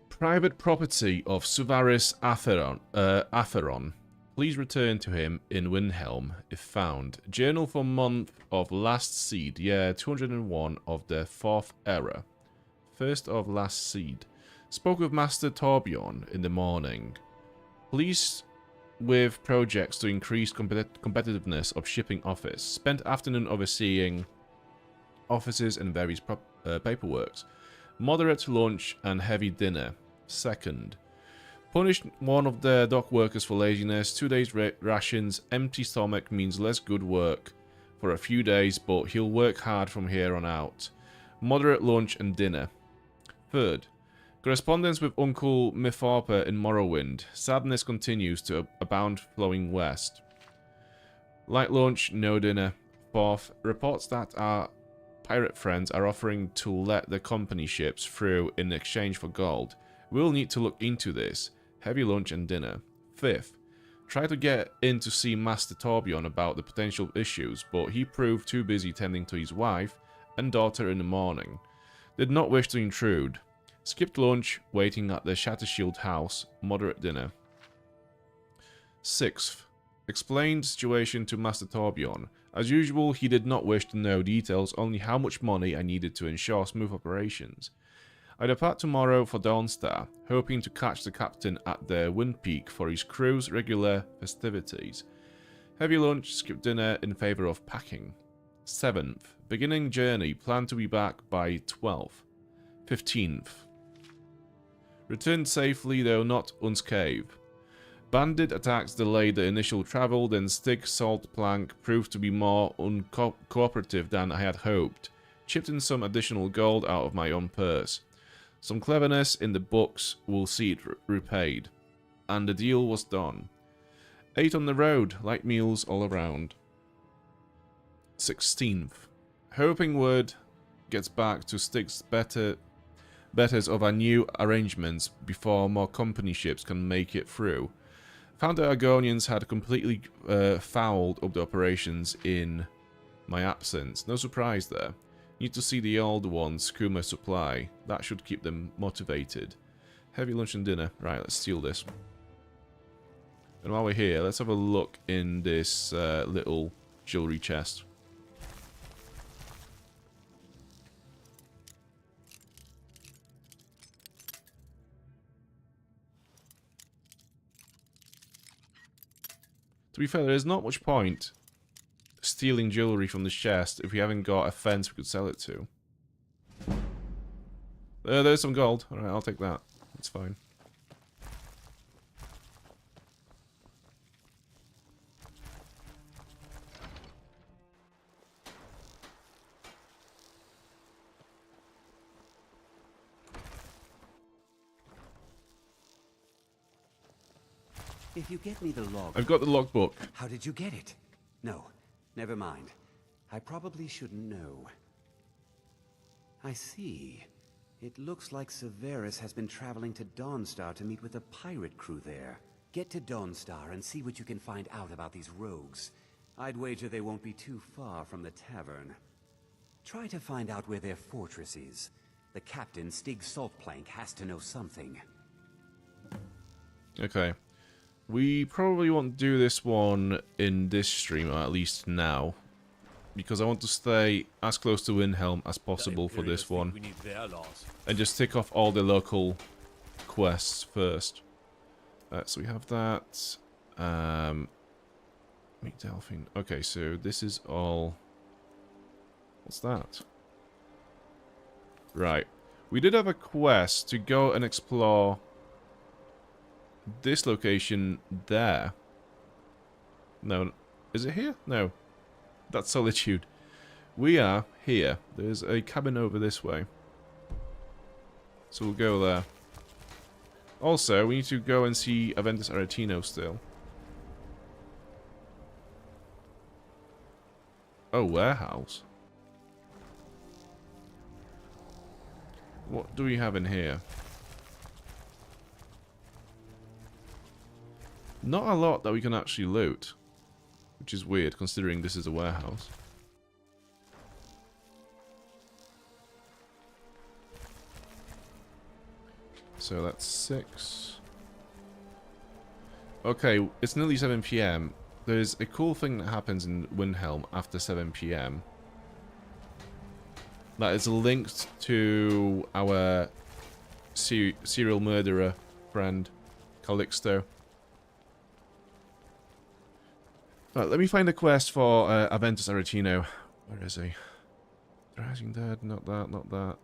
Private property of Suvaris Atheron. Please return to him in Windhelm, if found. Journal for month of last seed, year 201 of the 4th era. First of last seed. Spoke with Master Torbjorn in the morning. Pleased with projects to increase competitiveness of shipping office. Spent afternoon overseeing offices and various paperworks. Moderate lunch and heavy dinner. Second. Punished one of the dock workers for laziness. 2 days rations. Empty stomach means less good work for a few days, but he'll work hard from here on out. Moderate lunch and dinner. Third, correspondence with Uncle Mytharpa in Morrowind. Sadness continues to abound flowing west. Light lunch, no dinner. Fourth, reports that our pirate friends are offering to let the company ships through in exchange for gold. We'll need to look into this. Heavy lunch and dinner. Fifth, try to get in to see Master Torbjorn about the potential issues, but he proved too busy tending to his wife and daughter in the morning. Did not wish to intrude. Skipped lunch, waiting at the Shattershield house. Moderate dinner. Sixth, explained the situation to Master Torbjorn. As usual, he did not wish to know details, only how much money I needed to ensure smooth operations. I depart tomorrow for Dawnstar, hoping to catch the captain at the Wind Peak for his crew's regular festivities. Heavy lunch, skip dinner in favour of packing. 7th, beginning journey, plan to be back by 12th. 15th, returned safely though not unscathed. Bandit attacks delayed the initial travel, then Stig Salt Plank proved to be more uncooperative than I had hoped. Chipped in some additional gold out of my own purse. Some cleverness in the books will see it repaid. And the deal was done. Ate on the road, light meals all around. 16th. Hoping word gets back to Stig's betters of our new arrangements before more company ships can make it through. Found the Argonians had completely fouled up the operations in my absence. No surprise there. Need to see the old ones Kuma supply. That should keep them motivated. Heavy lunch and dinner. Right, let's steal this. And while we're here, let's have a look in this little jewelry chest. To be fair, there is not much point stealing jewellery from this chest if we haven't got a fence we could sell it to. There's some gold. Alright, I'll take that. It's fine. If you get me the log... I've got the logbook. How did you get it? No, never mind. I probably shouldn't know. I see. It looks like Severus has been traveling to Dawnstar to meet with a pirate crew there. Get to Dawnstar and see what you can find out about these rogues. I'd wager they won't be too far from the tavern. Try to find out where their fortress is. The captain, Stig Saltplank, has to know something. Okay. We probably won't do this one in this stream, or at least now. Because I want to stay as close to Windhelm as possible for this one. And just tick off all the local quests first. So we have that. Meet Delphine. Okay, so this is all... What's that? Right. We did have a quest to go and explore this location there. No. Is it here? No. That's Solitude. We are here. There's a cabin over this way. So we'll go there. Also, we need to go and see Aventus Aretino still. Oh, warehouse. What do we have in here? Not a lot that we can actually loot. Which is weird, considering this is a warehouse. So that's 6. Okay, it's nearly 7 PM. There's a cool thing that happens in Windhelm after 7 PM. That is linked to our serial murderer friend, Calixto. Right, let me find a quest for Aventus Aretino. Where is he? Rising Dead, not that, not that.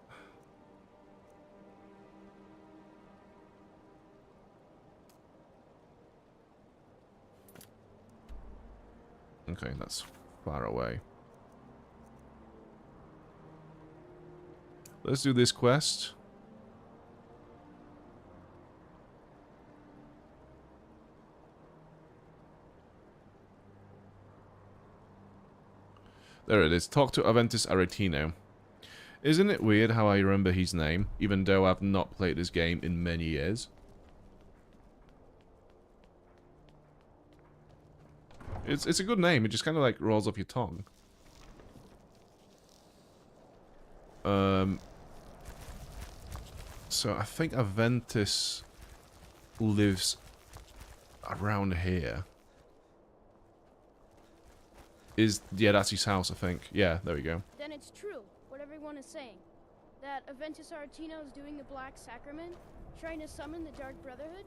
Okay, that's far away. Let's do this quest. There it is. Talk to Aventus Aretino. Isn't it weird how I remember his name, even though I've not played this game in many years? It's a good name. It just kind of like rolls off your tongue. So I think Aventus lives around here. Yeah, that's his house, I think. Yeah, there we go. Then it's true, what everyone is saying. That Aventus Aretino is doing the Black Sacrament, trying to summon the Dark Brotherhood?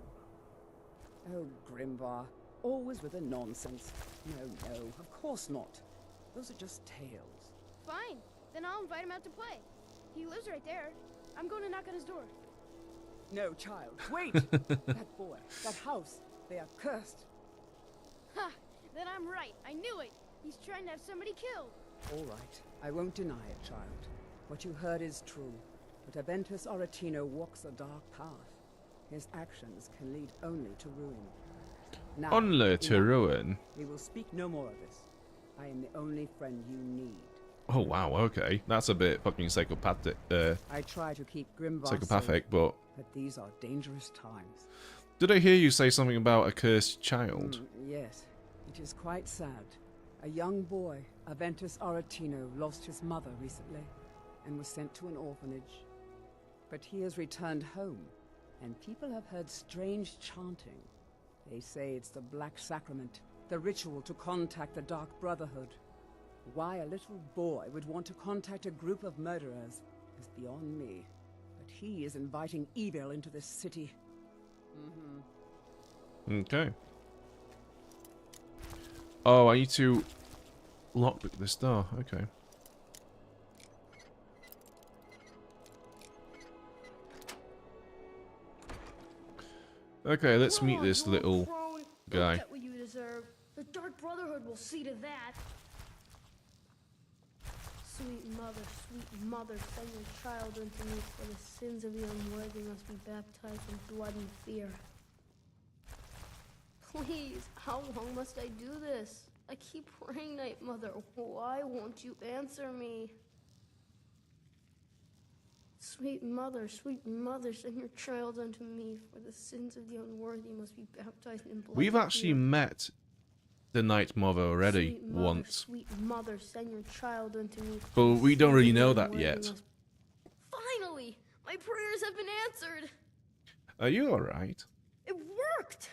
Oh, Grimvar. Always with the nonsense. No, of course not. Those are just tales. Fine, then I'll invite him out to play. He lives right there. I'm going to knock on his door. No, child, wait! That boy, that house, they are cursed. Ha! Then I'm right. I knew it. He's trying to have somebody killed. All right, I won't deny it, child. What you heard is true. But Aventus Aretino walks a dark path. His actions can lead only to ruin. Now, only to ruin? We will speak no more of this. I am the only friend you need. Oh wow, okay. That's a bit fucking psychopathic. I try to keep Grimvar psychopathic, safe, but these are dangerous times. Did I hear you say something about a cursed child? Yes, it is quite sad. A young boy, Aventus Aretino, lost his mother recently and was sent to an orphanage. But he has returned home, and people have heard strange chanting. They say it's the Black Sacrament, the ritual to contact the Dark Brotherhood. Why a little boy would want to contact a group of murderers is beyond me. But he is inviting evil into this city. Okay. Oh, I need to lockpick this door. Okay. Okay, let's meet this little guy. Get what you deserve. The Dark Brotherhood will see to that. Sweet mother, send your child unto me, for the sins of the unworthy must be baptized in blood and fear. Please, how long must I do this? I keep praying, Night Mother. Why won't you answer me? Sweet mother, send your child unto me, for the sins of the unworthy must be baptized in blood. We've actually met the Night Mother already once. Sweet mother, send your child unto me. But we don't really know that yet. Finally! My prayers have been answered! Are you alright? It worked!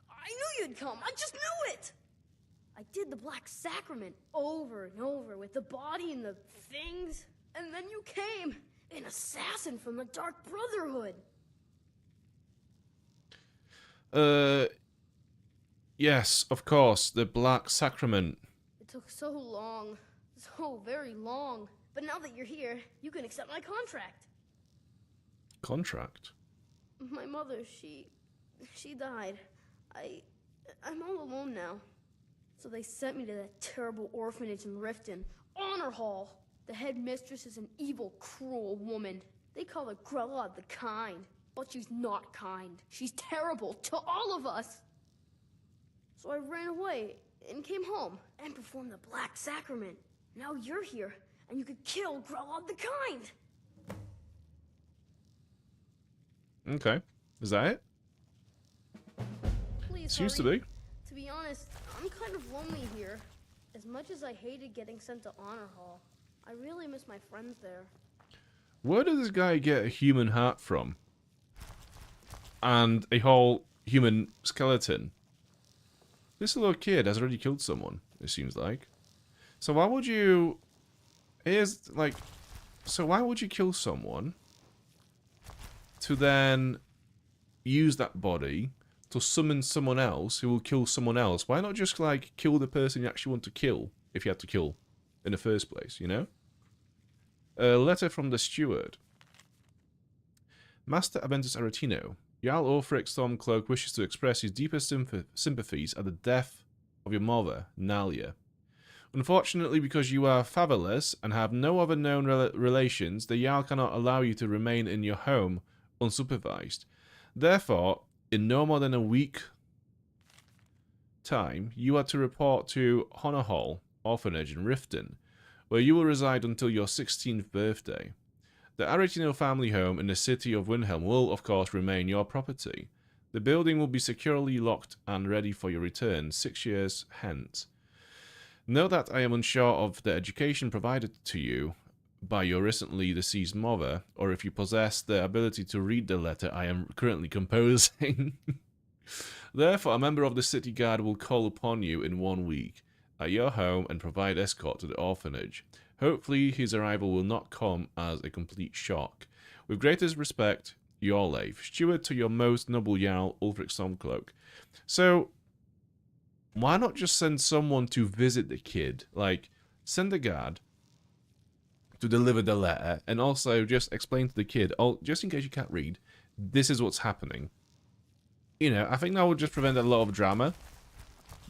I knew you'd come! I just knew it! I did the Black Sacrament over and over with the body and the things, and then you came! An assassin from the Dark Brotherhood! Yes, of course, the Black Sacrament. It took so long. So very long. But now that you're here, you can accept my contract. Contract? My mother, she died. I'm all alone now. So they sent me to that terrible orphanage in Riften. Honor Hall! The headmistress is an evil, cruel woman. They call her Grella the Kind. But she's not kind. She's terrible to all of us. So I ran away and came home and performed the Black Sacrament. Now you're here, and you could kill Grella the Kind. Okay. Is that it? Please, Seems to hurry. be. To be honest, I'm kind of lonely here. As much as I hated getting sent to Honor Hall, I really miss my friends there. Where did this guy get a human heart from? And a whole human skeleton? This little kid has already killed someone, it seems like. So why would you... So why would you kill someone to then use that body to summon someone else who will kill someone else? Why not just, like, kill the person you actually want to kill, if you had to kill in the first place, you know? A letter from the steward. Master Aventus Aretino, Jarl Ulfric Stormcloak wishes to express his deepest sympathies at the death of your mother, Nalia. Unfortunately, because you are fatherless and have no other known relations, the Jarl cannot allow you to remain in your home unsupervised. Therefore, in no more than a week time, you are to report to Honor Hall Orphanage in Riften, where you will reside until your 16th birthday. The Aretino family home in the city of Windhelm will, of course, remain your property. The building will be securely locked and ready for your return 6 years hence. Know that I am unsure of the education provided to you by your recently deceased mother, or if you possess the ability to read the letter I am currently composing. Therefore, a member of the city guard will call upon you in 1 week at your home and provide escort to the orphanage. Hopefully, his arrival will not come as a complete shock. With greatest respect, your Leif, steward to your most noble Jarl, Ulfric Stormcloak. So, why not just send someone to visit the kid? Like, send a guard to deliver the letter, and also just explain to the kid, oh, just in case you can't read, this is what's happening. You know, I think that would just prevent a lot of drama.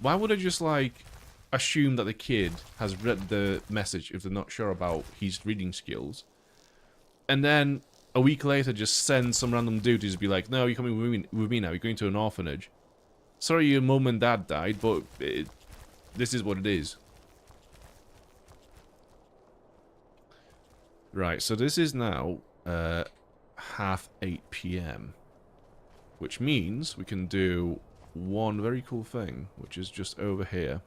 Why would I just, like, assume that the kid has read the message if they're not sure about his reading skills, and then a week later just send some random dude to just be like, no, you're coming with me now, you're going to an orphanage. Sorry your mum and dad died, but this is what it is. Right, so this is now 8:30 PM. Which means we can do one very cool thing, which is just over here.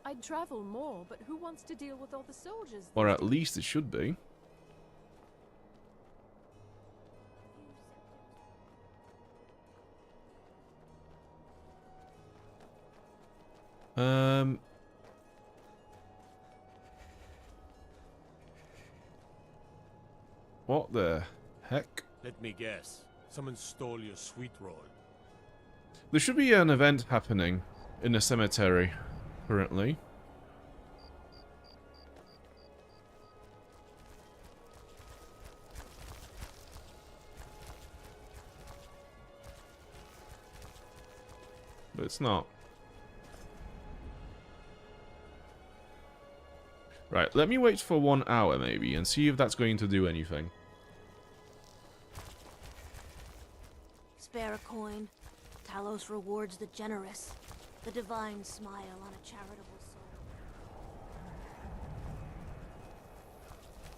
I'd travel more, but who wants to deal with all the soldiers? Or at least it should be. What the heck? Let me guess. Someone stole your sweet roll. There should be an event happening in the cemetery currently. But it's not. Right, let me wait for 1 hour maybe and see if that's going to do anything. Spare a coin. Talos rewards the generous. The divine smile on a charitable soul.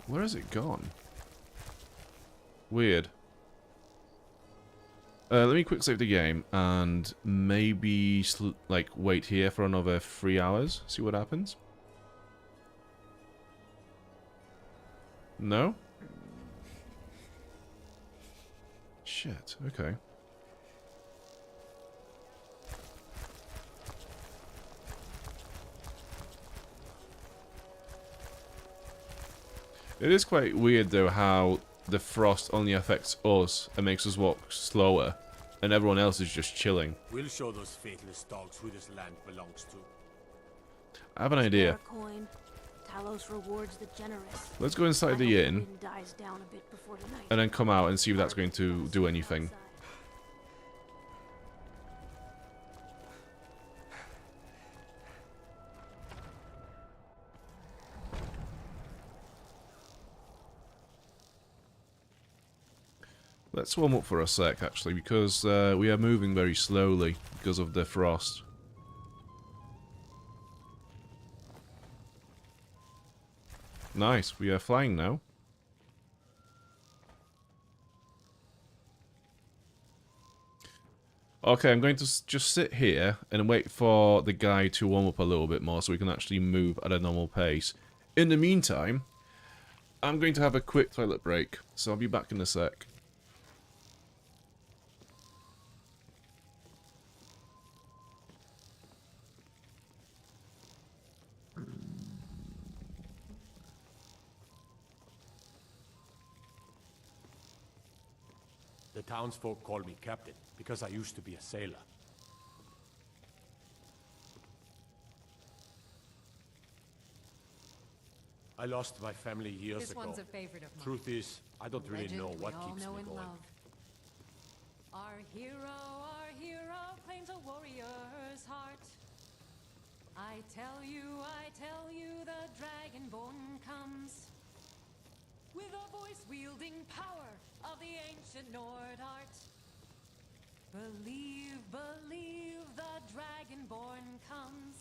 Where has it gone? Weird. Let me quick save the game and maybe like wait here for another 3 hours. See what happens. No? Shit, okay. It is quite weird though how the frost only affects us and makes us walk slower, and everyone else is just chilling. We'll show those faithless dogs who this land belongs to. I have an idea. Coin. Talos rewards the generous. Let's go inside the inn dies down a bit before the night. and then come out and see if that's going to do anything. Let's warm up for a sec, actually, because we are moving very slowly because of the frost. Nice, we are flying now. Okay, I'm going to just sit here and wait for the guy to warm up a little bit more so we can actually move at a normal pace. In the meantime, I'm going to have a quick toilet break, so I'll be back in a sec. The townsfolk call me captain because I used to be a sailor. I lost my family years ago. This one's a favorite of mine. Truth is, I don't really know what keeps me going. Our hero claims a warrior's heart. I tell you, the Dragonborn comes with a voice-wielding power of the ancient Nord art. Believe, the Dragonborn comes.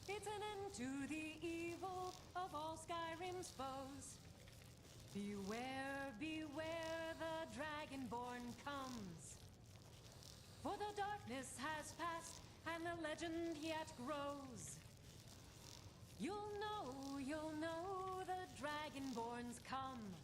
It's an end to the evil of all Skyrim's foes. Beware, the Dragonborn comes. For the darkness has passed, and the legend yet grows. You'll know the Dragonborn's come.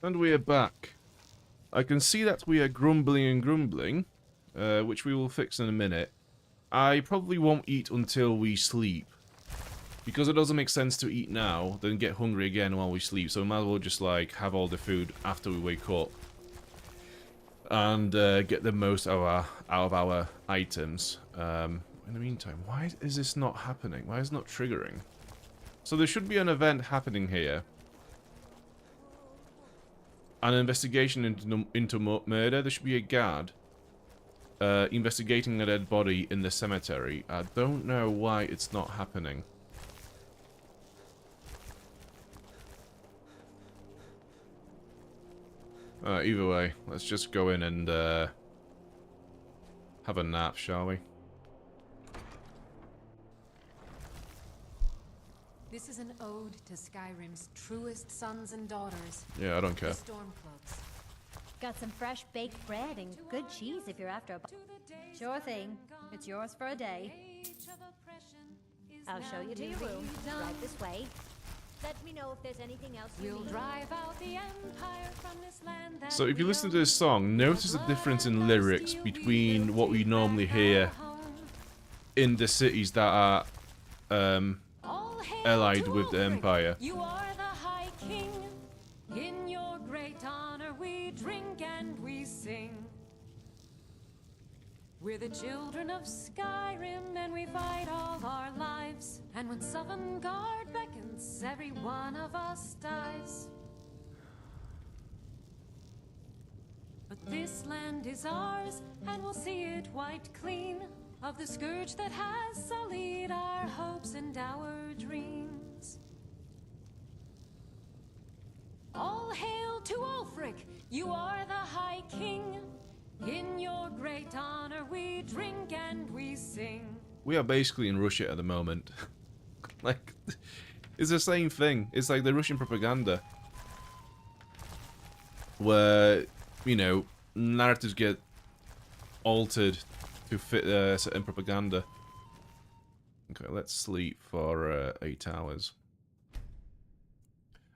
And we are back. I can see that we are grumbling and grumbling, which we will fix in a minute. I probably won't eat until we sleep, because it doesn't make sense to eat now, then get hungry again while we sleep, so we might as well just, like, have all the food after we wake up. And get the most out of our items. In the meantime, why is this not happening? Why is it not triggering? So there should be an event happening here. An investigation into murder. There should be a guard investigating a dead body in the cemetery. I don't know why it's not happening. Either way, let's just go in and have a nap, shall we? This is an ode to Skyrim's truest sons and daughters. Yeah, I don't care. The Stormcloaks. Got some fresh baked bread and good cheese if you're after a Sure thing. It's yours for a day. I'll show you to your room. Right this way. Let me know if there's anything else you We'll need. drive out the Empire from this land that So if you listen to this song, notice the difference in lyrics between what we normally hear in the cities that are allied with the Empire. you are the High King. In your great honor we drink and we sing. We're the children of Skyrim and we fight all our lives. And when Sovngarde beckons, every one of us dies. But this land is ours and we'll see it wiped clean of the scourge that has sullied our hopes and our dreams. All hail to Ulfric, you are the High King. In your great honor we drink and we sing. We are basically in Russia at the moment. Like, it's the same thing. It's like the Russian propaganda. Where, you know, narratives get altered to fit certain propaganda. Okay, let's sleep for 8 hours.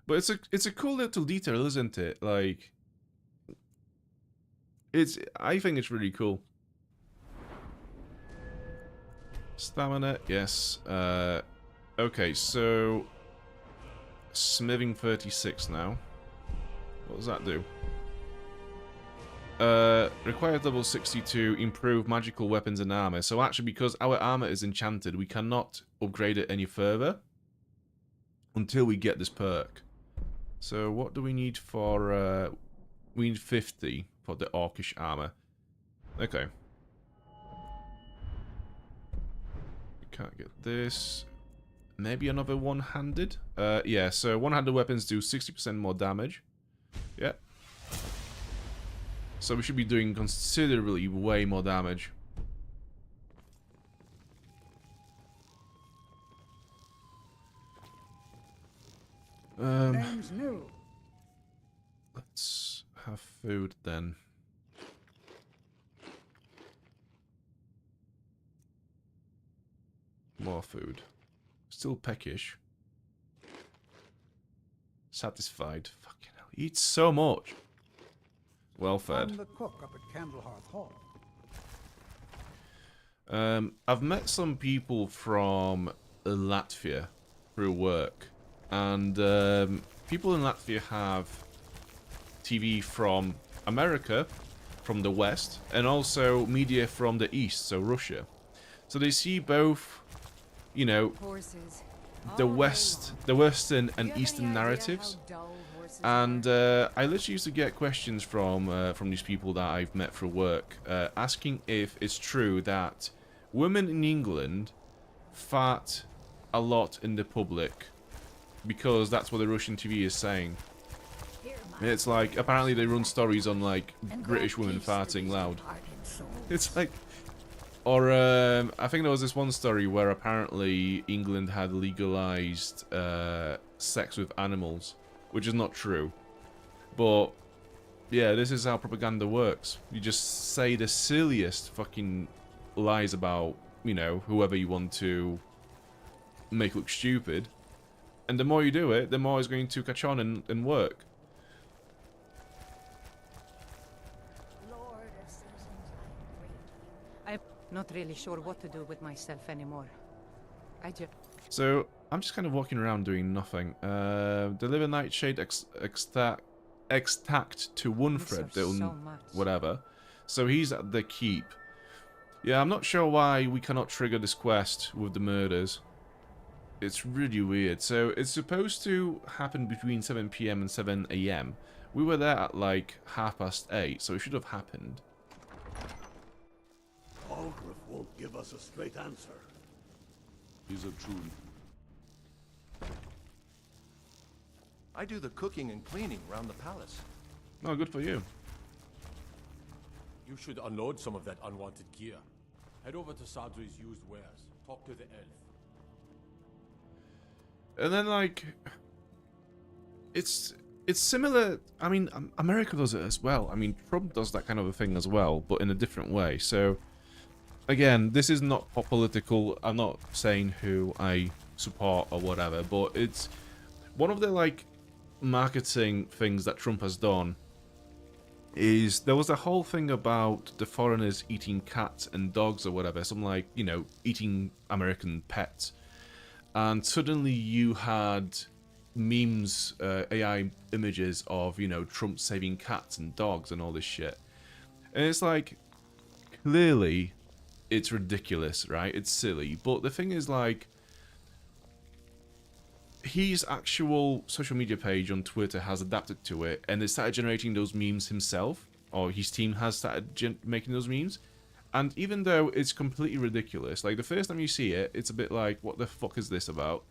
But it's a cool little detail, isn't it? Like, I think it's really cool. Stamina, yes. Okay, so smithing 36 now. What does that do? Required level 62, improve magical weapons and armor. So actually, because our armor is enchanted, we cannot upgrade it any further until we get this perk. So what do we need for... we need 50 for the orcish armor. Okay. We can't get this. Maybe another one-handed? Yeah, so one-handed weapons do 60% more damage. Yeah. So we should be doing considerably way more damage. Name's new. Let's have food then. More food. Still peckish. Satisfied. Fucking hell. He eats so much. Well fed. I'm the cook up at Candlehearth Hall. I've met some people from Latvia through work, and people in Latvia have TV from America, from the West, and also media from the East, so Russia. So they see both, you know, the Western and Eastern narratives. And I literally used to get questions from these people that I've met through work, asking if it's true that women in England fart a lot in the public, because that's what the Russian TV is saying. It's like, apparently they run stories on, like, British women farting loud. It's like... Or, I think there was this one story where apparently England had legalized sex with animals, which is not true. But, yeah, this is how propaganda works. You just say the silliest fucking lies about, you know, whoever you want to make look stupid. And the more you do it, the more it's going to catch on and work. I'm not really sure what to do with myself anymore. So, I'm just kind of walking around doing nothing. Deliver Nightshade extract to Windhelm, whatever. So he's at the keep. Yeah, I'm not sure why we cannot trigger this quest with the murders. It's really weird. So it's supposed to happen between 7 PM and 7 AM. We were there at like 8:30, so it should have happened. Algriff won't give us a straight answer. He's a true. I do the cooking and cleaning around the palace. Oh, good for you. You should unload some of that unwanted gear. Head over to Sadri's used wares. Talk to the elf. And then, like, it's similar. I mean, America does it as well. I mean, Trump does that kind of a thing as well, but in a different way. So, again, this is not political. I'm not saying who I support or whatever, but it's one of the, like, marketing things that Trump has done. Is there was a whole thing about the foreigners eating cats and dogs or whatever, some, like, you know, eating American pets. And suddenly you had memes, AI images of, you know, Trump saving cats and dogs and all this shit. And it's like, clearly, it's ridiculous, right? It's silly. But the thing is, like, his actual social media page on Twitter has adapted to it, and it started generating those memes himself, or his team has started making those memes. And even though it's completely ridiculous, like, the first time you see it, it's a bit like, what the fuck is this about?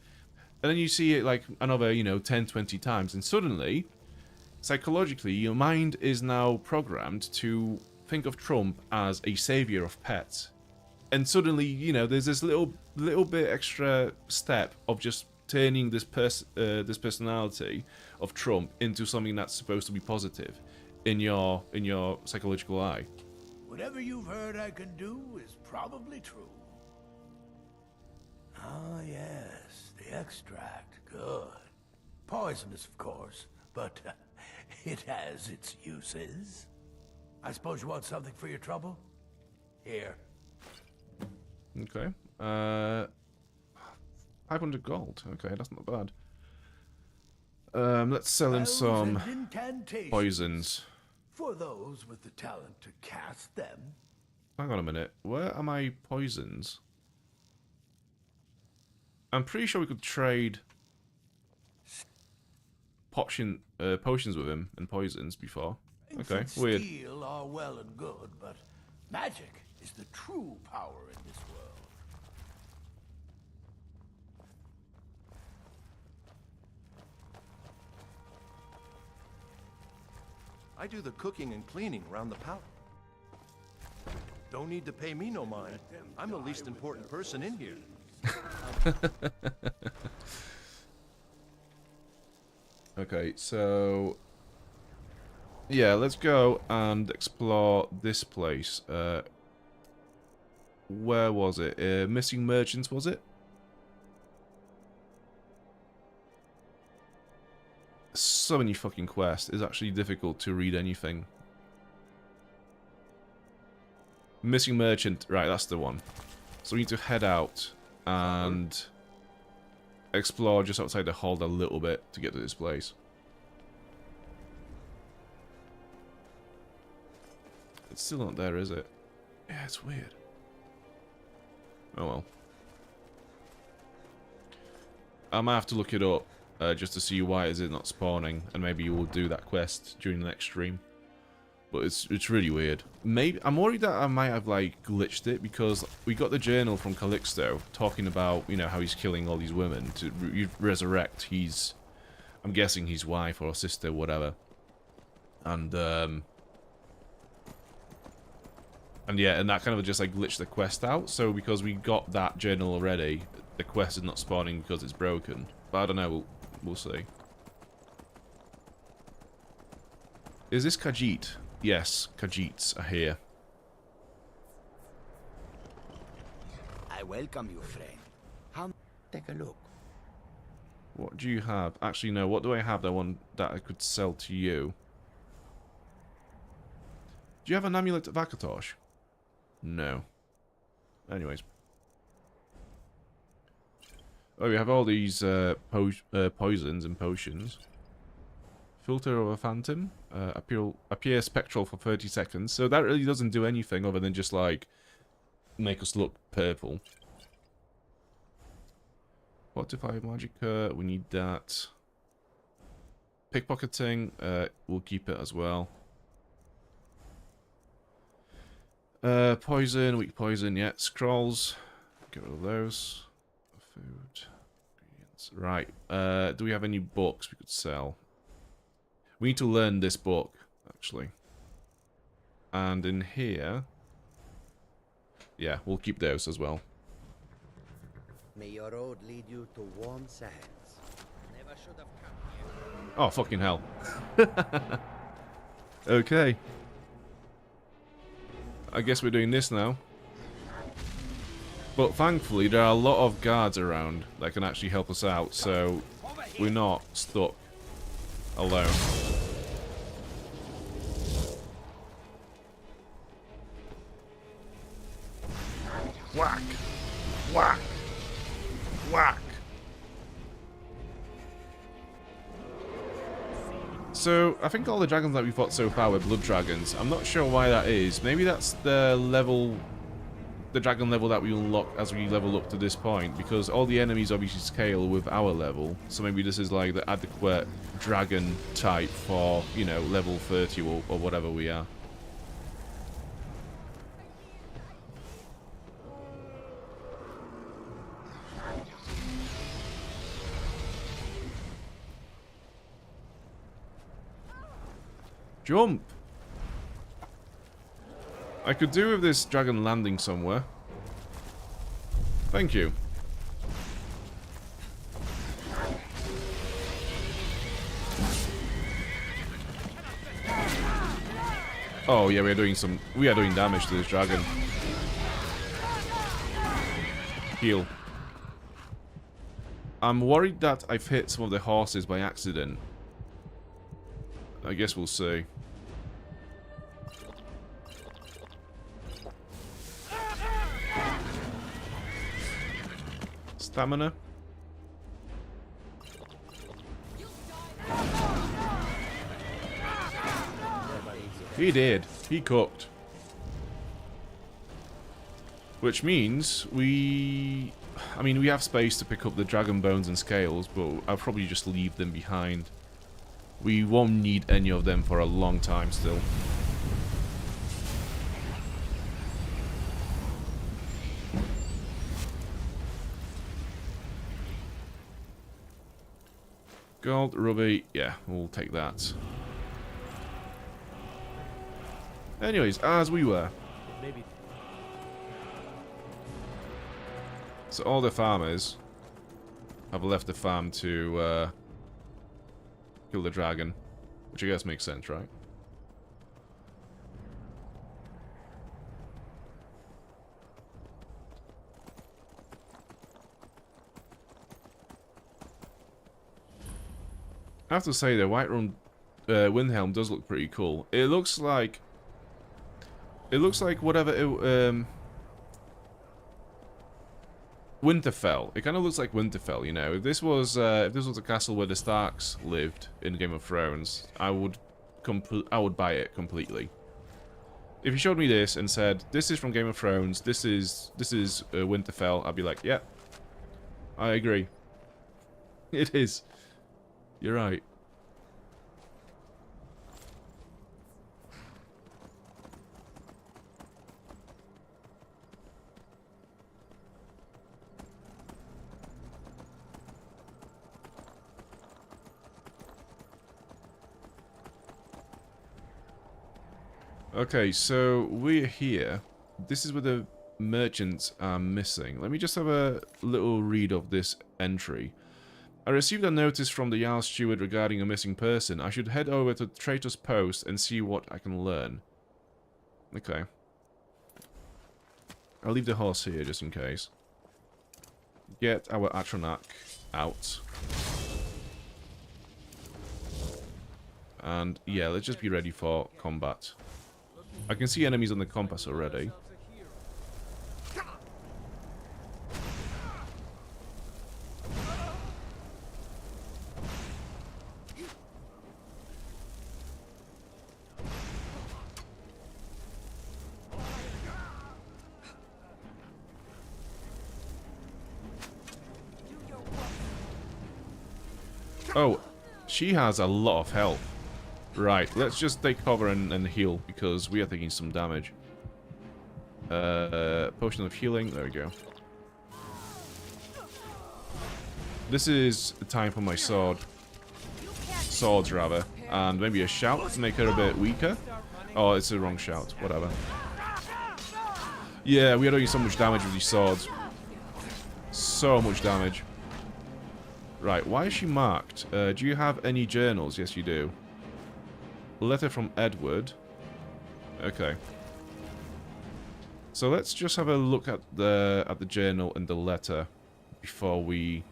And then you see it, like, another, you know, 10, 20 times, and suddenly, psychologically, your mind is now programmed to think of Trump as a savior of pets. And suddenly, you know, there's this little bit extra step of just turning this personality of Trump into something that's supposed to be positive in your psychological eye. Whatever you've heard I can do is probably true. Ah, yes, the extract. Good. Poisonous, of course, but it has its uses. I suppose you want something for your trouble? Here. Okay. 500 gold. Okay, that's not bad. Let's sell him some poisons. For those with the talent to cast them. Hang on a minute. Where are my poisons? I'm pretty sure we could trade potions with him and poisons before. Okay, weird. Steel are well and good, but magic is the true power in this world. I do the cooking and cleaning around the palace. Don't need to pay me no mind. I'm the least important person in here. Okay, so yeah, let's go and explore this place. Where was it? Missing merchants, was it? so many fucking quests. It's actually difficult to read anything. Missing merchant. Right, that's the one. So we need to head out and explore just outside the hold a little bit to get to this place. It's still not there, is it? Yeah, it's weird. Oh well. I might have to look it up just to see why is it not spawning, and maybe we'll do that quest during the next stream. But it's really weird. Maybe I'm worried that I might have like glitched it because we got the journal from Calixto talking about, you know, how he's killing all these women to resurrect I'm guessing his wife or sister, whatever. And yeah, and that kind of just like glitched the quest out. So because we got that journal already, the quest is not spawning because it's broken. But I don't know, we'll see. Is this Khajiit? Yes, Khajiits are here. I welcome you, friend. How? Take a look. What do you have? Actually, no. What do I have that I could sell to you? Do you have an amulet of Akatosh? No. Anyways. Oh, we have all these poisons and potions. Filter of a phantom. Appear spectral for 30 seconds. So that really doesn't do anything other than just like make us look purple. Fortify Magica. We need that. Pickpocketing. We'll keep it as well. Poison. Weak poison. Yeah. Scrolls. Get rid of those. Food. Ingredients. Right. Do we have any books we could sell? We need to learn this book, actually. And in here... yeah, we'll keep those as well. May your road lead you to warm sands. Never should have come here. Oh, fucking hell. Okay. I guess we're doing this now. But thankfully, there are a lot of guards around that can actually help us out, so we're not stuck alone. Whack! Whack! Whack! So, I think all the dragons that we've fought so far were blood dragons. I'm not sure why that is. Maybe that's the level... the dragon level that we unlock as we level up to this point, because all the enemies obviously scale with our level, so maybe this is like the adequate dragon type for, you know, level 30 or whatever we are. Jump! I could do with this dragon landing somewhere. Thank you. Oh yeah, we are doing damage to this dragon. Heal. I'm worried that I've hit some of the horses by accident. I guess we'll see. Stamina. He did. He cooked. Which means we have space to pick up the dragon bones and scales, but I'll probably just leave them behind. We won't need any of them for a long time still. Gold, ruby, yeah, we'll take that. Anyways, as we were. Maybe. So all the farmers have left the farm to kill the dragon, which I guess makes sense, right? I have to say, the Whiterun Windhelm does look pretty cool. It looks like whatever it, Winterfell. It kind of looks like Winterfell, you know. If this was a castle where the Starks lived in Game of Thrones, I would buy it completely. If you showed me this and said, "This is from Game of Thrones. This is Winterfell," I'd be like, "Yeah, I agree. It is. You're right." Okay, so we're here. This is where the merchants are missing. Let me just have a little read of this entry. I received a notice from the Jarl's steward regarding a missing person. I should head over to Traitor's Post and see what I can learn. Okay. I'll leave the horse here just in case. Get our Atronach out. And yeah, let's just be ready for combat. I can see enemies on the compass already. Oh, she has a lot of health. Right, let's just take cover and heal, because we are taking some damage. Potion of healing, there we go. This is the time for my swords rather, and maybe a shout to make her a bit weaker. Oh, it's the wrong shout, whatever. Yeah, we are doing so much damage with these swords. So much damage. Right, why is she marked? Do you have any journals? Yes, you do. Letter from Edward. Okay. So let's just have a look at the journal and the letter before we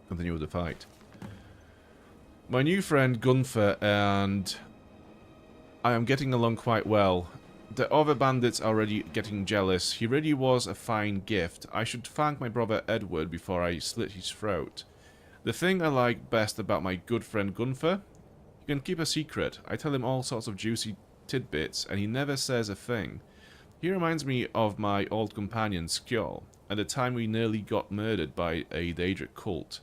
continue with the fight. My new friend Gunther and I am getting along quite well. The other bandits are already getting jealous. He really was a fine gift. I should thank my brother Edward before I slit his throat. The thing I like best about my good friend Gunther, he can keep a secret. I tell him all sorts of juicy tidbits, and he never says a thing. He reminds me of my old companion Skjold, at the time we nearly got murdered by a Daedric cult.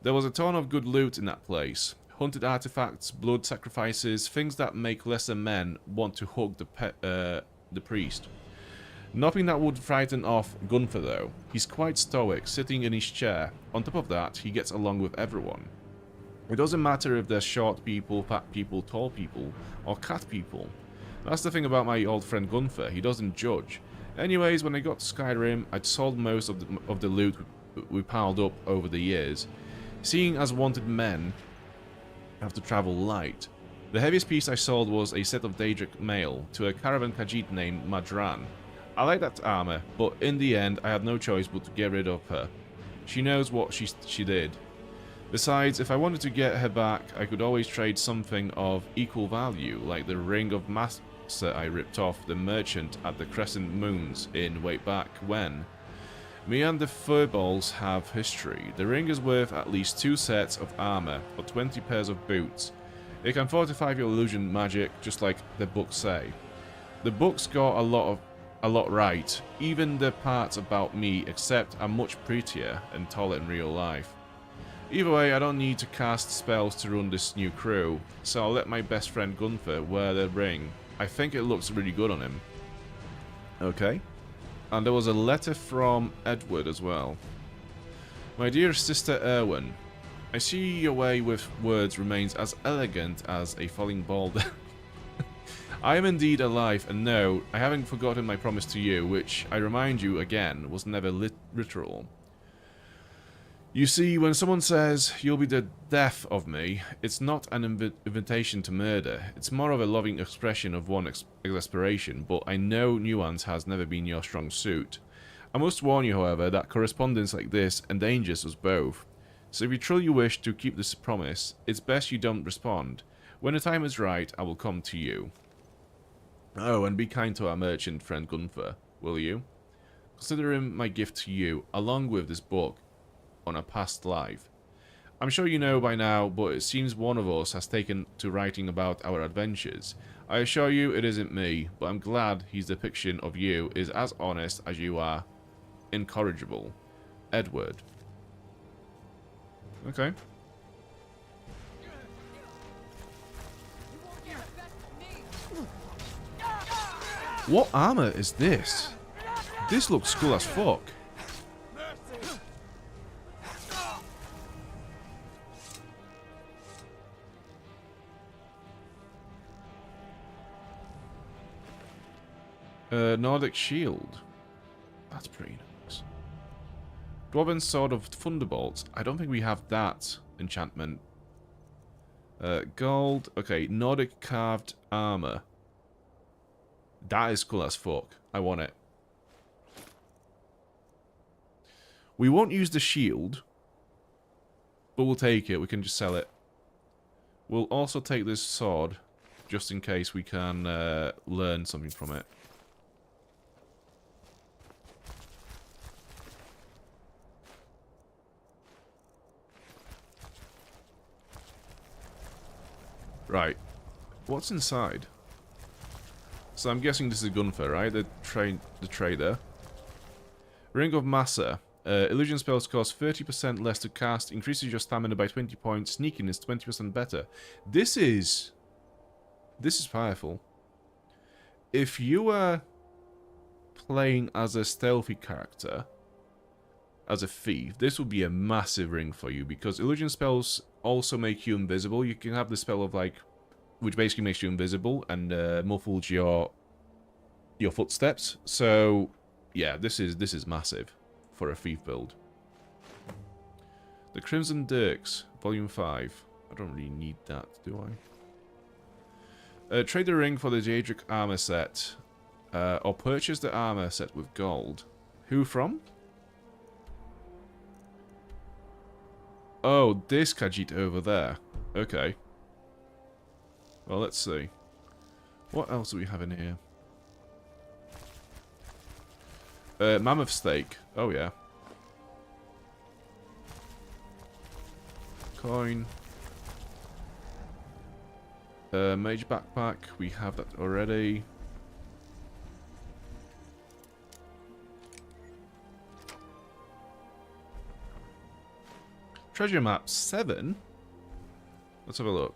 There was a ton of good loot in that place. Hunted artifacts, blood sacrifices, things that make lesser men want to hug the priest. Nothing that would frighten off Gunther though. He's quite stoic, sitting in his chair. On top of that, he gets along with everyone. It doesn't matter if they're short people, fat people, tall people, or cat people. That's the thing about my old friend Gunther, he doesn't judge. Anyways, when I got to Skyrim, I'd sold most of the loot we piled up over the years. Seeing as wanted men have to travel light, the heaviest piece I sold was a set of Daedric mail to a caravan Khajiit named Madran. I like that armor, but in the end I had no choice but to get rid of her. She knows what she did. Besides, if I wanted to get her back, I could always trade something of equal value, like the ring of master I ripped off the merchant at the Crescent Moons in way back when. Me and the furballs have history. The ring is worth at least 2 sets of armor or 20 pairs of boots. It can fortify your illusion magic, just like the books say. The books got a lot right. Even the parts about me, except I'm much prettier and taller in real life. Either way, I don't need to cast spells to run this new crew, so I'll let my best friend Gunther wear the ring. I think it looks really good on him. Okay. And there was a letter from Edward as well. My dear sister Erwin, I see your way with words remains as elegant as a falling boulder. I am indeed alive, and no, I haven't forgotten my promise to you, which, I remind you again, was never literal. You see, when someone says, you'll be the death of me, it's not an invitation to murder. It's more of a loving expression of one's exasperation, but I know nuance has never been your strong suit. I must warn you, however, that correspondence like this endangers us both. So if you truly wish to keep this promise, it's best you don't respond. When the time is right, I will come to you. Oh, and be kind to our merchant friend Gunther, will you? Consider him my gift to you, along with this book on a past life. I'm sure you know by now, but it seems one of us has taken to writing about our adventures. I assure you it isn't me, but I'm glad his depiction of you is as honest as you are incorrigible. Edward. Okay. What armor is this? This looks cool as fuck. Nordic shield. That's pretty nice. Dwarven sword of thunderbolts. I don't think we have that enchantment. Gold. Okay, Nordic carved armor. That is cool as fuck. I want it. We won't use the shield, but we'll take it. We can just sell it. We'll also take this sword, just in case we can learn something from it. Right. What's inside? So I'm guessing this is Gunther, right? The trader. Ring of Massa. Illusion spells cost 30% less to cast, increases your stamina by 20 points, sneakiness 20% better. This is powerful. If you were playing as a stealthy character, as a thief, this would be a massive ring for you, because illusion spells also make you invisible. You can have the spell of, like, which basically makes you invisible and muffles your footsteps. So yeah, this is massive for a thief build. The Crimson Dirks, Volume 5. I don't really need that, do I? Trade the ring for the Daedric armor set, or purchase the armor set with gold. Who from? Oh, this Khajiit over there. Okay. Well, let's see. What else do we have in here? Mammoth steak. Oh, yeah. Coin. Mage backpack. We have that already. Treasure map 7? Let's have a look.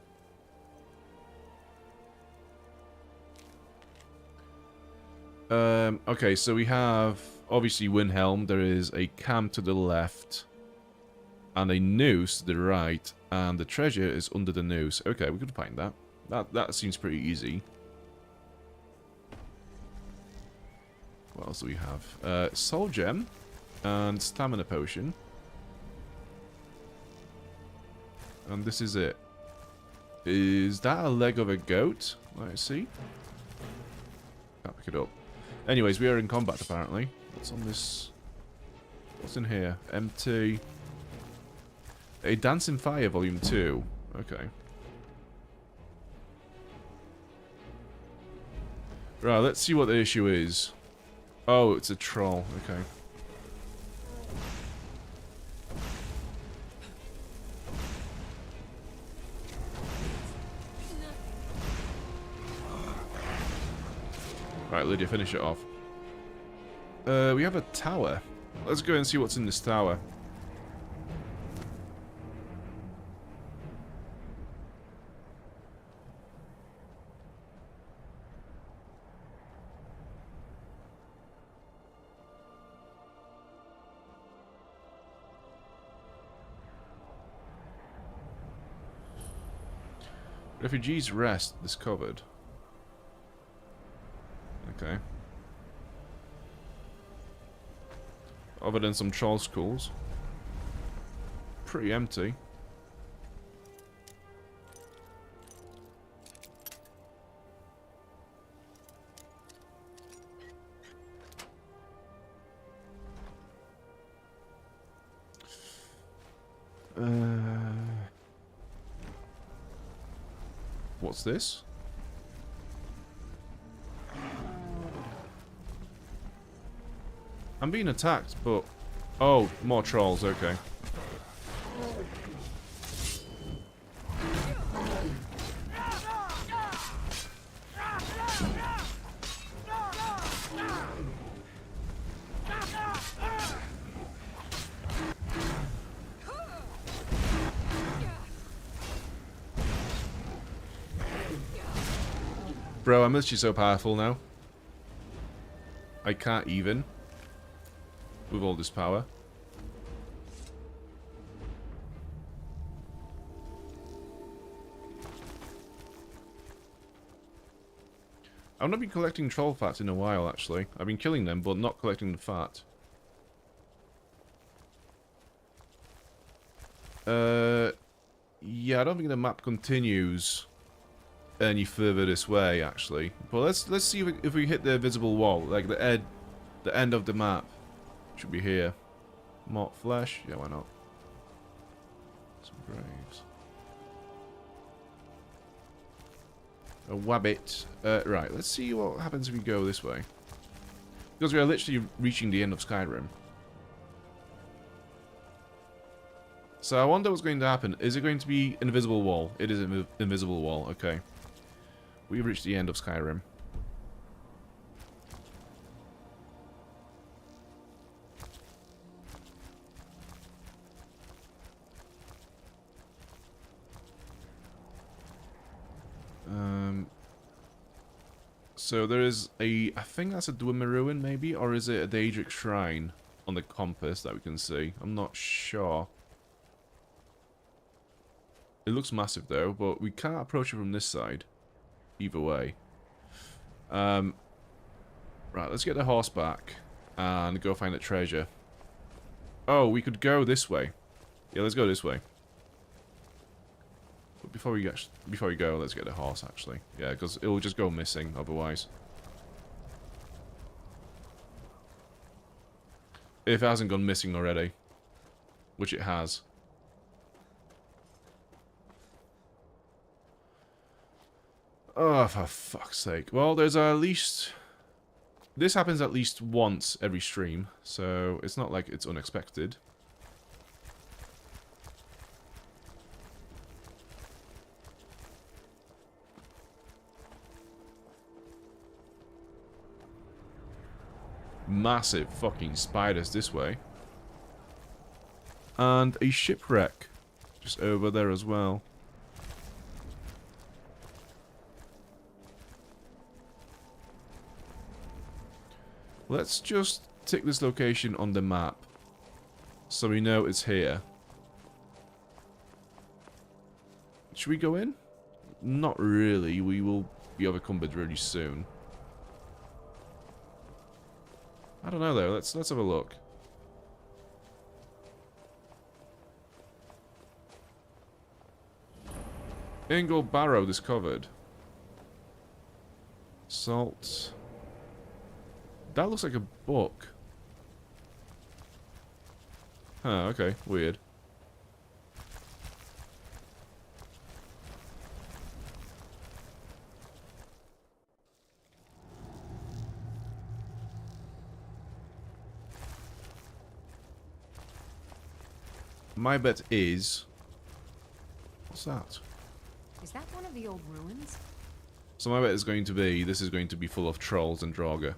Okay, so we have, obviously, Windhelm. There is a camp to the left, and a noose to the right, and the treasure is under the noose. Okay, we could find that. That seems pretty easy. What else do we have? Soul Gem, and Stamina Potion. And this is it. Is that a leg of a goat? Let's see. Can't pick it up. Anyways, we are in combat, apparently. What's on this? What's in here? Empty. A Dancing Fire, Volume 2. Okay. Right, let's see what the issue is. Oh, it's a troll. Okay. Right, Lydia, finish it off. We have a tower. Let's go and see what's in this tower. Refugees rest discovered. Okay. Other than some troll schools. Pretty empty. What's this? I'm being attacked, but... Oh, more trolls, okay. Bro, I missed you so powerful now. I can't even. With all this power. I've not been collecting troll fat in a while, actually. I've been killing them, but not collecting the fat. Yeah, I don't think the map continues any further this way, actually. But let's see if we hit the visible wall, like the end of the map. Should be here. More flesh? Yeah, why not? Some graves. A wabbit. Right, let's see what happens if we go this way. Because we are literally reaching the end of Skyrim. So I wonder what's going to happen. Is it going to be an invisible wall? It is an invisible wall, okay. We've reached the end of Skyrim. So there is a... I think that's a Dwemer ruin, maybe? Or is it a Daedric shrine on the compass that we can see? I'm not sure. It looks massive, though, but we can't approach it from this side. Either way. Right, let's get the horse back and go find the treasure. Oh, we could go this way. Yeah, let's go this way. But before we go, let's get the horse, actually. Yeah, because it will just go missing otherwise. If it hasn't gone missing already. Which it has. Oh, for fuck's sake. Well, there's at least... This happens at least once every stream, so it's not like it's unexpected. Massive fucking spiders this way. And a shipwreck just over there as well. Let's just tick this location on the map so we know it's here. Should we go in? Not really. We will be overcumbered really soon. I don't know though. Let's have a look. Ingle Barrow discovered. Salt. That looks like a book. Huh, okay. Weird. My bet is... What's that? Is that one of the old ruins? So my bet is going to be... This is going to be full of trolls and Draugr.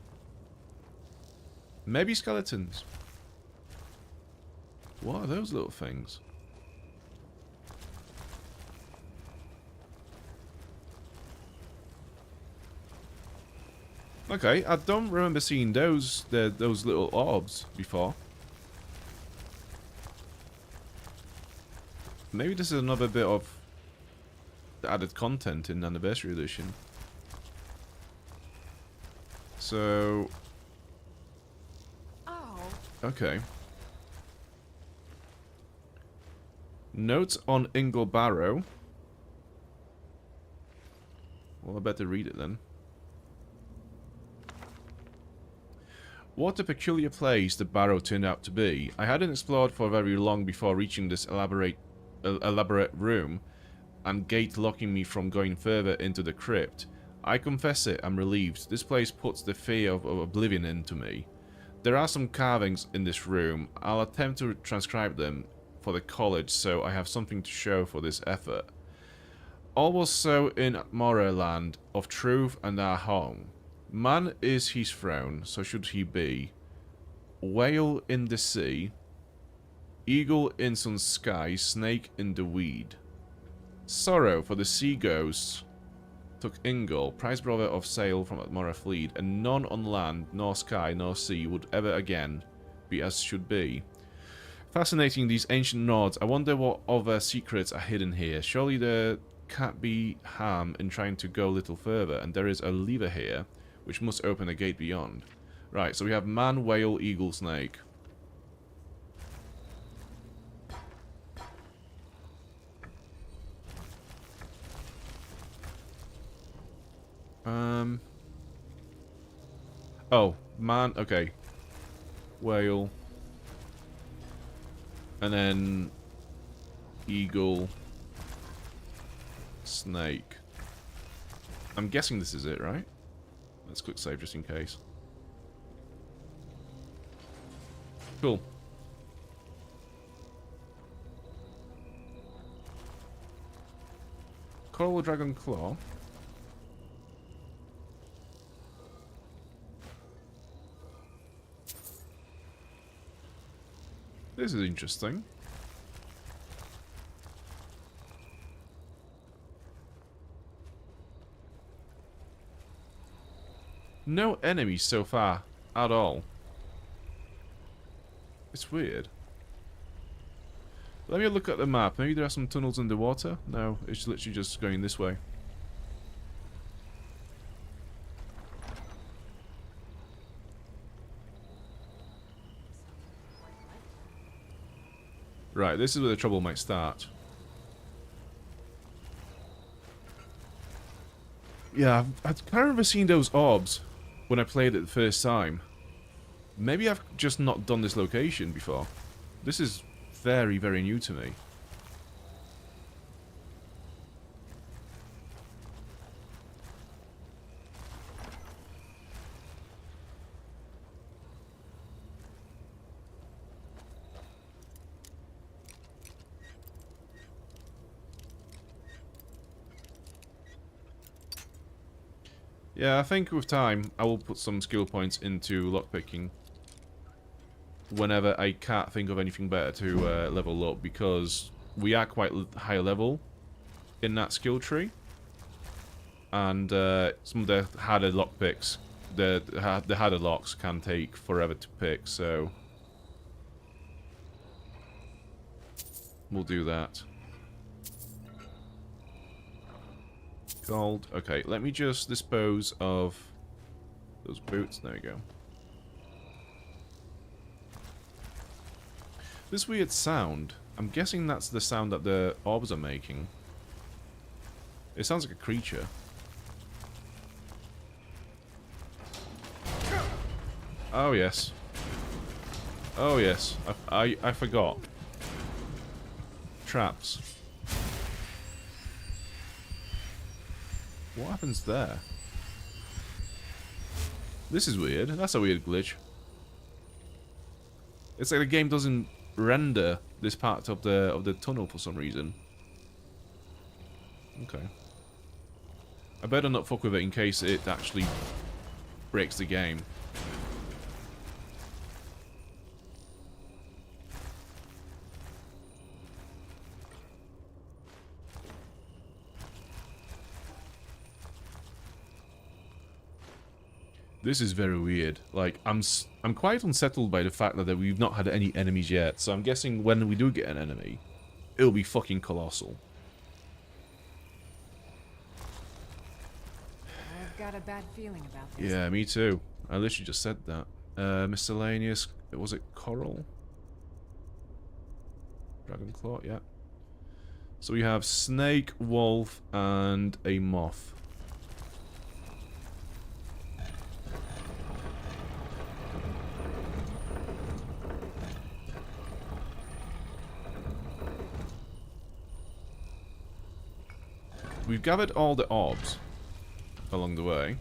Maybe skeletons. What are those little things? Okay, I don't remember seeing those little orbs before. Maybe this is another bit of added content in Anniversary Edition. So... Okay. Notes on Ingle Barrow. Well, I better read it then. What a peculiar place the Barrow turned out to be. I hadn't explored for very long before reaching this elaborate room, and gate locking me from going further into the crypt. I confess it, I'm relieved. This place puts the fear of oblivion into me. There are some carvings in this room. I'll attempt to transcribe them for the college so I have something to show for this effort. All was so in Morroland of truth and our home. Man is his throne, so should he be. Whale in the sea, eagle in some sky, snake in the weed. Sorrow for the sea ghosts took Ingol, prize brother of sail from Atmora fleet, and none on land, nor sky, nor sea would ever again be as should be. Fascinating, these ancient Nords. I wonder what other secrets are hidden here. Surely there can't be harm in trying to go a little further, and there is a lever here, which must open a gate beyond. Right, so we have man, whale, eagle, snake. Oh, man, okay. Whale. And then eagle. Snake. I'm guessing this is it, right? Let's quick save just in case. Cool. Coral Dragon Claw. This is interesting. No enemies so far at all. It's weird. Let me look at the map. Maybe there are some tunnels underwater? No, it's literally just going this way. Right, this is where the trouble might start. Yeah, I can't remember seeing those orbs when I played it the first time. Maybe I've just not done this location before. This is very, very new to me. Yeah, I think with time, I will put some skill points into lockpicking whenever I can't think of anything better to level up, because we are quite high level in that skill tree, and some of the harder lockpicks, the harder locks can take forever to pick, so we'll do that. Gold. Okay, let me just dispose of those boots. There we go. This weird sound. I'm guessing that's the sound that the orbs are making. It sounds like a creature. Oh yes. Oh yes. I forgot. Traps. What happens there? This is weird. That's a weird glitch. It's like the game doesn't render this part of the tunnel for some reason. Okay. I better not fuck with it in case it actually breaks the game. This is very weird. Like, I'm quite unsettled by the fact that we've not had any enemies yet. So I'm guessing when we do get an enemy, it'll be fucking colossal. I've got a bad feeling about this. Yeah, me too. I literally just said that. Miscellaneous. Was it coral? Dragon claw, yeah. So we have snake, wolf, and a moth. we've gathered all the orbs along the way.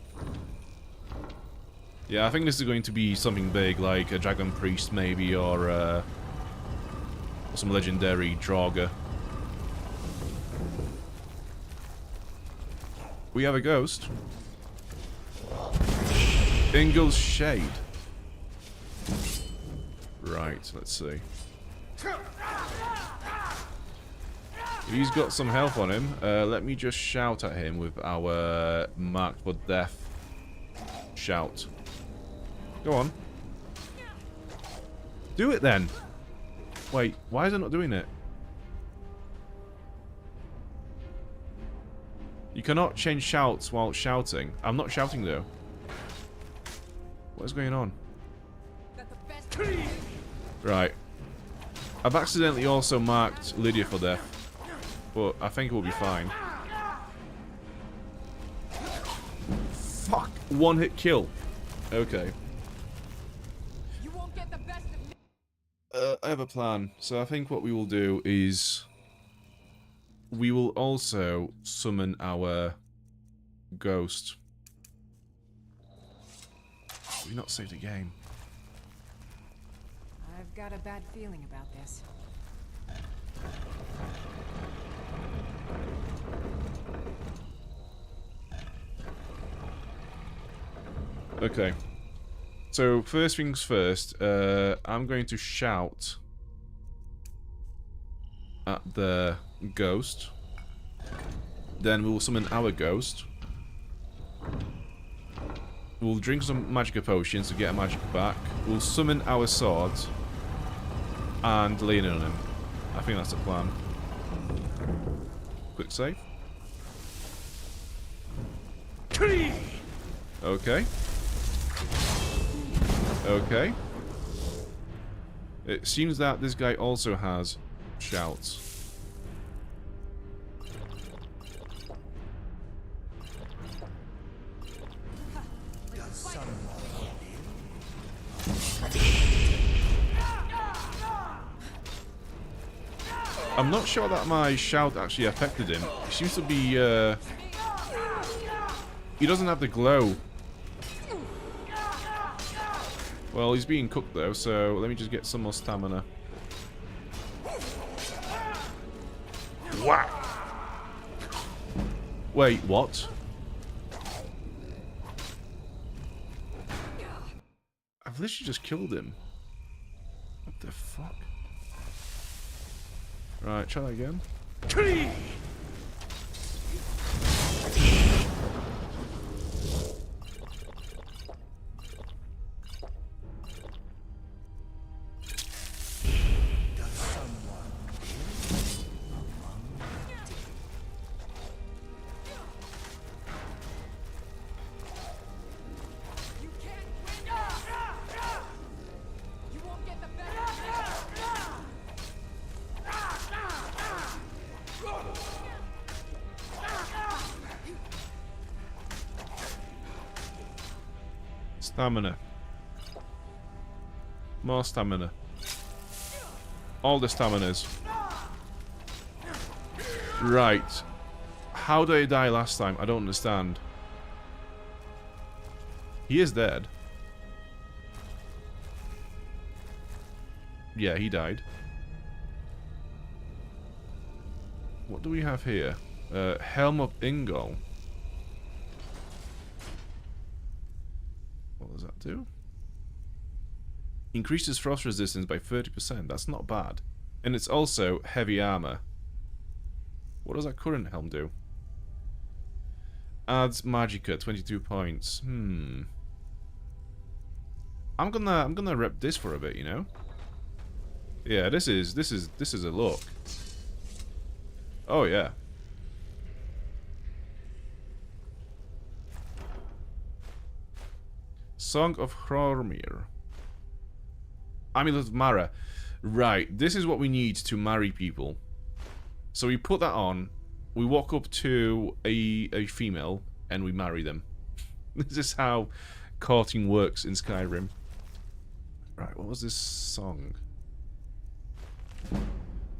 Yeah, I think this is going to be something big, like a dragon priest maybe, or some legendary Draugr. We have a ghost. Ingle's Shade. Right, let's see. He's got some health on him. Let me just shout at him with our Marked for Death shout. Go on. Do it then. Wait, why is it not doing it? You cannot change shouts while shouting. I'm not shouting though. What is going on? Right. I've accidentally also marked Lydia for death, but I think it will be fine. Fuck! One hit kill. Okay. I have a plan. So I think what we will do is we will also summon our ghost. We not saved the game. I've got a bad feeling about this. Okay. So first things first, I'm going to shout at the ghost. Then we'll summon our ghost. We'll drink some magic potions to get our magic back. We'll summon our swords and lean in on him. I think that's the plan. Quick save. Okay. Okay. It seems that this guy also has shouts. I'm not sure that my shout actually affected him. He seems to be, he doesn't have the glow. Well, he's being cooked though, so let me just get some more stamina. Wow! Wait, what? I've literally just killed him. What the fuck? Right, try that again. Stamina. More stamina. All the staminas. Right. How did I die last time? I don't understand. He is dead. Yeah, he died. What do we have here? Helm of Ingol. What does that do? Increases frost resistance by 30%. That's not bad. And it's also heavy armor. What does that current helm do? Adds Magicka, 22 points. I'm gonna rep this for a bit, you know? Yeah, this is a look. Oh yeah. Song of Hrormir. Amulet of Mara. Right, this is what we need to marry people. So we put that on, we walk up to a female, and we marry them. This is how courting works in Skyrim. Right, what was this song?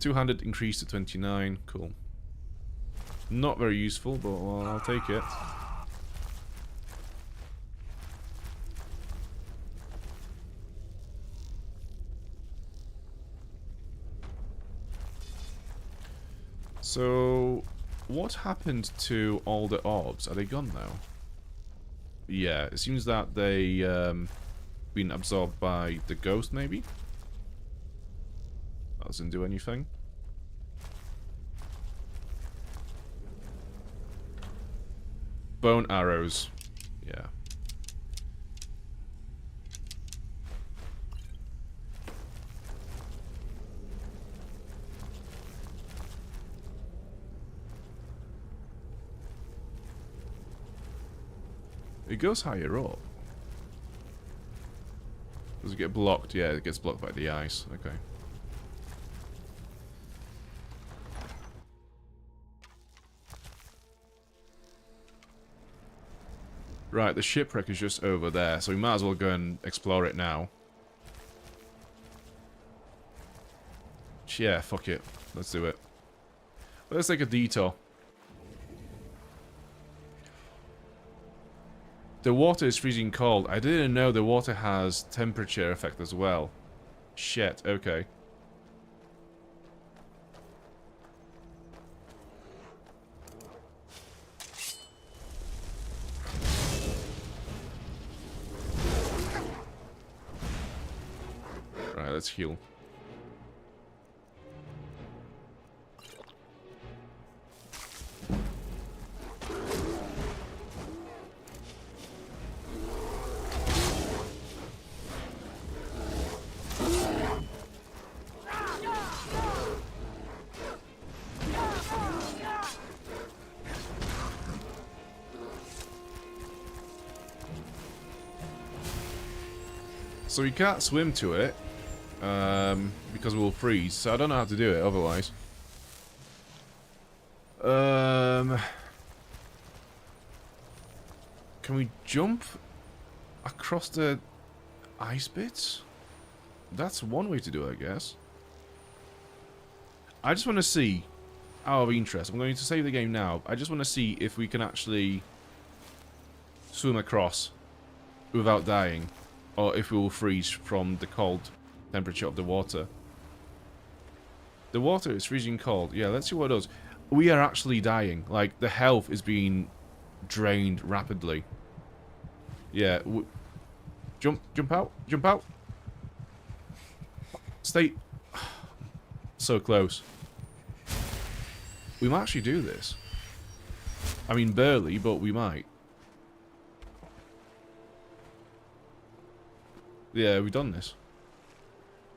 200 increased to 29, cool. Not very useful, but well, I'll take it. So, what happened to all the orbs? Are they gone now? Yeah, it seems that they been absorbed by the ghost, maybe? That doesn't do anything. Bone arrows. Yeah. It goes higher up. Does it get blocked? Yeah, it gets blocked by the ice. Okay. Right, the shipwreck is just over there, so we might as well go and explore it now. Yeah, fuck it. Let's do it. Let's take a detour. The water is freezing cold. I didn't know the water has temperature effect as well. Shit, okay. Right, let's heal. So we can't swim to it, because we'll freeze, so I don't know how to do it otherwise. Can we jump across the ice bits? That's one way to do it, I guess. I just want to see, out of interest, I'm going to save the game now. I just want to see if we can actually swim across without dying. Or if we will freeze from the cold temperature of the water. The water is freezing cold. Yeah, let's see what it does. We are actually dying. Like, the health is being drained rapidly. Yeah. Jump out. Jump out. Stay. So close. We might actually do this. I mean, barely, but we might. Yeah, we've done this.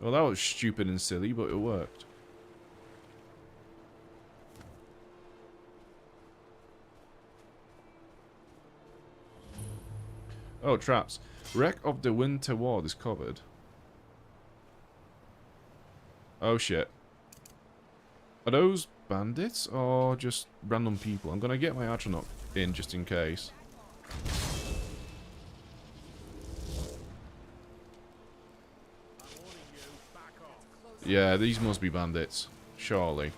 Well, that was stupid and silly, but it worked. Oh, traps. Wreck of the winter war discovered. Oh, shit. Are those bandits or just random people? I'm gonna get my Archonok in just in case. Yeah, these must be bandits. Surely.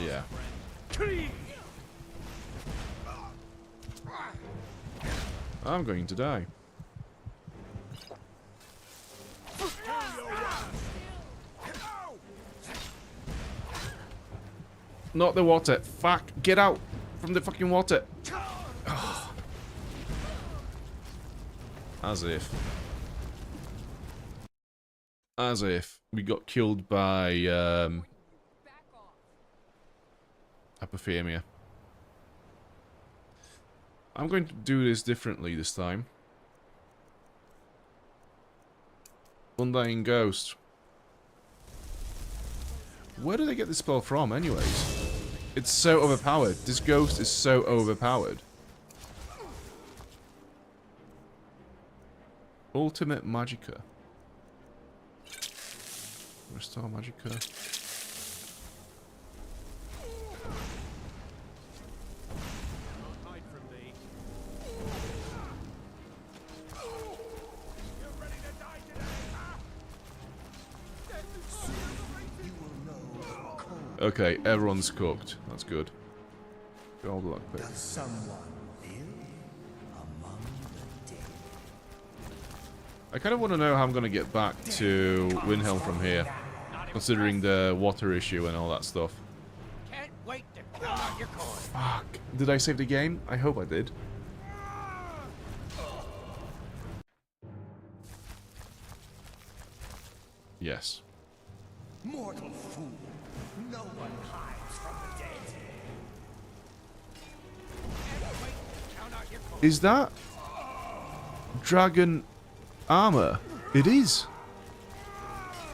Yeah. I'm going to die. Not the water. Fuck. Get out from the fucking water. Oh. As if we got killed by hypothermia. I'm going to do this differently this time. Undying Ghost. Where did I get this spell from anyways? It's so overpowered. This ghost is so overpowered. Ultimate Magicka. Restore Magicka. Okay, everyone's cooked. That's good. Gold lockpick. Does someone live among the dead? I kind of want to know how I'm going to get back to Windhelm from here, considering the water issue and all that stuff. Can't wait to count out your coin. Fuck. Did I save the game? I hope I did. Yes. Mortal fool, no one hides from the dead. Can't wait to count out your coin. Is that dragon armor? It is.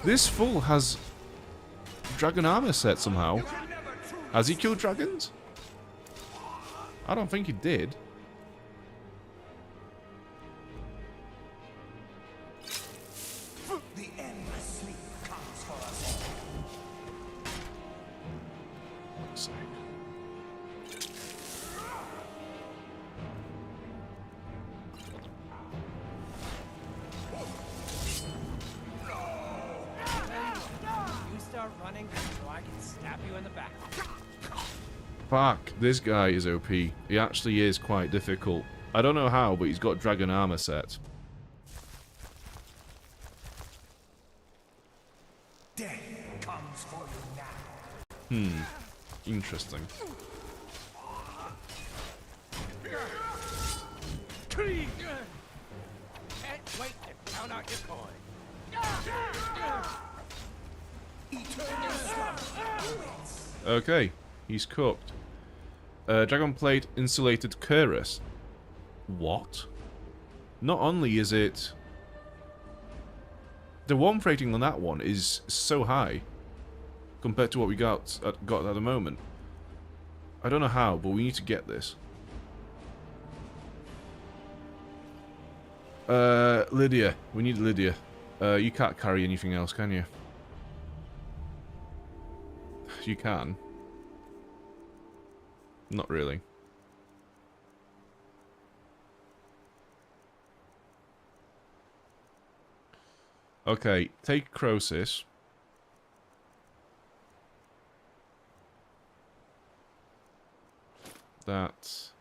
This fool has dragon armor set somehow. Has he killed dragons? I don't think he did. The endless sleep comes for us all. Fuck's sake. You start running so I can stab you in the back. Fuck, this guy is OP. He actually is quite difficult. I don't know how, but he's got dragon armor set. Death comes for you now. Interesting. Can't wait to count out your coin. Okay, he's cooked. Dragon plate insulated cuirass. What? Not only is it... The warmth rating on that one is so high compared to what we got at the moment. I don't know how, but we need to get this. Lydia. We need Lydia. You can't carry anything else, can you? You can. Not really. Okay, take Croesus. That.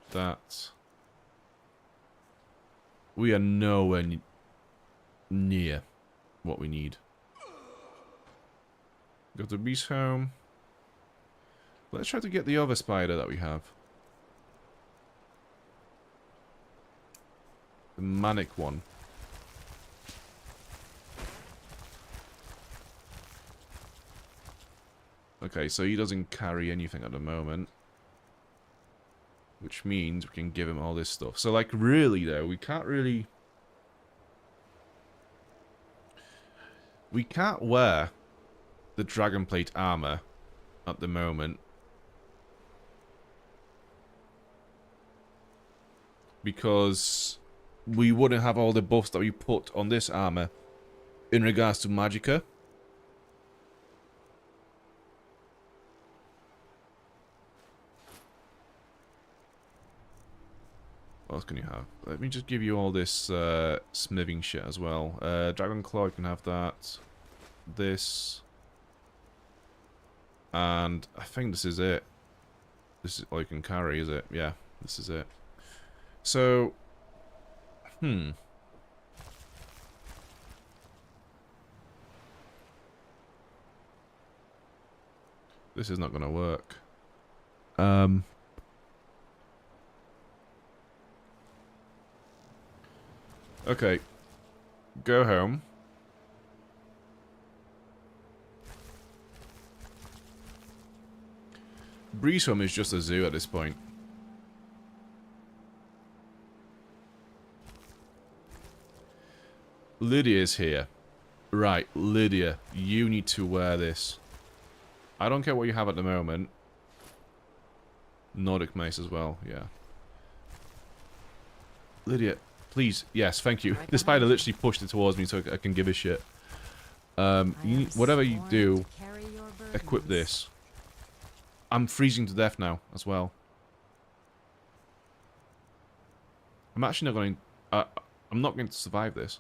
We are nowhere near what we need. Go to Beast Home. Let's try to get the other spider that we have. The manic one. Okay, so he doesn't carry anything at the moment. Which means we can give him all this stuff. So, like, really, though, we can't really... We can't wear the dragon plate armor at the moment. Because we wouldn't have all the buffs that we put on this armor in regards to Magicka. What else can you have? Let me just give you all this smithing shit as well. Dragon Claw, you can have that. This. And I think this is it. This is all you can carry, is it? Yeah, this is it. So, this is not going to work. Okay. Go home. Breezehome is just a zoo at this point. Lydia's here. Right, Lydia, you need to wear this. I don't care what you have at the moment. Nordic Mace as well, yeah. Lydia, please, yes, thank you. The spider literally pushed it towards me so I can give a shit. Whatever you do, equip this. I'm freezing to death now, as well. I'm actually not going... I'm not going to survive this.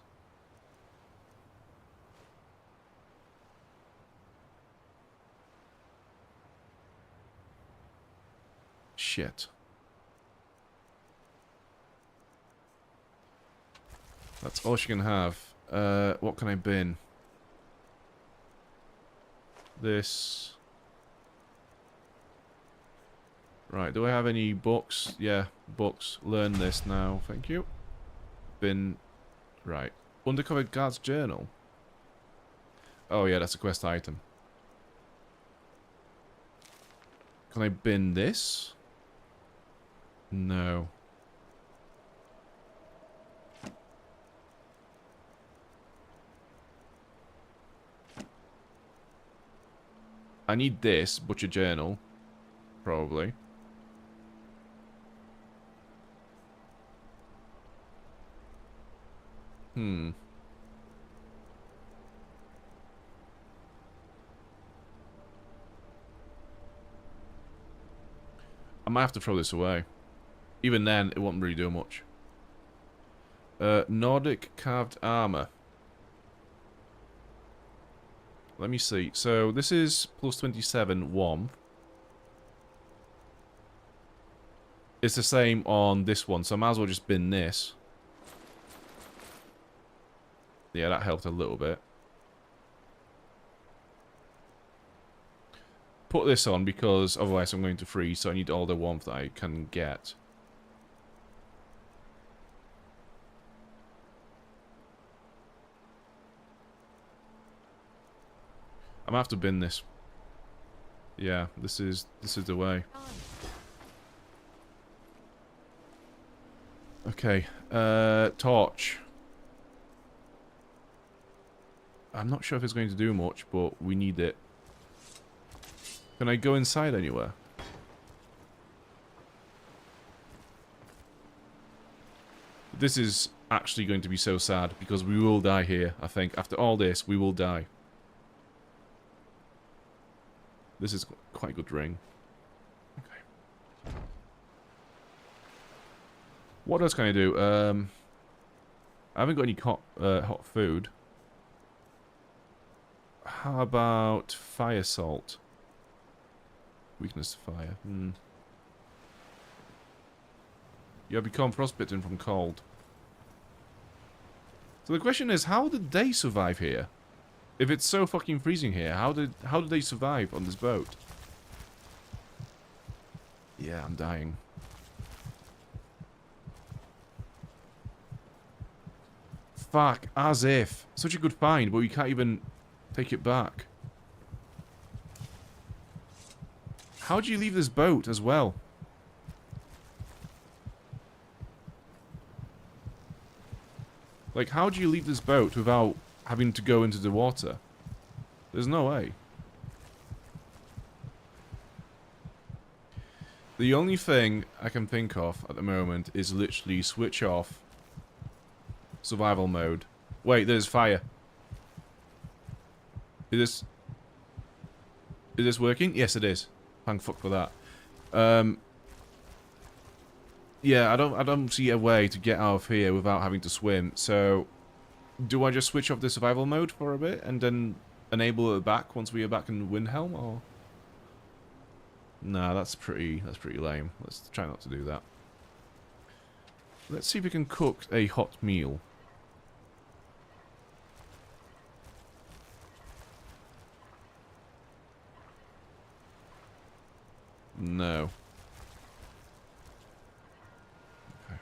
Shit. That's all she can have. What can I bin? This. Right, do I have any books? Yeah, books. Learn this now. Thank you. Bin. Right. Undercover Guard's Journal. Oh yeah, that's a quest item. Can I bin this? No. I need this, Butcher Journal. Probably. I might have to throw this away. Even then, it won't really do much. Nordic carved armor. Let me see. So this is plus 27 warmth. It's the same on this one, so I might as well just bin this. Yeah, that helped a little bit. Put this on because otherwise I'm going to freeze, so I need all the warmth that I can get. I'm gonna have to bin this. Yeah, this is the way. Okay, torch. I'm not sure if it's going to do much, but we need it. Can I go inside anywhere? This is actually going to be so sad, because we will die here, I think. After all this, we will die. This is quite a good ring. Okay. What else can I do? I haven't got any hot food. How about fire salt? Weakness to fire. You have become frostbitten from cold. So the question is, how did they survive here? If it's so fucking freezing here, how did they survive on this boat? Yeah, I'm dying. Fuck, as if. Such a good find, but we can't even take it back. How do you leave this boat as well? Like, how do you leave this boat without having to go into the water? There's no way. The only thing I can think of at the moment is literally switch off survival mode. Wait, there's fire. Is this working? Yes, it is. Thank fuck for that. Yeah, I don't see a way to get out of here without having to swim. So, do I just switch off the survival mode for a bit and then enable it back once we are back in Windhelm, or? Nah, that's pretty lame. Let's try not to do that. Let's see if we can cook a hot meal. No. Okay.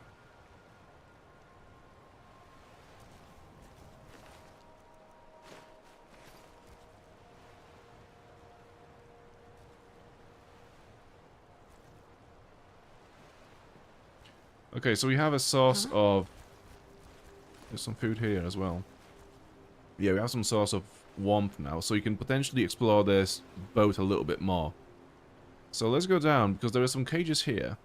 Okay, so we have a source of... There's some food here as well. Yeah, we have some source of warmth now, so you can potentially explore this boat a little bit more. So let's go down, because there are some cages here.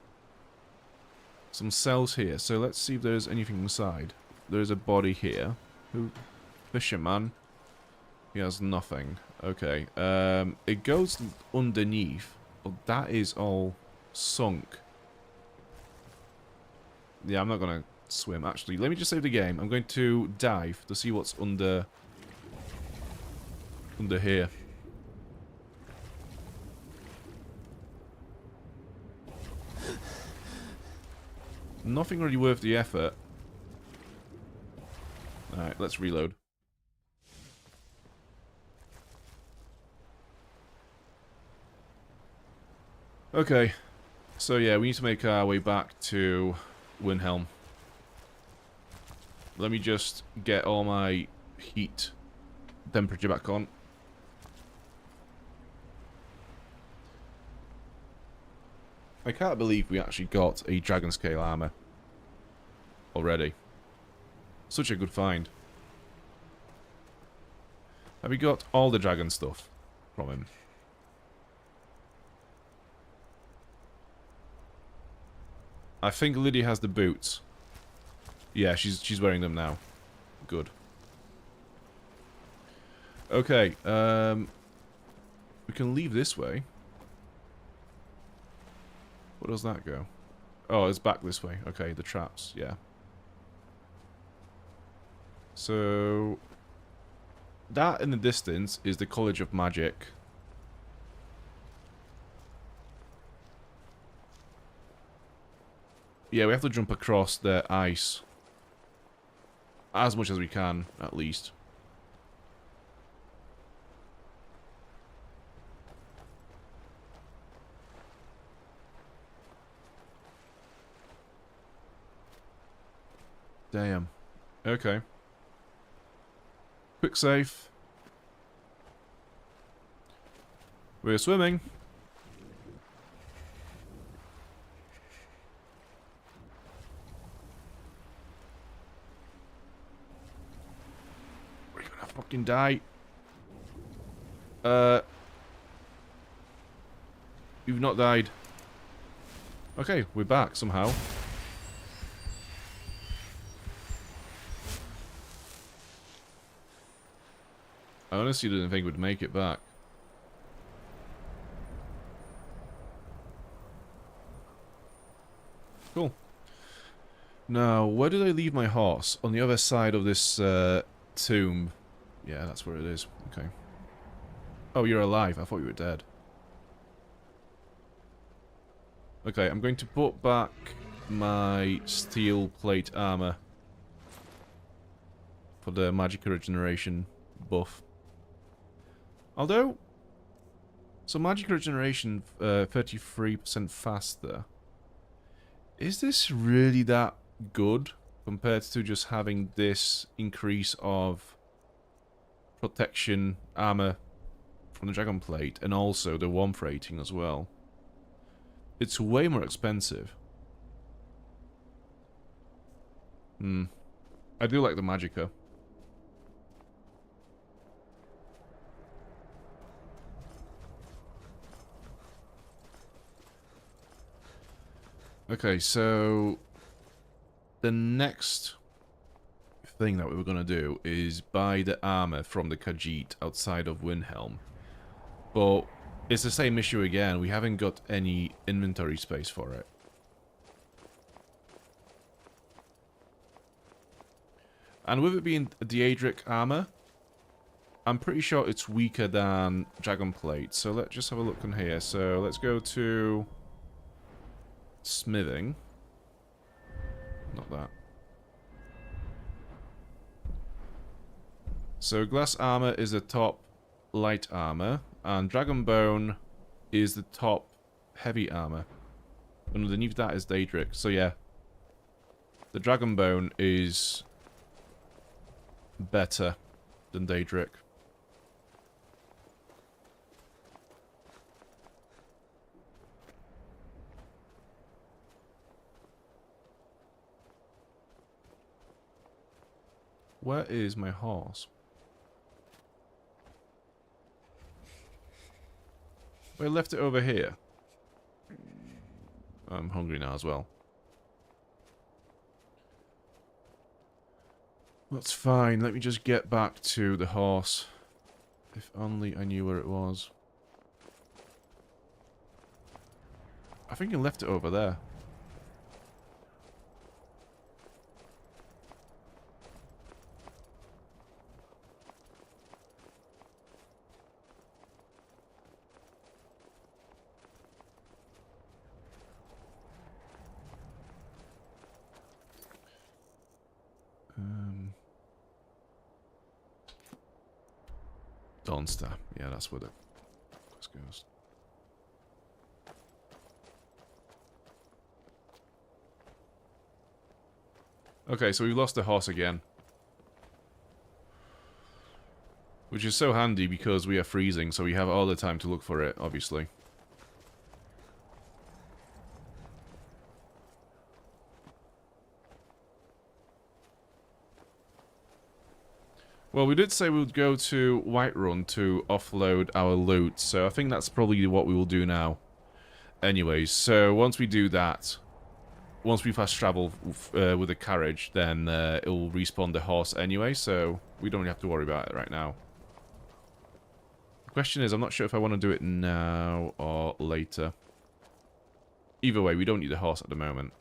Some cells here, so let's see if there's anything inside. There's a body here. Who? Fisherman. He has nothing. Okay. It goes underneath, but that is all sunk. Yeah, I'm not gonna swim, actually. Let me just save the game. I'm going to dive to see what's under here. Nothing really worth the effort. Alright, let's reload. Okay. So yeah, we need to make our way back to Windhelm. Let me just get all my heat temperature back on. I can't believe we actually got a dragon scale armor already. Such a good find. Have we got all the dragon stuff from him? I think Lydia has the boots. Yeah, she's wearing them now. Good. Okay, we can leave this way. Where does that go? Oh, it's back this way. Okay, the traps, yeah. So that in the distance is the College of Magic. Yeah, we have to jump across the ice. As much as we can, at least. Damn. Okay. Quick save. We're swimming. We're gonna fucking die. You've not died. Okay, we're back somehow. I honestly didn't think we'd make it back. Cool. Now, where did I leave my horse? On the other side of this tomb. Yeah, that's where it is. Okay. Oh, you're alive. I thought you were dead. Okay, I'm going to put back my steel plate armor for the magic regeneration buff. Although, so magic regeneration 33% faster. Is this really that good compared to just having this increase of protection armor from the dragon plate and also the warmth rating as well? It's way more expensive. I do like the magicka. Okay, so the next thing that we were going to do is buy the armor from the Khajiit outside of Windhelm. But it's the same issue again, we haven't got any inventory space for it. And with it being Daedric armor, I'm pretty sure it's weaker than Dragon Plate. So let's just have a look on here. So let's go to smithing. Not that. So glass armor is the top light armor, and dragon bone is the top heavy armor. And underneath that is Daedric. So yeah, the dragon bone is better than Daedric. Where is my horse? I left it over here. I'm hungry now as well. That's fine. Let me just get back to the horse. If only I knew where it was. I think I left it over there. Dawnstar. Yeah, that's where the quest goes. Okay, so we've lost the horse again. Which is so handy because we are freezing, so we have all the time to look for it, obviously. Well, we did say we would go to Whiterun to offload our loot, so I think that's probably what we will do now. Anyways, so once we do that, once we fast travel with a carriage, then it will respawn the horse anyway, so we don't have to worry about it right now. The question is, I'm not sure if I want to do it now or later. Either way, we don't need the horse at the moment.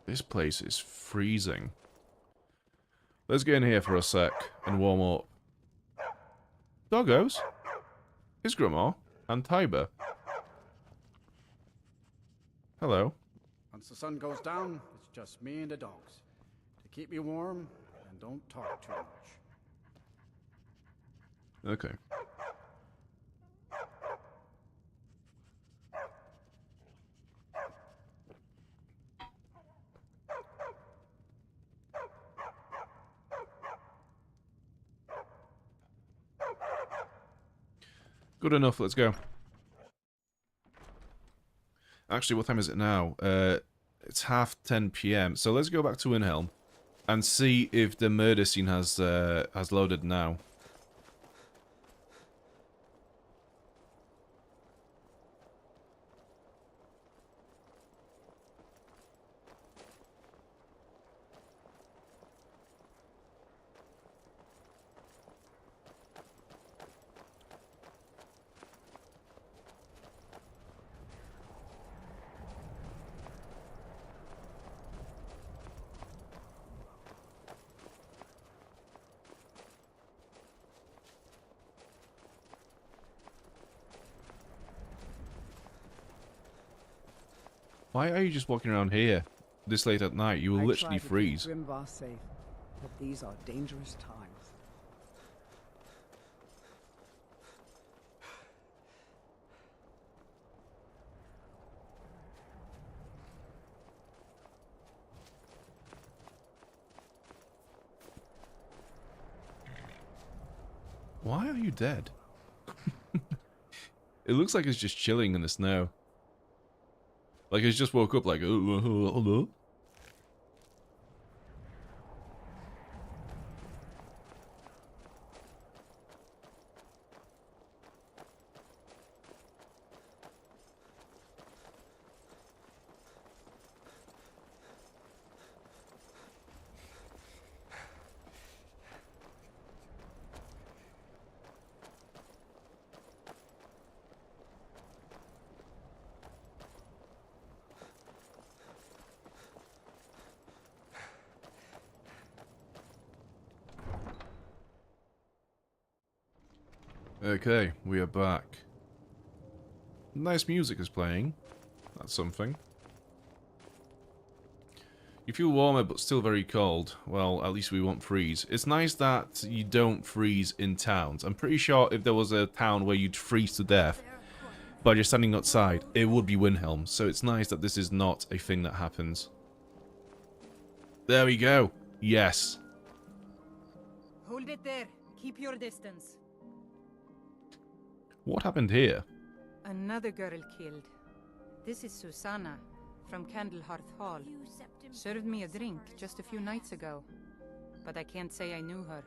This place is freezing. Let's get in here for a sec and warm up. Doggos? Isgramor and Tiber. Hello. Once the sun goes down, it's just me and the dogs. To keep me warm, and don't talk too much. Okay. Good enough, let's go. Actually, what time is it now? It's 10:30 PM. So let's go back to Windhelm and see if the murder scene has loaded now. Why are you just walking around here this late at night? You will literally freeze. I try to keep Grimvar safe, but these are dangerous times. Why are you dead? It looks like it's just chilling in the snow. Like it's just woke up like, hello? Okay, we are back. Nice music is playing. That's something. You feel warmer but still very cold. Well, at least we won't freeze. It's nice that you don't freeze in towns. I'm pretty sure if there was a town where you'd freeze to death by just standing outside, it would be Windhelm. So it's nice that this is not a thing that happens. There we go. Yes. Hold it there. Keep your distance. What happened here? Another girl killed. This is Susanna from Candlehearth Hall. Served me a drink just a few nights ago, but I can't say I knew her.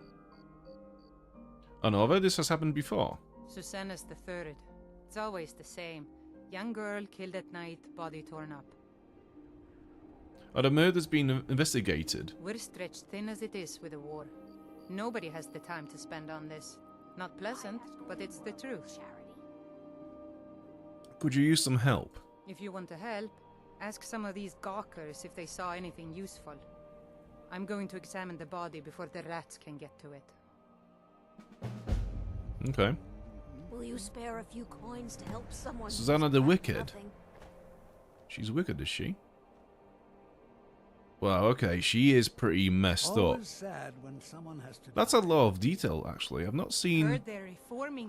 Anova, this has happened before. Susanna's the third. It's always the same. Young girl killed at night, body torn up. Are the murders being investigated? We're stretched thin as it is with the war. Nobody has the time to spend on this. Not pleasant, but it's the truth. Could you use some help? If you want to help, ask some of these gawkers if they saw anything useful. I'm going to examine the body before the rats can get to it. Okay. Will you spare a few coins to help someone? Susanna the Wicked. Nothing. She's wicked, is she? Wow, okay, she is pretty messed up. Always sad when someone has to That's a lot of detail, actually. I've not seen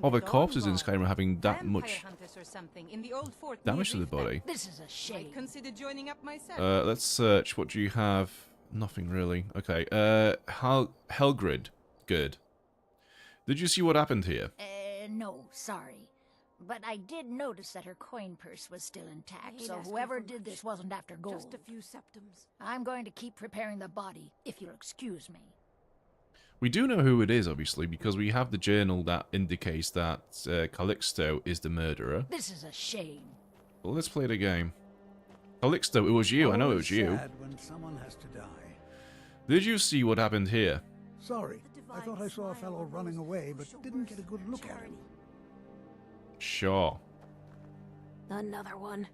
other corpses in Skyrim having that much damage to the body. This is a shame. Consider joining up myself. Let's search. What do you have? Nothing really. Okay. Helgrid. Good. Did you see what happened here? No, sorry. But I did notice that her coin purse was still intact, Hey, so ask her whoever for did this wasn't after gold. Just a few septims. I'm going to keep preparing the body, if you'll excuse me. We do know who it is, obviously, because we have the journal that indicates that Calixto is the murderer. This is a shame. Well, let's play the game. Calixto, it was you. I know it was you. Sad when someone has to die. Did you see what happened here? Sorry, I thought I saw a fellow running away, but didn't get a good look at him. Sure. Another one.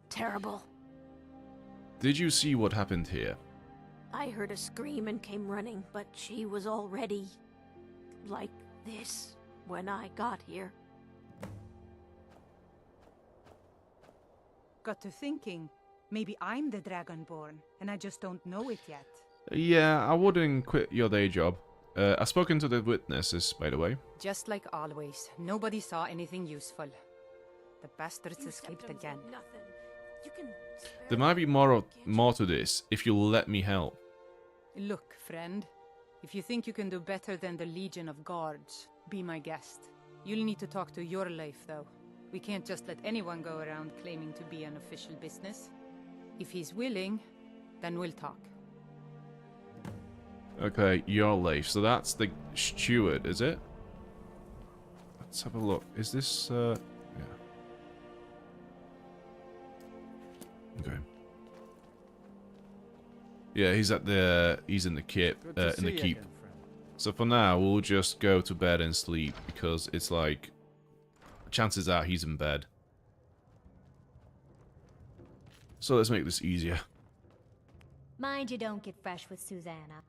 Terrible. Did you see what happened here? I heard a scream and came running, but she was already like this when I got here. Got to thinking, maybe I'm the Dragonborn, and I just don't know it yet. Yeah, I wouldn't quit your day job. I've spoken to the witnesses, by the way. Just like always, nobody saw anything useful. The bastards escaped again. There might be more to this if you'll let me help. Look, friend, if you think you can do better than the Legion of Guards, be my guest. You'll need to talk to your life, though. We can't just let anyone go around claiming to be an official business. If he's willing, then we'll talk. Okay, your life. So that's the steward, is it? Let's have a look. Is this, yeah. Okay. Yeah, he's in the keep. So for now, we'll just go to bed and sleep because it's like, chances are he's in bed. So let's make this easier. Mind you don't get fresh with Susanna.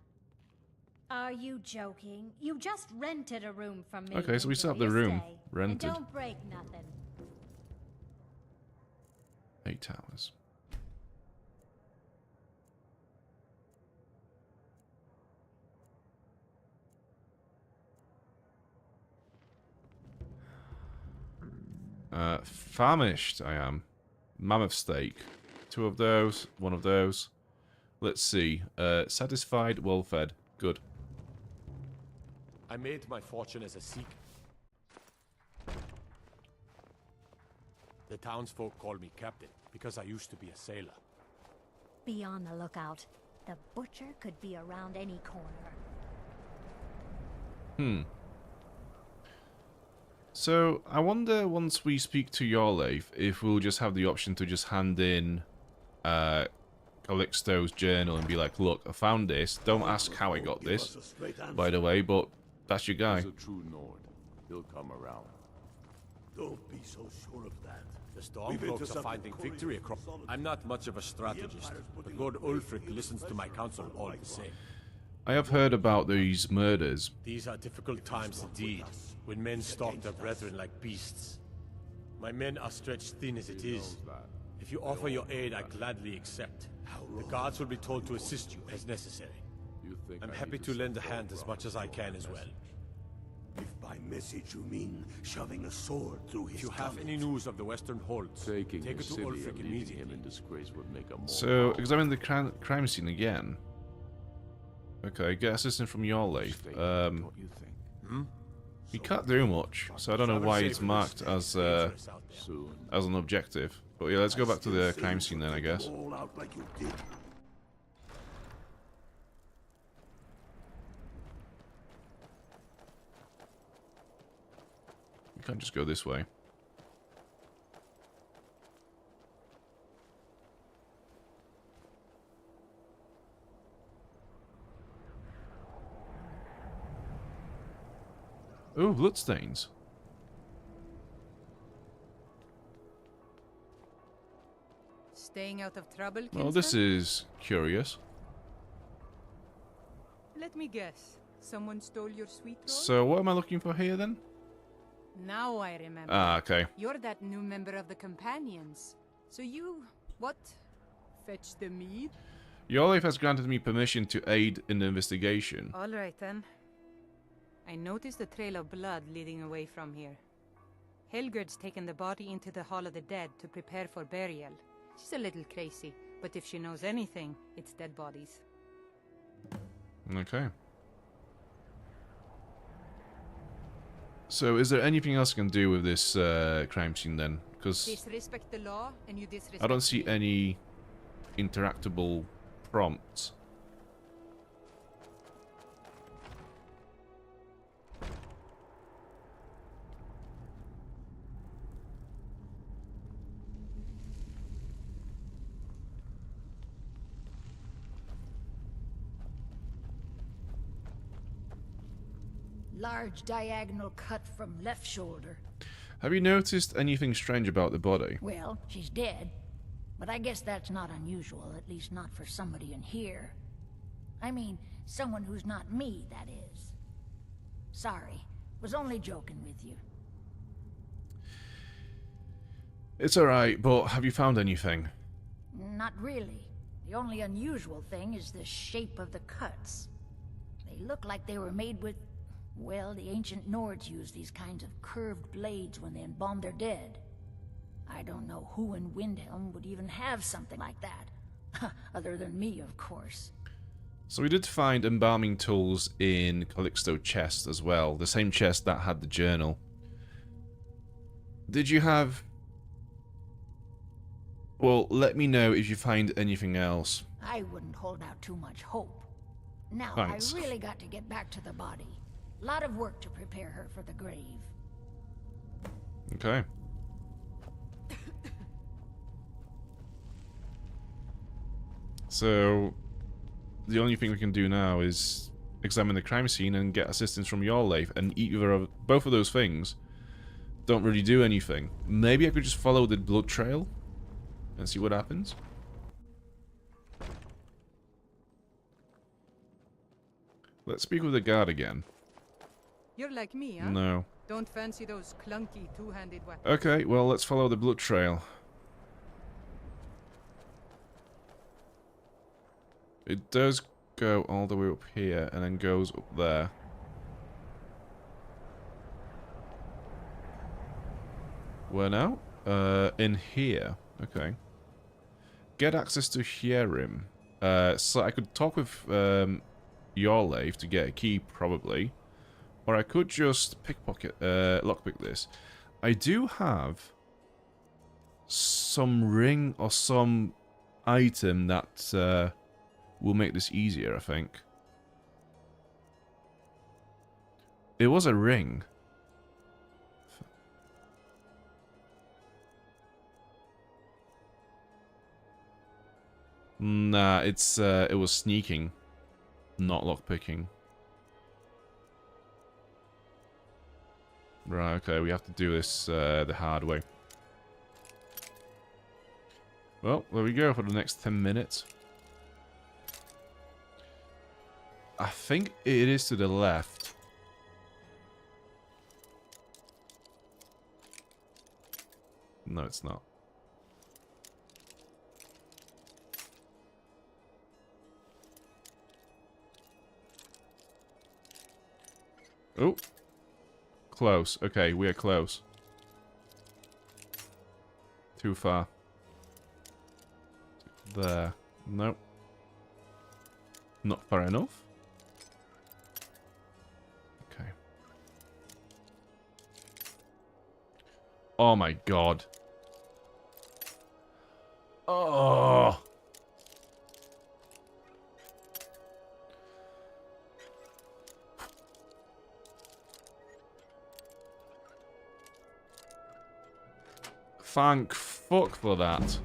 Are you joking? You just rented a room from me. Okay, so we still have the room rented. And don't break nothing. 8 towers. Famished I am. Mammoth steak. 2 of those, 1 of those. Let's see. Satisfied, well fed. Good. I made my fortune as a Sikh. The townsfolk call me captain because I used to be a sailor. Be on the lookout. The butcher could be around any corner. So, I wonder once we speak to Yorleif if we'll just have the option to just hand in Calixto's journal and be like, look, I found this. Don't ask how I got this, by the way, but that's your guy. He's a true Nord. He'll come around. Don't be so sure of that. The Stormcloaks are finding victory across. I'm not much of a strategist, but Lord Ulfric listens to my counsel all the same. I have heard about these murders. These are difficult times indeed, when men stalk their brethren like beasts. My men are stretched thin as it is. If you offer your aid, I gladly accept. The guards will be told to assist you as necessary. I'm happy to lend a hand as much as I can as well. If by message you mean shoving a sword through his If you have any news of the Western Holds, take it to Ulfric immediately. So, examine the crime scene again. Okay, get assistance from Yorleif. He can't do much, so I don't know why it's marked as an objective. But yeah, let's go back to the crime scene then, I guess. We can't just go this way. Oh, bloodstains. Staying out of trouble, Well, this is curious. Let me guess. Someone stole your sweet roll? So what am I looking for here then? Now I remember. Ah, okay. You're that new member of the Companions. So you... what? Fetch the mead? Your life has granted me permission to aid in the investigation. Alright then. I noticed a trail of blood leading away from here. Helgerd's taken the body into the Hall of the Dead to prepare for burial. She's a little crazy, but if she knows anything, it's dead bodies. Okay. So, is there anything else I can do with this crime scene then? Because Disrespect the law, and you disrespect I don't see any interactable prompts. Large diagonal cut from left shoulder. Have you noticed anything strange about the body? Well, she's dead. But I guess that's not unusual, at least not for somebody in here. I mean, someone who's not me, that is. Sorry, was only joking with you. It's alright, but have you found anything? Not really. The only unusual thing is the shape of the cuts. They look like they were made with... well, the ancient Nords used these kinds of curved blades when they embalmed their dead. I don't know who in Windhelm would even have something like that. Other than me, of course. So we did find embalming tools in Calixto chest as well. The same chest that had the journal. Did you have... well, let me know if you find anything else. I wouldn't hold out too much hope. Now, Thanks. I really got to get back to the body. A lot of work to prepare her for the grave. Okay. So, the only thing we can do now is examine the crime scene and get assistance from your life, and either of both of those things don't really do anything. Maybe I could just follow the blood trail and see what happens. Let's speak with the guard again. You're like me, huh? No. Don't fancy those clunky two-handed weapons. Okay, well, let's follow the blood trail. It does go all the way up here and then goes up there. Where now? In here. Okay. Get access to Skyrim. So I could talk with your Lave to get a key, probably. Or I could just pickpocket, lockpick this. I do have some ring or some item that will make this easier, I think. It was a ring. Nah, it's it was sneaking, not lockpicking. Right, okay, we have to do this the hard way. Well, there we go for the next 10 minutes. I think it is to the left. No, it's not. Oh. Close. Okay, we are close. Too far. There. Nope. Not far enough. Okay. Oh my god. Oh. Thank fuck for that.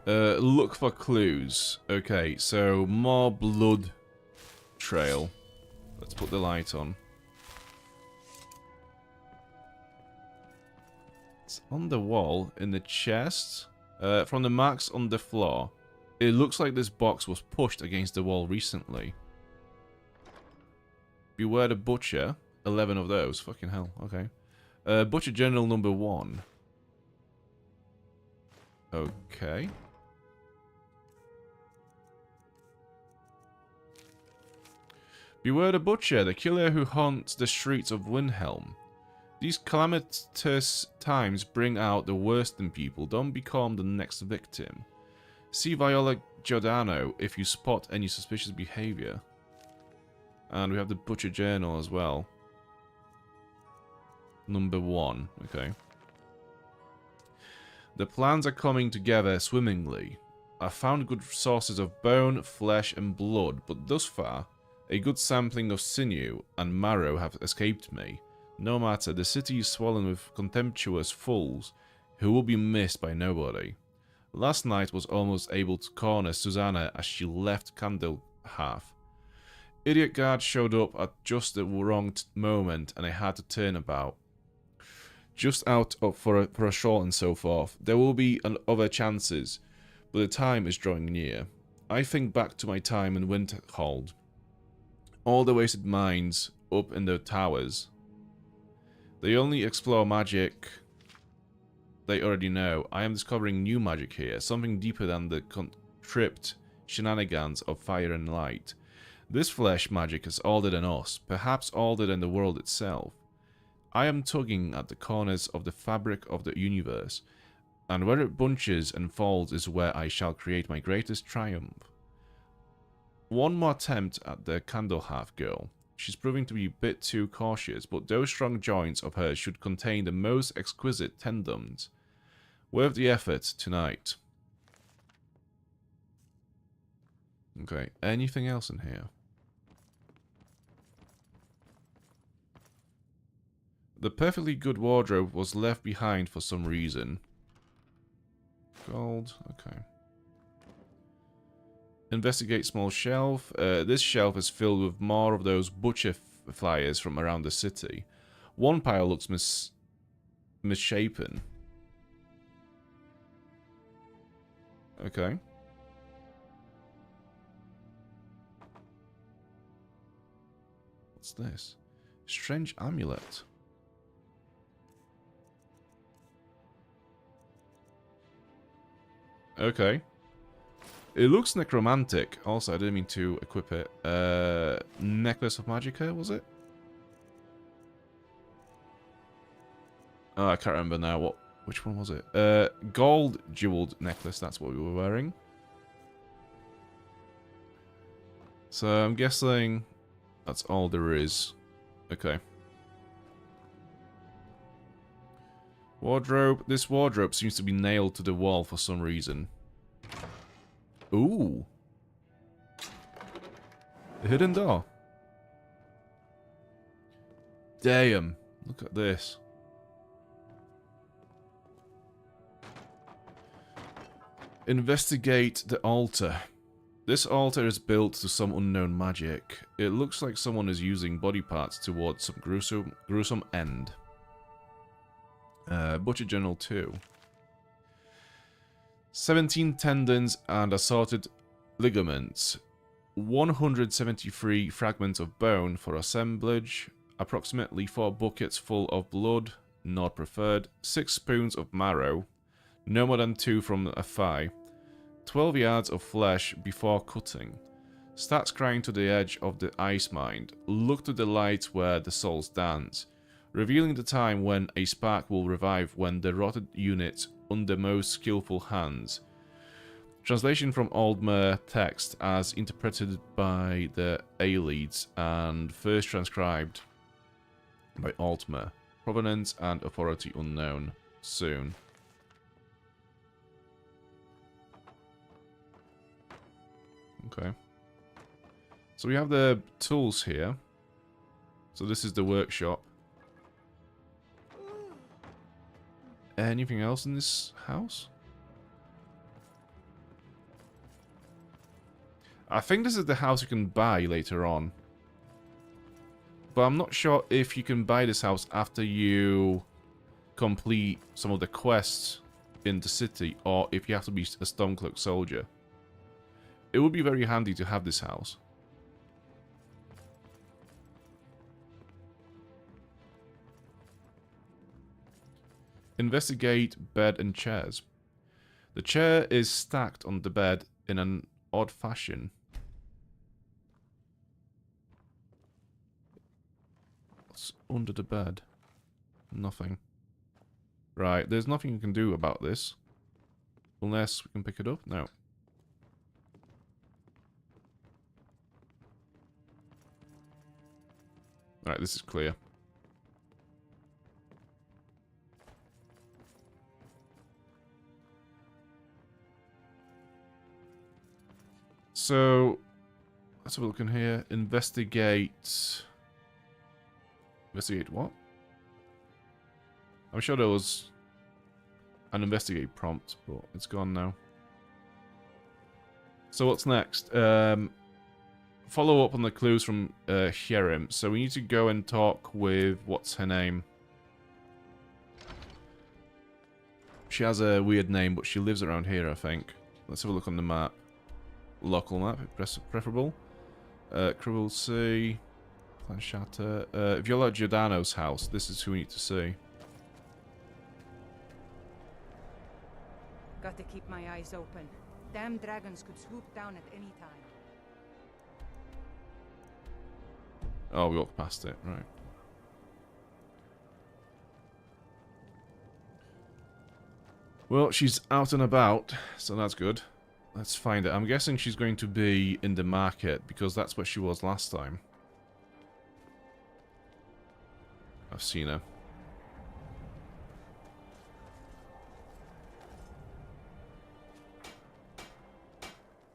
Look for clues. Okay, so more blood trail. Let's put the light on. It's on the wall, in the chest. From the marks on the floor. It looks like this box was pushed against the wall recently. Beware the Butcher. 11 of those. Fucking hell. Okay. Butcher General number 1. Okay. Beware the Butcher, the killer who haunts the streets of Windhelm. These calamitous times bring out the worst in people. Don't become the next victim. See Viola Giordano if you spot any suspicious behavior. And we have the Butcher Journal as well. Number 1. Okay. The plans are coming together swimmingly. I found good sources of bone, flesh, and blood, but thus far, a good sampling of sinew and marrow have escaped me. No matter, the city is swollen with contemptuous fools who will be missed by nobody. Last night was almost able to corner Susanna as she left Candle Half. Idiot guard showed up at just the wrong moment and I had to turn about. Just out for a shot and so forth. There will be other chances, but the time is drawing near. I think back to my time in Windhelm. All the wasted minds up in the towers. They only explore magic they already know. I am discovering new magic here, something deeper than the contrived shenanigans of fire and light. This flesh magic is older than us, perhaps older than the world itself. I am tugging at the corners of the fabric of the universe, and where it bunches and folds is where I shall create my greatest triumph. One more attempt at the Candlehearth girl. She's proving to be a bit too cautious, but those strong joints of hers should contain the most exquisite tendons. Worth the effort tonight. Okay, anything else in here? The perfectly good wardrobe was left behind for some reason. Gold, okay. Investigate small shelf. This shelf is filled with more of those butcher flyers from around the city. One pile looks misshapen. Okay. What's this? Strange amulet. Okay. It looks necromantic. Also, I didn't mean to equip it. Necklace of Magicka, was it? Oh, I can't remember now. Which one was it? Gold jeweled necklace. That's what we were wearing. So I'm guessing that's all there is. Okay. Wardrobe. This wardrobe seems to be nailed to the wall for some reason. Ooh. A hidden door. Damn. Look at this. Investigate the altar. This altar is built to some unknown magic. It looks like someone is using body parts towards some gruesome end. Butcher General 2. 17 tendons and assorted ligaments. 173 fragments of bone for assemblage. Approximately 4 buckets full of blood, not preferred. 6 spoons of marrow. No more than 2 from a thigh. 12 yards of flesh before cutting. Start crying to the edge of the ice mind. Look to the light where the souls dance. Revealing the time when a spark will revive when the rotted unit under most skillful hands. Translation from Aldmer text as interpreted by the Aelids and first transcribed by Altmer. Provenance and authority unknown. Soon. Okay. So we have the tools here. So this is the workshop. Anything else in this house? I think this is the house you can buy later on. But I'm not sure if you can buy this house after you complete some of the quests in the city, or if you have to be a Stormcloak soldier. it would be very handy to have this house. Investigate bed and chairs. The chair is stacked on the bed in an odd fashion. What's under the bed? Nothing. Right, there's nothing you can do about this. Unless we can pick it up? No. Right, this is clear. So, let's have a look in here. Investigate. Investigate what? I'm sure there was an investigate prompt, but it's gone now. So what's next? Follow up on the clues from Skyrim. So we need to go and talk with, what's her name? She has a weird name, but she lives around here, I think. Let's have a look on the map. Local map, preferable. Cribble Sea. Planchata. Viola Giordano's house. This is who we need to see. Got to keep my eyes open. Damn dragons could swoop down at any time. Oh, we walked past it, right. Well, she's out and about, so that's good. Let's find it. I'm guessing she's going to be in the market, because that's where she was last time. I've seen her.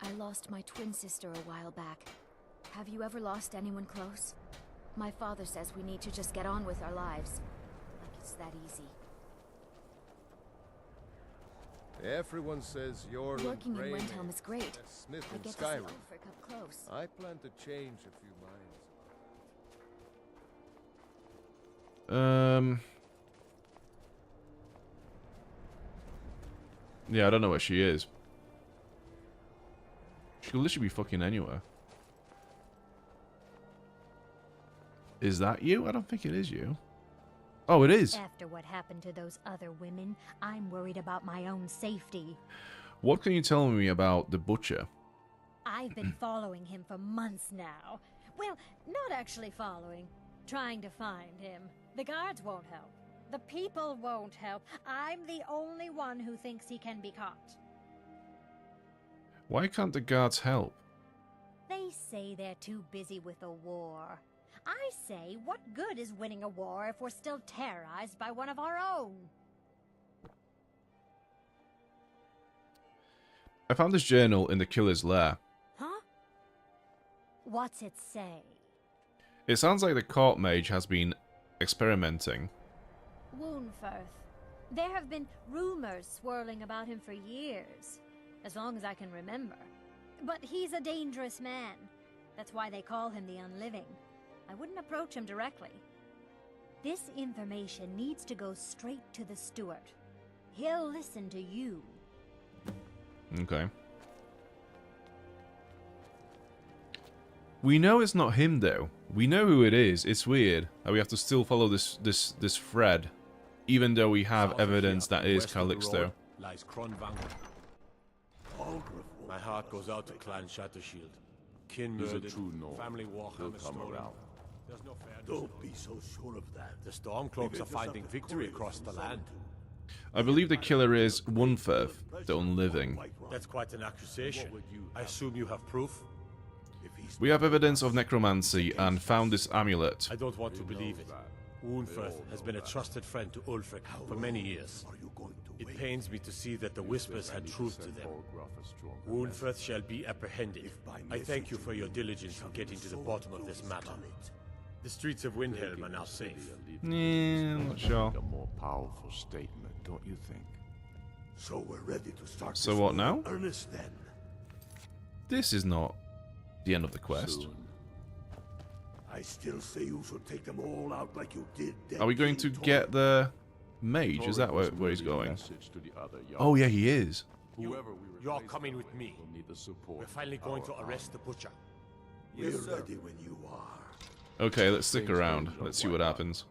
I lost my twin sister a while back. Have you ever lost anyone close? My father says we need to just get on with our lives. Like it's that easy. Everyone says you're working in Windhelm is great. Smith I in get to see Skyrim. Ulfric up close. I plan to change a few minds. Yeah, I don't know where she is. She could literally be fucking anywhere. Is that you? I don't think it is you. Oh, it is. After what happened to those other women, I'm worried about my own safety. What can you tell me about the butcher? I've been following him for months now. Well, not actually following. Trying to find him. The guards won't help. The people won't help. I'm the only one who thinks he can be caught. Why can't the guards help? They say they're too busy with a war. I say, what good is winning a war if we're still terrorized by one of our own? I found this journal in the killer's lair. Huh? What's it say? It sounds like the court mage has been experimenting. Windhelm. There have been rumors swirling about him for years, as long as I can remember. But he's a dangerous man. That's why they call him the Unliving. I wouldn't approach him directly. This information needs to go straight to the steward. He'll listen to you. Okay. We know it's not him, though. We know who it is. It's weird that we have to still follow this thread, even though we have evidence that it is Calixto. Lies Kronvangen. My heart goes out to Clan Shattershield. Kin He's a murdered, true Nord. family He'll Warhammer come stolen. around. There's no fairness. Don't be so sure of that. The Stormcloaks are finding victory across the land. I believe the killer is Windhelm, the Unliving. That's quite an accusation. I assume you have proof? We have evidence of necromancy and found this amulet. I don't want to believe it. Windhelm has been a trusted friend to Ulfric for many years. It pains me to see that the Whispers had truth to them. Windhelm shall be apprehended. I thank you for your diligence in getting to the bottom of this matter. The streets of Windhelm are now safe. Yeah, I'm not sure. A more powerful statement, don't you think? So we're ready to start. So what now? Earnest then. This is not the end of the quest. Soon. I still say you should take them all out like you did. Are we going to get the mage? Is that where he's going? Oh yeah, he is. You're coming with me. Will need the support. We're finally going to arrest the butcher. We're ready when you are. Okay, let's stick around. Let's see what happens.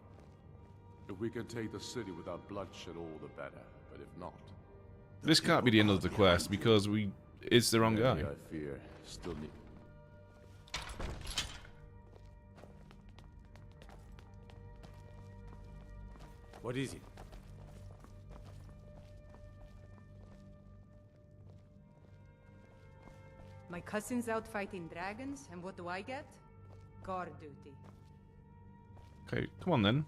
If we can take the city without bloodshed, all the better. But if not, This can't be the end of the quest because it's the wrong guy. I fear still need. What is it? My cousin's out fighting dragons, and what do I get? Guard duty. Okay, come on then.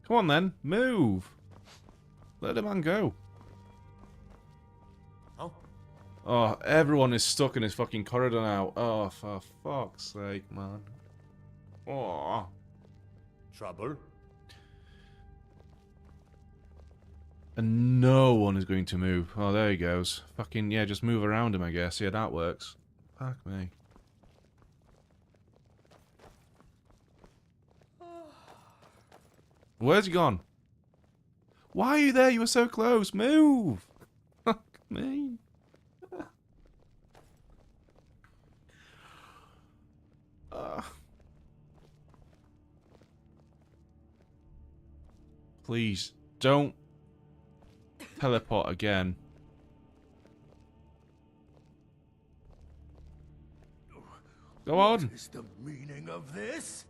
Come on then, move. Let the man go. Oh. Oh, everyone is stuck in this fucking corridor now. Oh, for fuck's sake, man. Oh. Trouble? And no one is going to move. Oh, there he goes. Fucking, yeah, just move around him, I guess. Yeah, that works. Fuck me. Where's he gone? Why are you there? You were so close. Move! Fuck me. Please, don't teleport again. Go on. What is the meaning of this?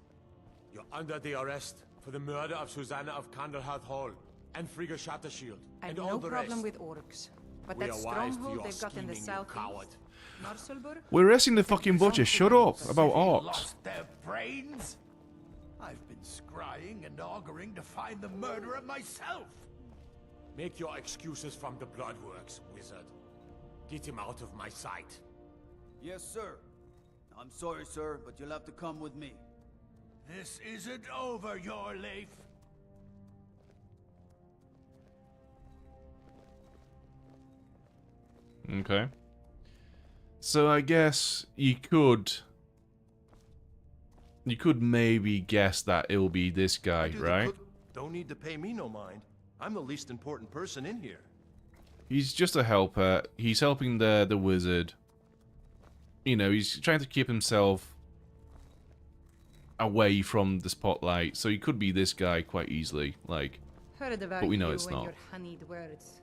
You're under the arrest for the murder of Susanna of Candlehearth Hall and Frigga Shattershield and all No the problem rest. with orcs. But We that are wise to stronghold your they've got in the scheming, you south. coward. Marcelburg? We're arresting the fucking butcher. Shut up about orcs. Lost their brains? I've been scrying and auguring to find the murderer myself. Make your excuses from the Bloodworks, wizard. Get him out of my sight. Yes, sir. I'm sorry, sir, but you'll have to come with me. This isn't over, your Leif. Okay. So I guess you could maybe guess that it'll be this guy, right? Don't need to pay me no mind. I'm the least important person in here. He's just a helper. He's helping the wizard. You know, he's trying to keep himself away from the spotlight, so he could be this guy quite easily, like. Heard about But we know you it's and not. your honeyed words.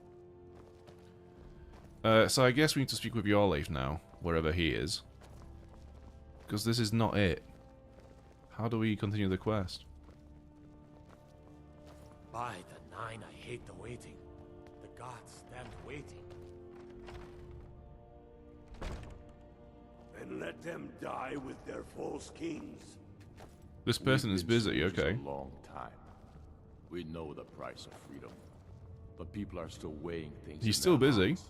So I guess we need to speak with Yorleif now, wherever he is. Because this is not it. How do we continue the quest? By the nine, I hate the waiting. The gods stand waiting. And let them die with their false kings. This person is busy, okay. A long time. We know the price of freedom, but people are still weighing things. He's in still their busy. hearts.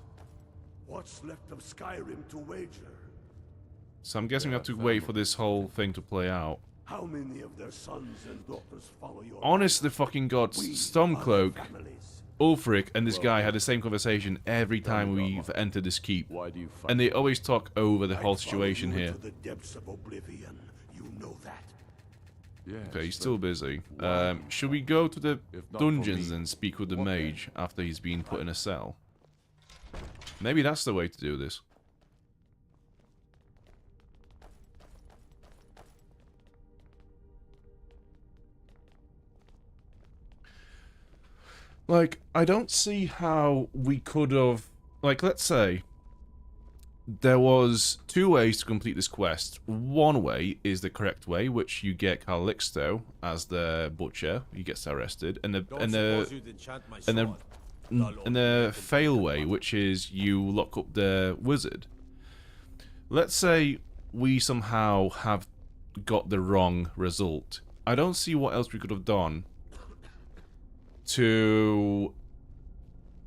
What's left of Skyrim to wager? So I'm guessing we have to wait for this whole thing to play out. How many of their sons and daughters follow your Honest to fucking God, Stormcloak, Ulfric, and this guy had the same conversation every time we've entered this keep. And they always talk over the whole situation here. to the depths of oblivion. You know that. Okay, he's still busy. Should we go to the dungeons and speak with the mage after he's been put in a cell? Maybe that's the way to do this. Like, I don't see how we could have... Like, let's say there was two ways to complete this quest. One way is the correct way, which you get Calixto as the butcher. He gets arrested. And the fail way, which is you lock up the wizard. Let's say we somehow have got the wrong result. I don't see what else we could have done to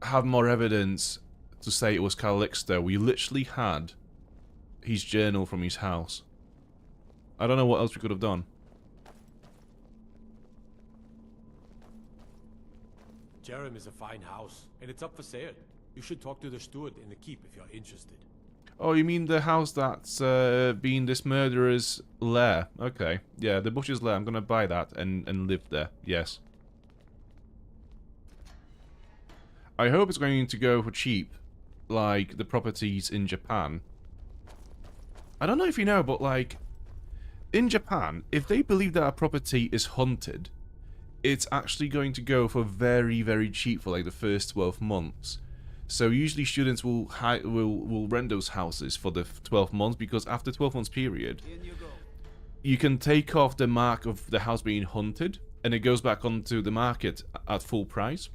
have more evidence to say it was Calixto. We literally had his journal from his house. I don't know what else we could have done. Jerem is a fine house, and it's up for sale. You should talk to the steward in the keep if you're interested. Oh, you mean the house that's been this murderer's lair? Okay. Yeah, the butcher's lair. I'm gonna buy that and live there. Yes. I hope it's going to go for cheap, like the properties in Japan. I don't know if you know, but like, in Japan, if they believe that a property is haunted, it's actually going to go for very, very cheap for like the first 12 months. So usually students will rent those houses for the 12 months, because after 12 months period, you can take off the mark of the house being haunted, and it goes back onto the market at full price.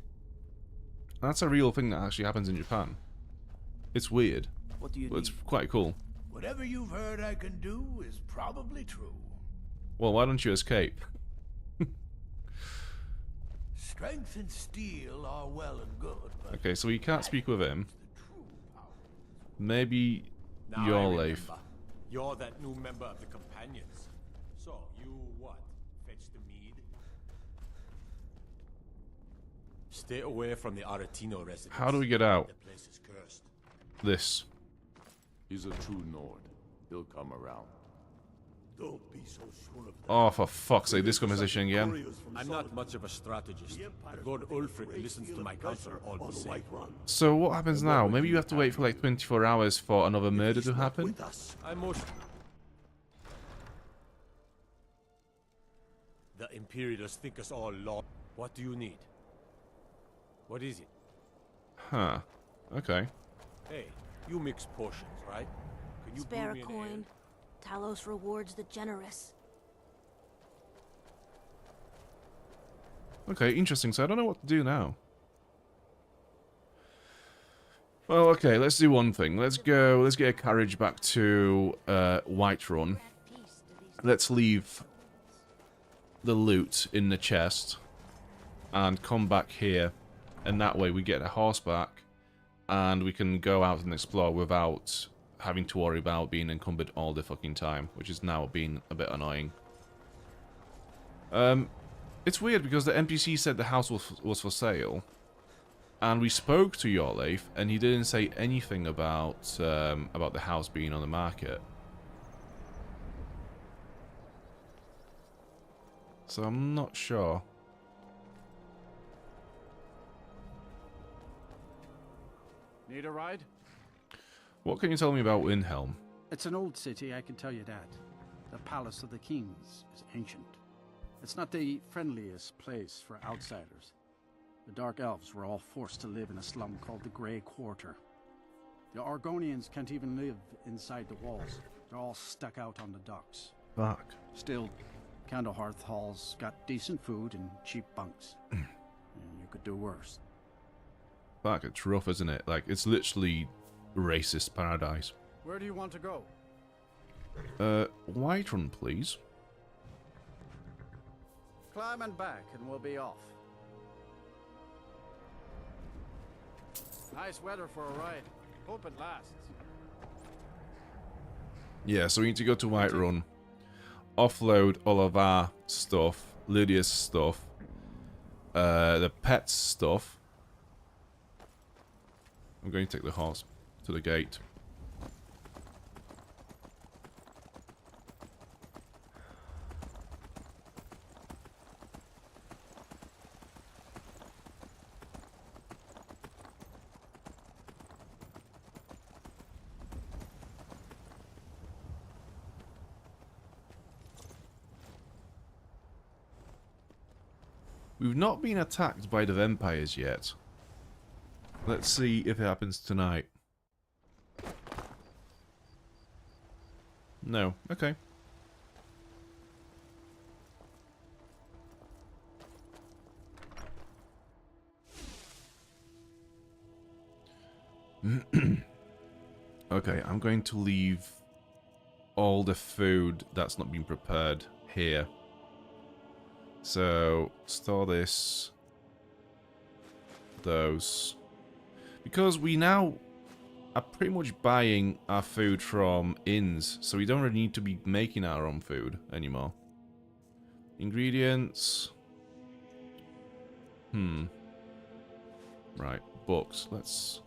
That's a real thing that actually happens in Japan. It's weird, What do you but it's need? quite cool. Whatever you've heard I can do is probably true. Well, why don't you escape? Strength and steel are well and good, but Okay, so we can't speak with him. Maybe Now your I life. remember. You're that new member of the Companions. So, you what? Fetch the mead? Stay away from the Aretino residence. How do we get out? The place is cursed. This. He's a true Nord. He'll come around. Don't be so sure of that. Oh, for fuck's sake, this conversation again. I'm not much of a strategist. But Lord Ulfric listens to my counsel all the same. So what happens now? Maybe you have to wait for like 24 hours for another murder to happen? I'm most... The Imperials think us all lost. What do you need? What is it? Huh. Okay. Hey, you mix potions, right? Can you Spare brew a me an coin. Talos rewards the generous. Okay, interesting. So I don't know what to do now. Well, okay, let's do one thing. Let's get a carriage back to Whiterun. Let's leave the loot in the chest and come back here. And that way we get a horse back and we can go out and explore without having to worry about being encumbered all the fucking time, which is now being a bit annoying. It's weird because the NPC said the house was for sale, and we spoke to Yorleif, and he didn't say anything about the house being on the market. So I'm not sure. Need a ride? What can you tell me about Windhelm? It's an old city, I can tell you that. The Palace of the Kings is ancient. It's not the friendliest place for outsiders. The Dark Elves were all forced to live in a slum called the Grey Quarter. The Argonians can't even live inside the walls. They're all stuck out on the docks. Fuck. Still, Candlehearth Hall's got decent food and cheap bunks. And you could do worse. Fuck, it's rough, isn't it? Like, it's literally racist paradise. Where do you want to go? Whiterun, please. Climb and back and we'll be off. Nice weather for a ride. Hope it lasts. Yeah, so we need to go to Whiterun, offload all of our stuff, Lydia's stuff, the pet's stuff. I'm going to take the horse to the gate. We've not been attacked by the vampires yet. Let's see if it happens tonight. No. Okay. Okay, I'm going to leave all the food that's not been prepared here. So, store this. Those. Because we now are pretty much buying our food from inns, so we don't really need to be making our own food anymore. Ingredients. Right, books. Let's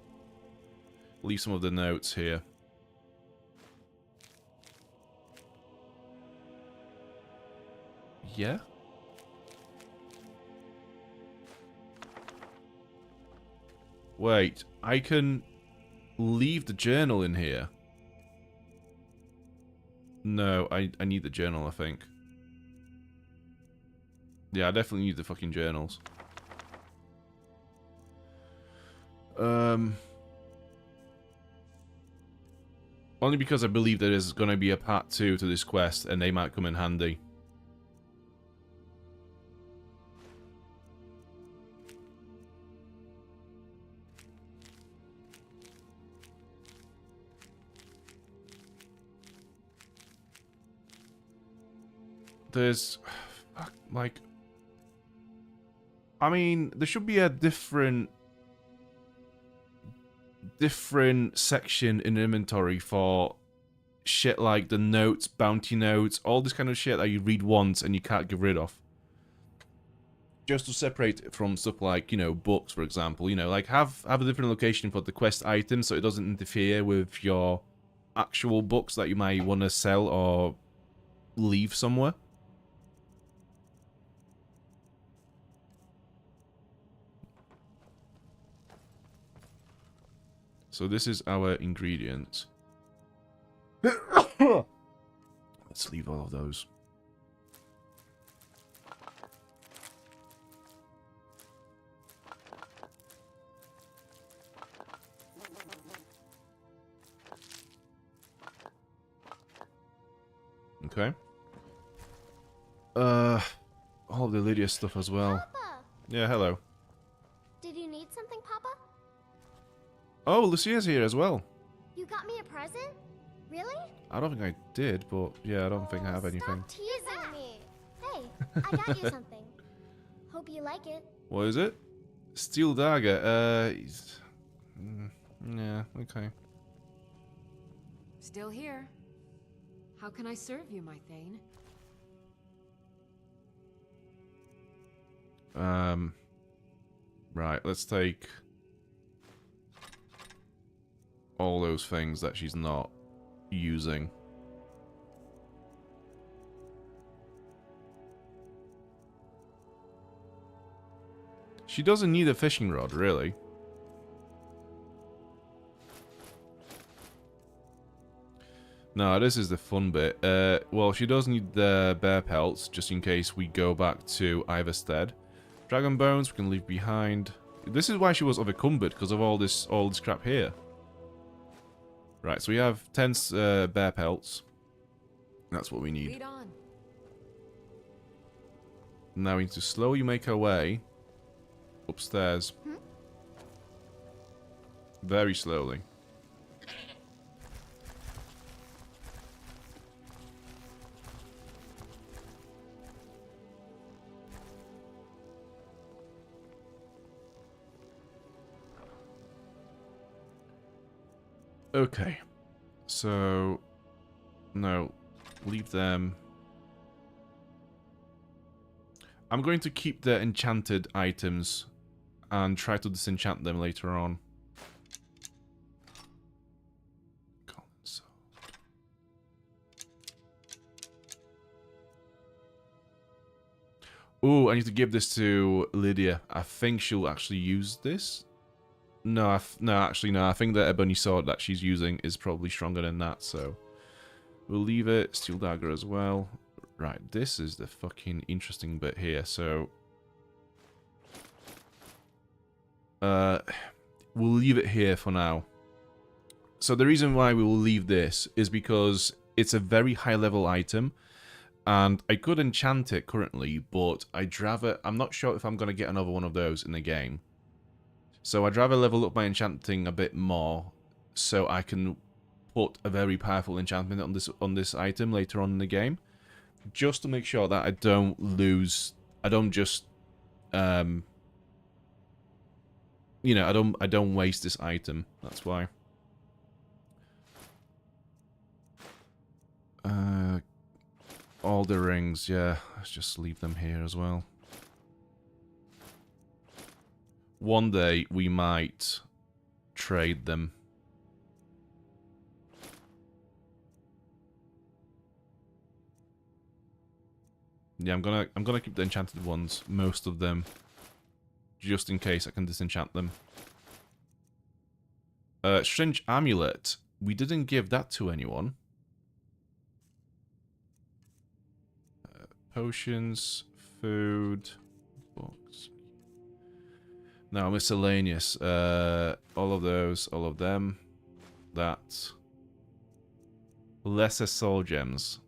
leave some of the notes here. Yeah? Wait, I can leave the journal in here. No, I need the journal, I think. Yeah, I definitely need the fucking journals. Only because I believe there is going to be a part 2 to this quest, and they might come in handy. There's... like... I mean, there should be a different section in inventory for shit like the notes, bounty notes, all this kind of shit that you read once and you can't get rid of. Just to separate it from stuff like, you know, books, for example. You know, like have a different location for the quest items so it doesn't interfere with your actual books that you might want to sell or leave somewhere. So this is our ingredients. Let's leave all of those. Okay. All the Lydia stuff as well. Papa! Yeah, hello. Did you need something, Papa? Oh, Lucia's here as well. You got me a present? Really? I don't think I did, but yeah, I don't think I have anything. Stop teasing me. Hey, I got you something. Hope you like it. What is it? Steel dagger. Yeah, okay. Still here. How can I serve you, my Thane? Right, let's take all those things that she's not using. She doesn't need a fishing rod, really. No, this is the fun bit. Well, she does need the bear pelts, just in case we go back to Iverstead. Dragon bones we can leave behind. This is why she was overcumbered, because of all this crap here. Right, so we have 10 bear pelts. That's what we need. Lead on. Now we need to slowly make our way upstairs. Very slowly. Okay, so, no, leave them. I'm going to keep the enchanted items and try to disenchant them later on. Ooh, I need to give this to Lydia. I think she'll actually use this. No, actually, no. I think the ebony sword that she's using is probably stronger than that, so we'll leave it. Steel dagger as well. Right, this is the fucking interesting bit here. So, we'll leave it here for now. So the reason why we will leave this is because it's a very high-level item, and I could enchant it currently, but I'm not sure if I'm going to get another one of those in the game. So I'd rather level up my enchanting a bit more, so I can put a very powerful enchantment on this item later on in the game, just to make sure that I don't lose. I don't just, you know, I don't waste this item. That's why. All the rings, yeah. Let's just leave them here as well. One day we might trade them. Yeah, I'm gonna keep the enchanted ones, most of them, just in case I can disenchant them. Strange amulet. We didn't give that to anyone. Potions, food, books. Now miscellaneous. All of those, all of them. That. Lesser soul gems.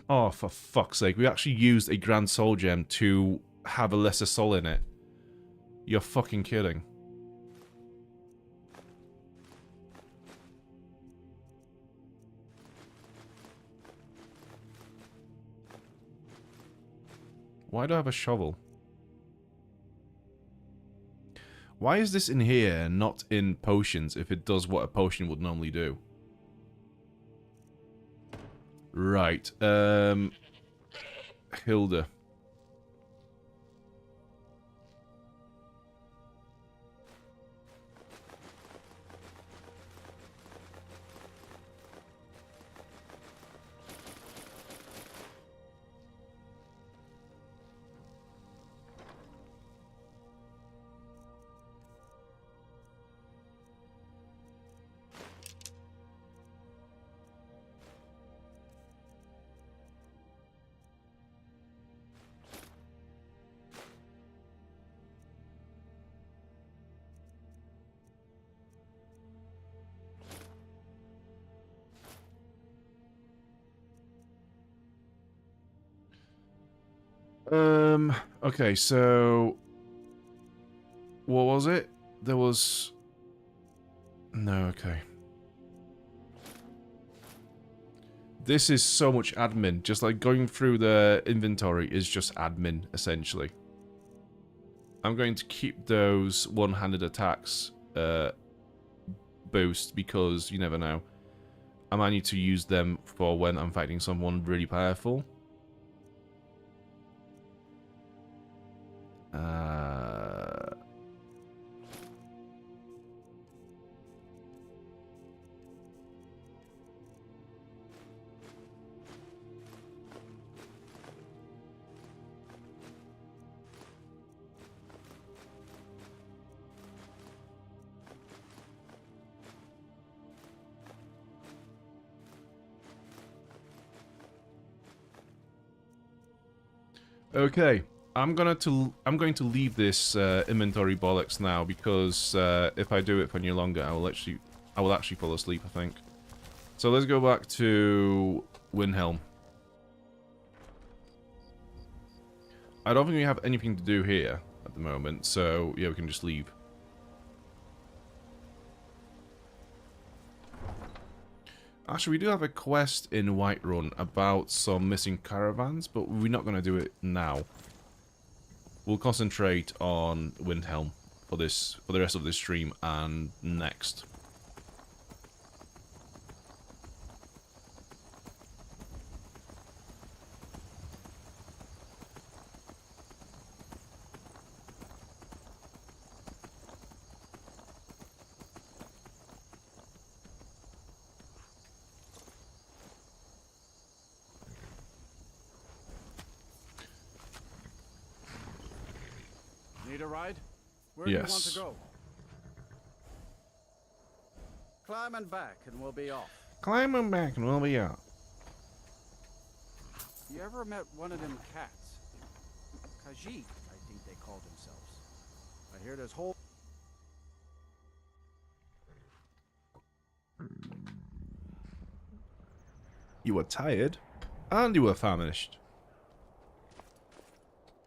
Oh, for fuck's sake. We actually used a Grand Soul Gem to have a lesser soul in it. You're fucking kidding. Why do I have a shovel? Why is this in here and not in potions if it does what a potion would normally do? Right, Hilda. Okay, so what was it? There was no, okay. This is so much admin. Just like going through the inventory is just admin, essentially. I'm going to keep those one-handed attacks boost because you never know. I might need to use them for when I'm fighting someone really powerful. Okay, I'm going to leave this inventory bollocks now because if I do it for any longer, I will actually fall asleep, I think. So let's go back to Windhelm. I don't think we have anything to do here at the moment, so yeah, we can just leave. Actually, we do have a quest in Whiterun about some missing caravans, but we're not going to do it now. We'll concentrate on Windhelm for the rest of this stream and next. Need a ride? Where do you want to go? Climb and back and we'll be off. Climb and back and we'll be out. You ever met one of them cats? Khajiit, I think they call themselves. I hear there's whole... You were tired, and you were famished.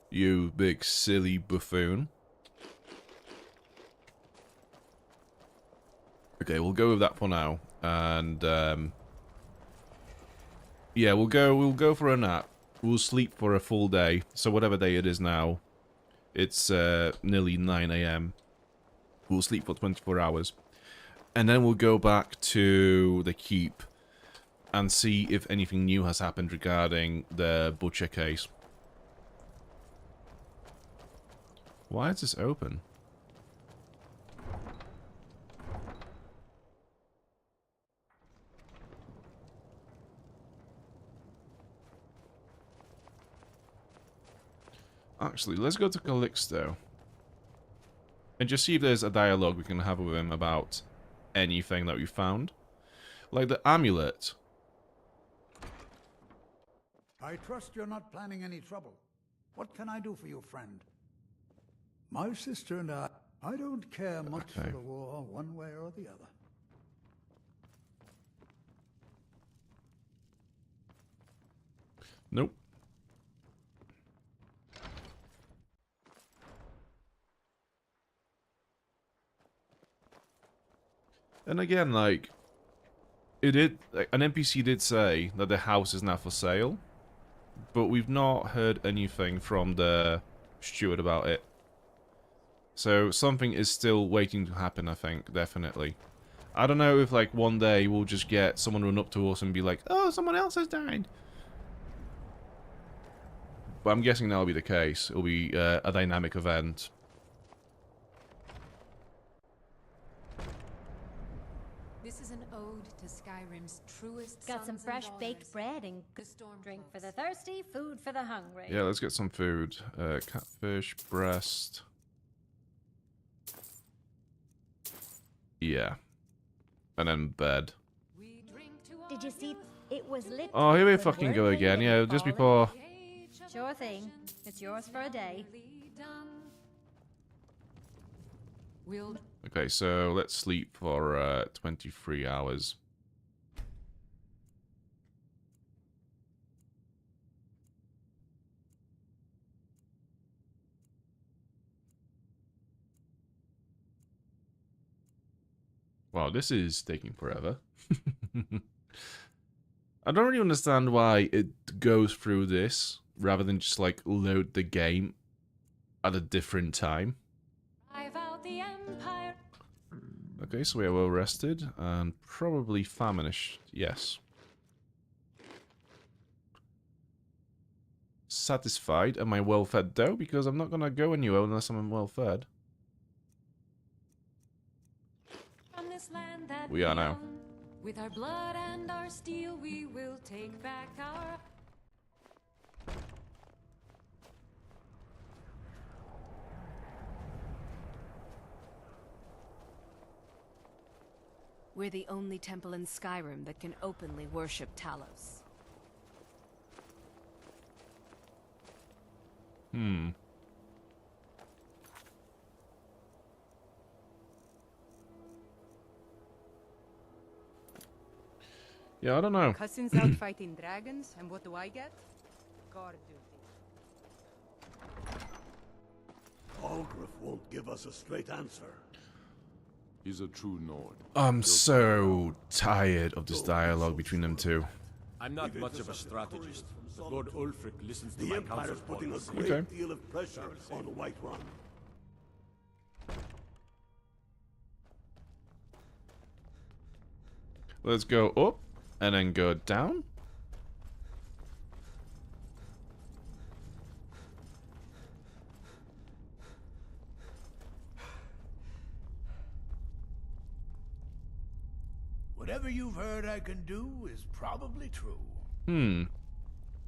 You big silly buffoon. Okay, we'll go with that for now, and yeah, we'll go for a nap. We'll sleep for a full day. So whatever day it is now, it's nearly 9 AM. We'll sleep for 24 hours, and then we'll go back to the keep and see if anything new has happened regarding the butcher case. Why is this open? Actually, let's go to Calixto. And just see if there's a dialogue we can have with him about anything that we found. Like the amulet. I trust you're not planning any trouble. What can I do for you, friend? My sister and I don't care much for the war one way or the other. Nope. And again, like, an NPC did say that the house is now for sale, but we've not heard anything from the steward about it. So something is still waiting to happen, I think, definitely. I don't know if, like, one day we'll just get someone run up to us and be like, oh, someone else has died. But I'm guessing that'll be the case. It'll be a dynamic event. This is an ode to Skyrim's truest Got some sons fresh and baked daughters. bread and drink for the thirsty, food for the hungry. Yeah, let's get some food. Catfish, breast. Yeah. And then bed. Did you see? It was lit. Oh, here we with fucking word go painted again. Yeah, in just falling. before... Sure thing. It's yours for a day. Okay, so let's sleep for 23 hours. Wow, this is taking forever. I don't really understand why it goes through this rather than just like load the game at a different time. Okay, so we are well rested and probably famished. Yes. Satisfied. Am I well fed though? Because I'm not gonna go anywhere unless I'm well fed. We are now. With our blood and our steel, we will take back our... We're the only temple in Skyrim that can openly worship Talos. Hmm. Yeah, I don't know. Cousins out fighting dragons, and what do I get? Guard duty. Algrif won't give us a straight answer. He's a true Nord. I'm so tired of this dialogue between them two. I'm not much of a strategist, but Lord Ulfric listens to The my Empire is counsel putting a points. great deal of pressure on the White One. Let's go up and then go down. Whatever you've heard I can do is probably true. Hmm.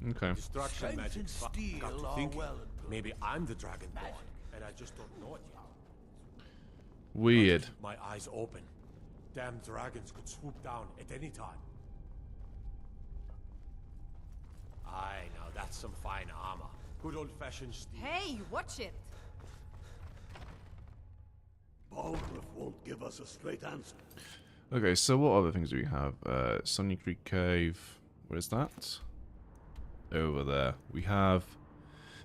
Okay. Destruction Strength magic. and steel Got to are thinking. well and good. Maybe I'm the Dragonborn, and I just don't know it yet. Weird. Keep my eyes open. Damn dragons could swoop down at any time. Aye, now that's some fine armor. Good old-fashioned steel. Hey, watch it! Algrif won't give us a straight answer. Okay, so what other things do we have? Sunny Creek Cave. Where's that? Over there. We have...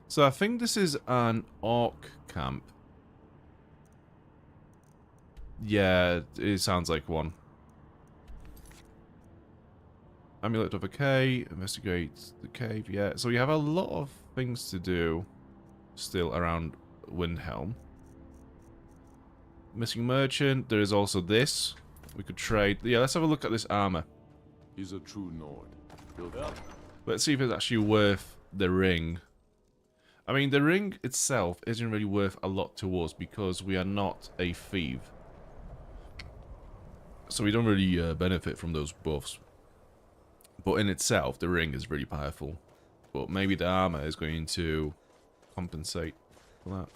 So I think this is an orc camp. Yeah, it sounds like one. Amulet of a cave. Investigate the cave. Yeah, so we have a lot of things to do still around Windhelm. Missing merchant. There is also this. We could trade. Yeah, let's have a look at this armor. He's a true Nord. Built up. Let's see if it's actually worth the ring. I mean, the ring itself isn't really worth a lot to us because we are not a thief. So we don't really benefit from those buffs. But in itself, the ring is really powerful. But maybe the armor is going to compensate for that.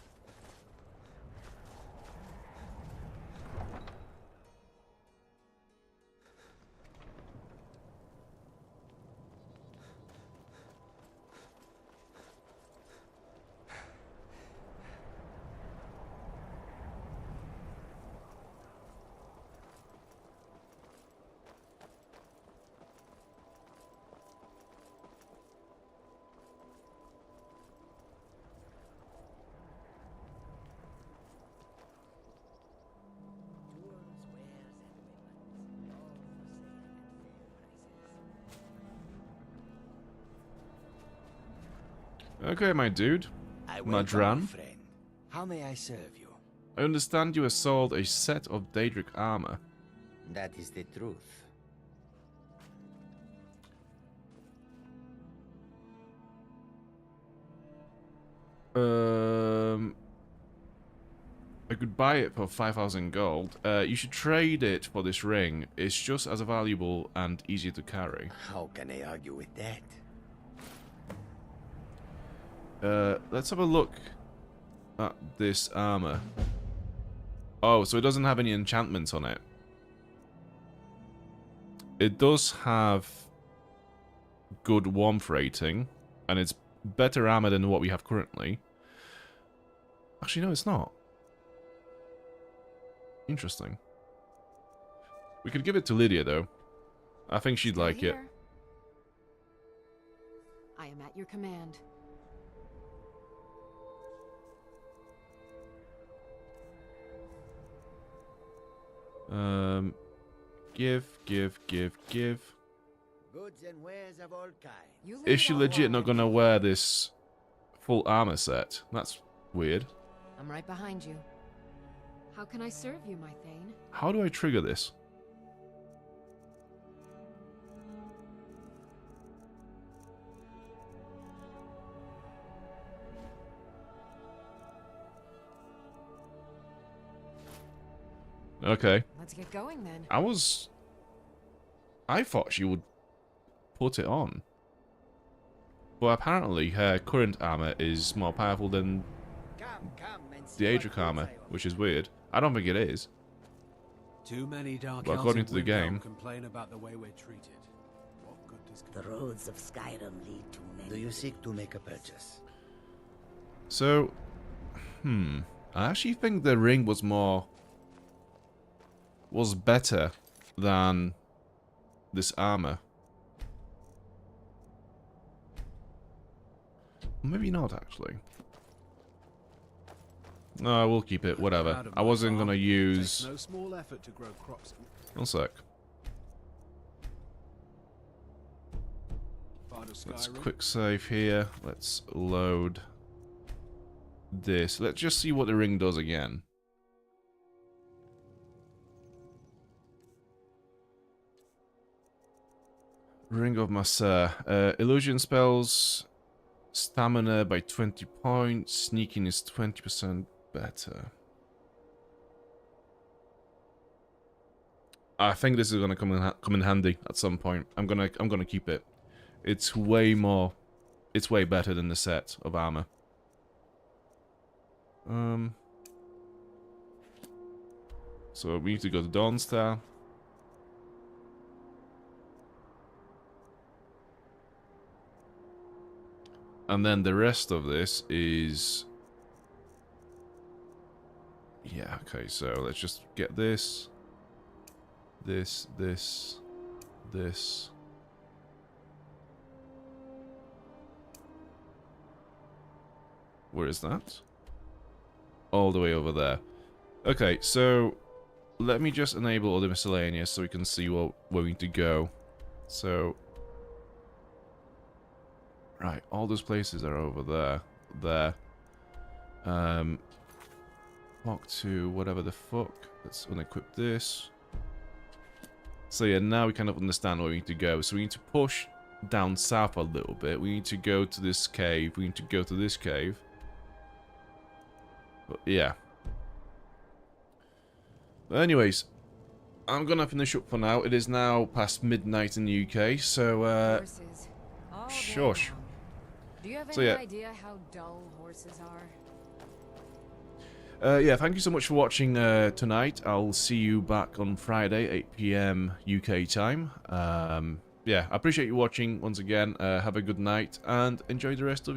Okay, my dude. Madran. Friend. How may I serve you? I understand you have sold a set of Daedric armor. That is the truth. I could buy it for 5,000 gold. You should trade it for this ring. It's just as valuable and easier to carry. How can I argue with that? Let's have a look at this armor. Oh, so it doesn't have any enchantments on it. It does have good warmth rating, and it's better armor than what we have currently. Actually, no, it's not. Interesting. We could give it to Lydia, though. I think she'd like it. I am at your command. Give. Goods and wares of all kinds. Is she legit not gonna wear this full armor set? That's weird. I'm right behind you. How can I serve you, my Thane? How do I trigger this? Okay. Let's get going then. I thought she would put it on. But apparently her current armor is more powerful than the Daedric armor, which is weird. I don't think it is. Too many dark But elves according in to the Windhelm game. complain about the way we're treated. What good does The roads of Skyrim lead to many. Do you seek to make a purchase? So, I actually think the ring was better than this armor. Maybe not, actually. No, we'll keep it, whatever. I wasn't gonna use... No small effort to grow crops. One sec. Let's quick save here. Let's load this. Let's just see what the ring does again. Ring of Maser. Illusion spells stamina by 20 points. Sneaking is 20% better. I think this is gonna come in handy at some point. I'm gonna keep it. It's way better than the set of armor. So we need to go to Dawnstar. And then the rest of this is... Yeah, okay, so let's just get this. This. Where is that? All the way over there. Okay, so let me just enable all the miscellaneous so we can see where we need to go. So... Right, all those places are over there. There. Walk to whatever the fuck. Let's unequip this. So yeah, now we kind of understand where we need to go. So we need to push down south a little bit. We need to go to this cave. We need to go to this cave. But yeah. But anyways, I'm gonna finish up for now. It is now past midnight in the UK, so shush. Do you have So any yeah. idea how dull horses are? Yeah, thank you so much for watching tonight. I'll see you back on Friday, 8 PM UK time. Yeah, I appreciate you watching once again. Have a good night and enjoy the rest of you.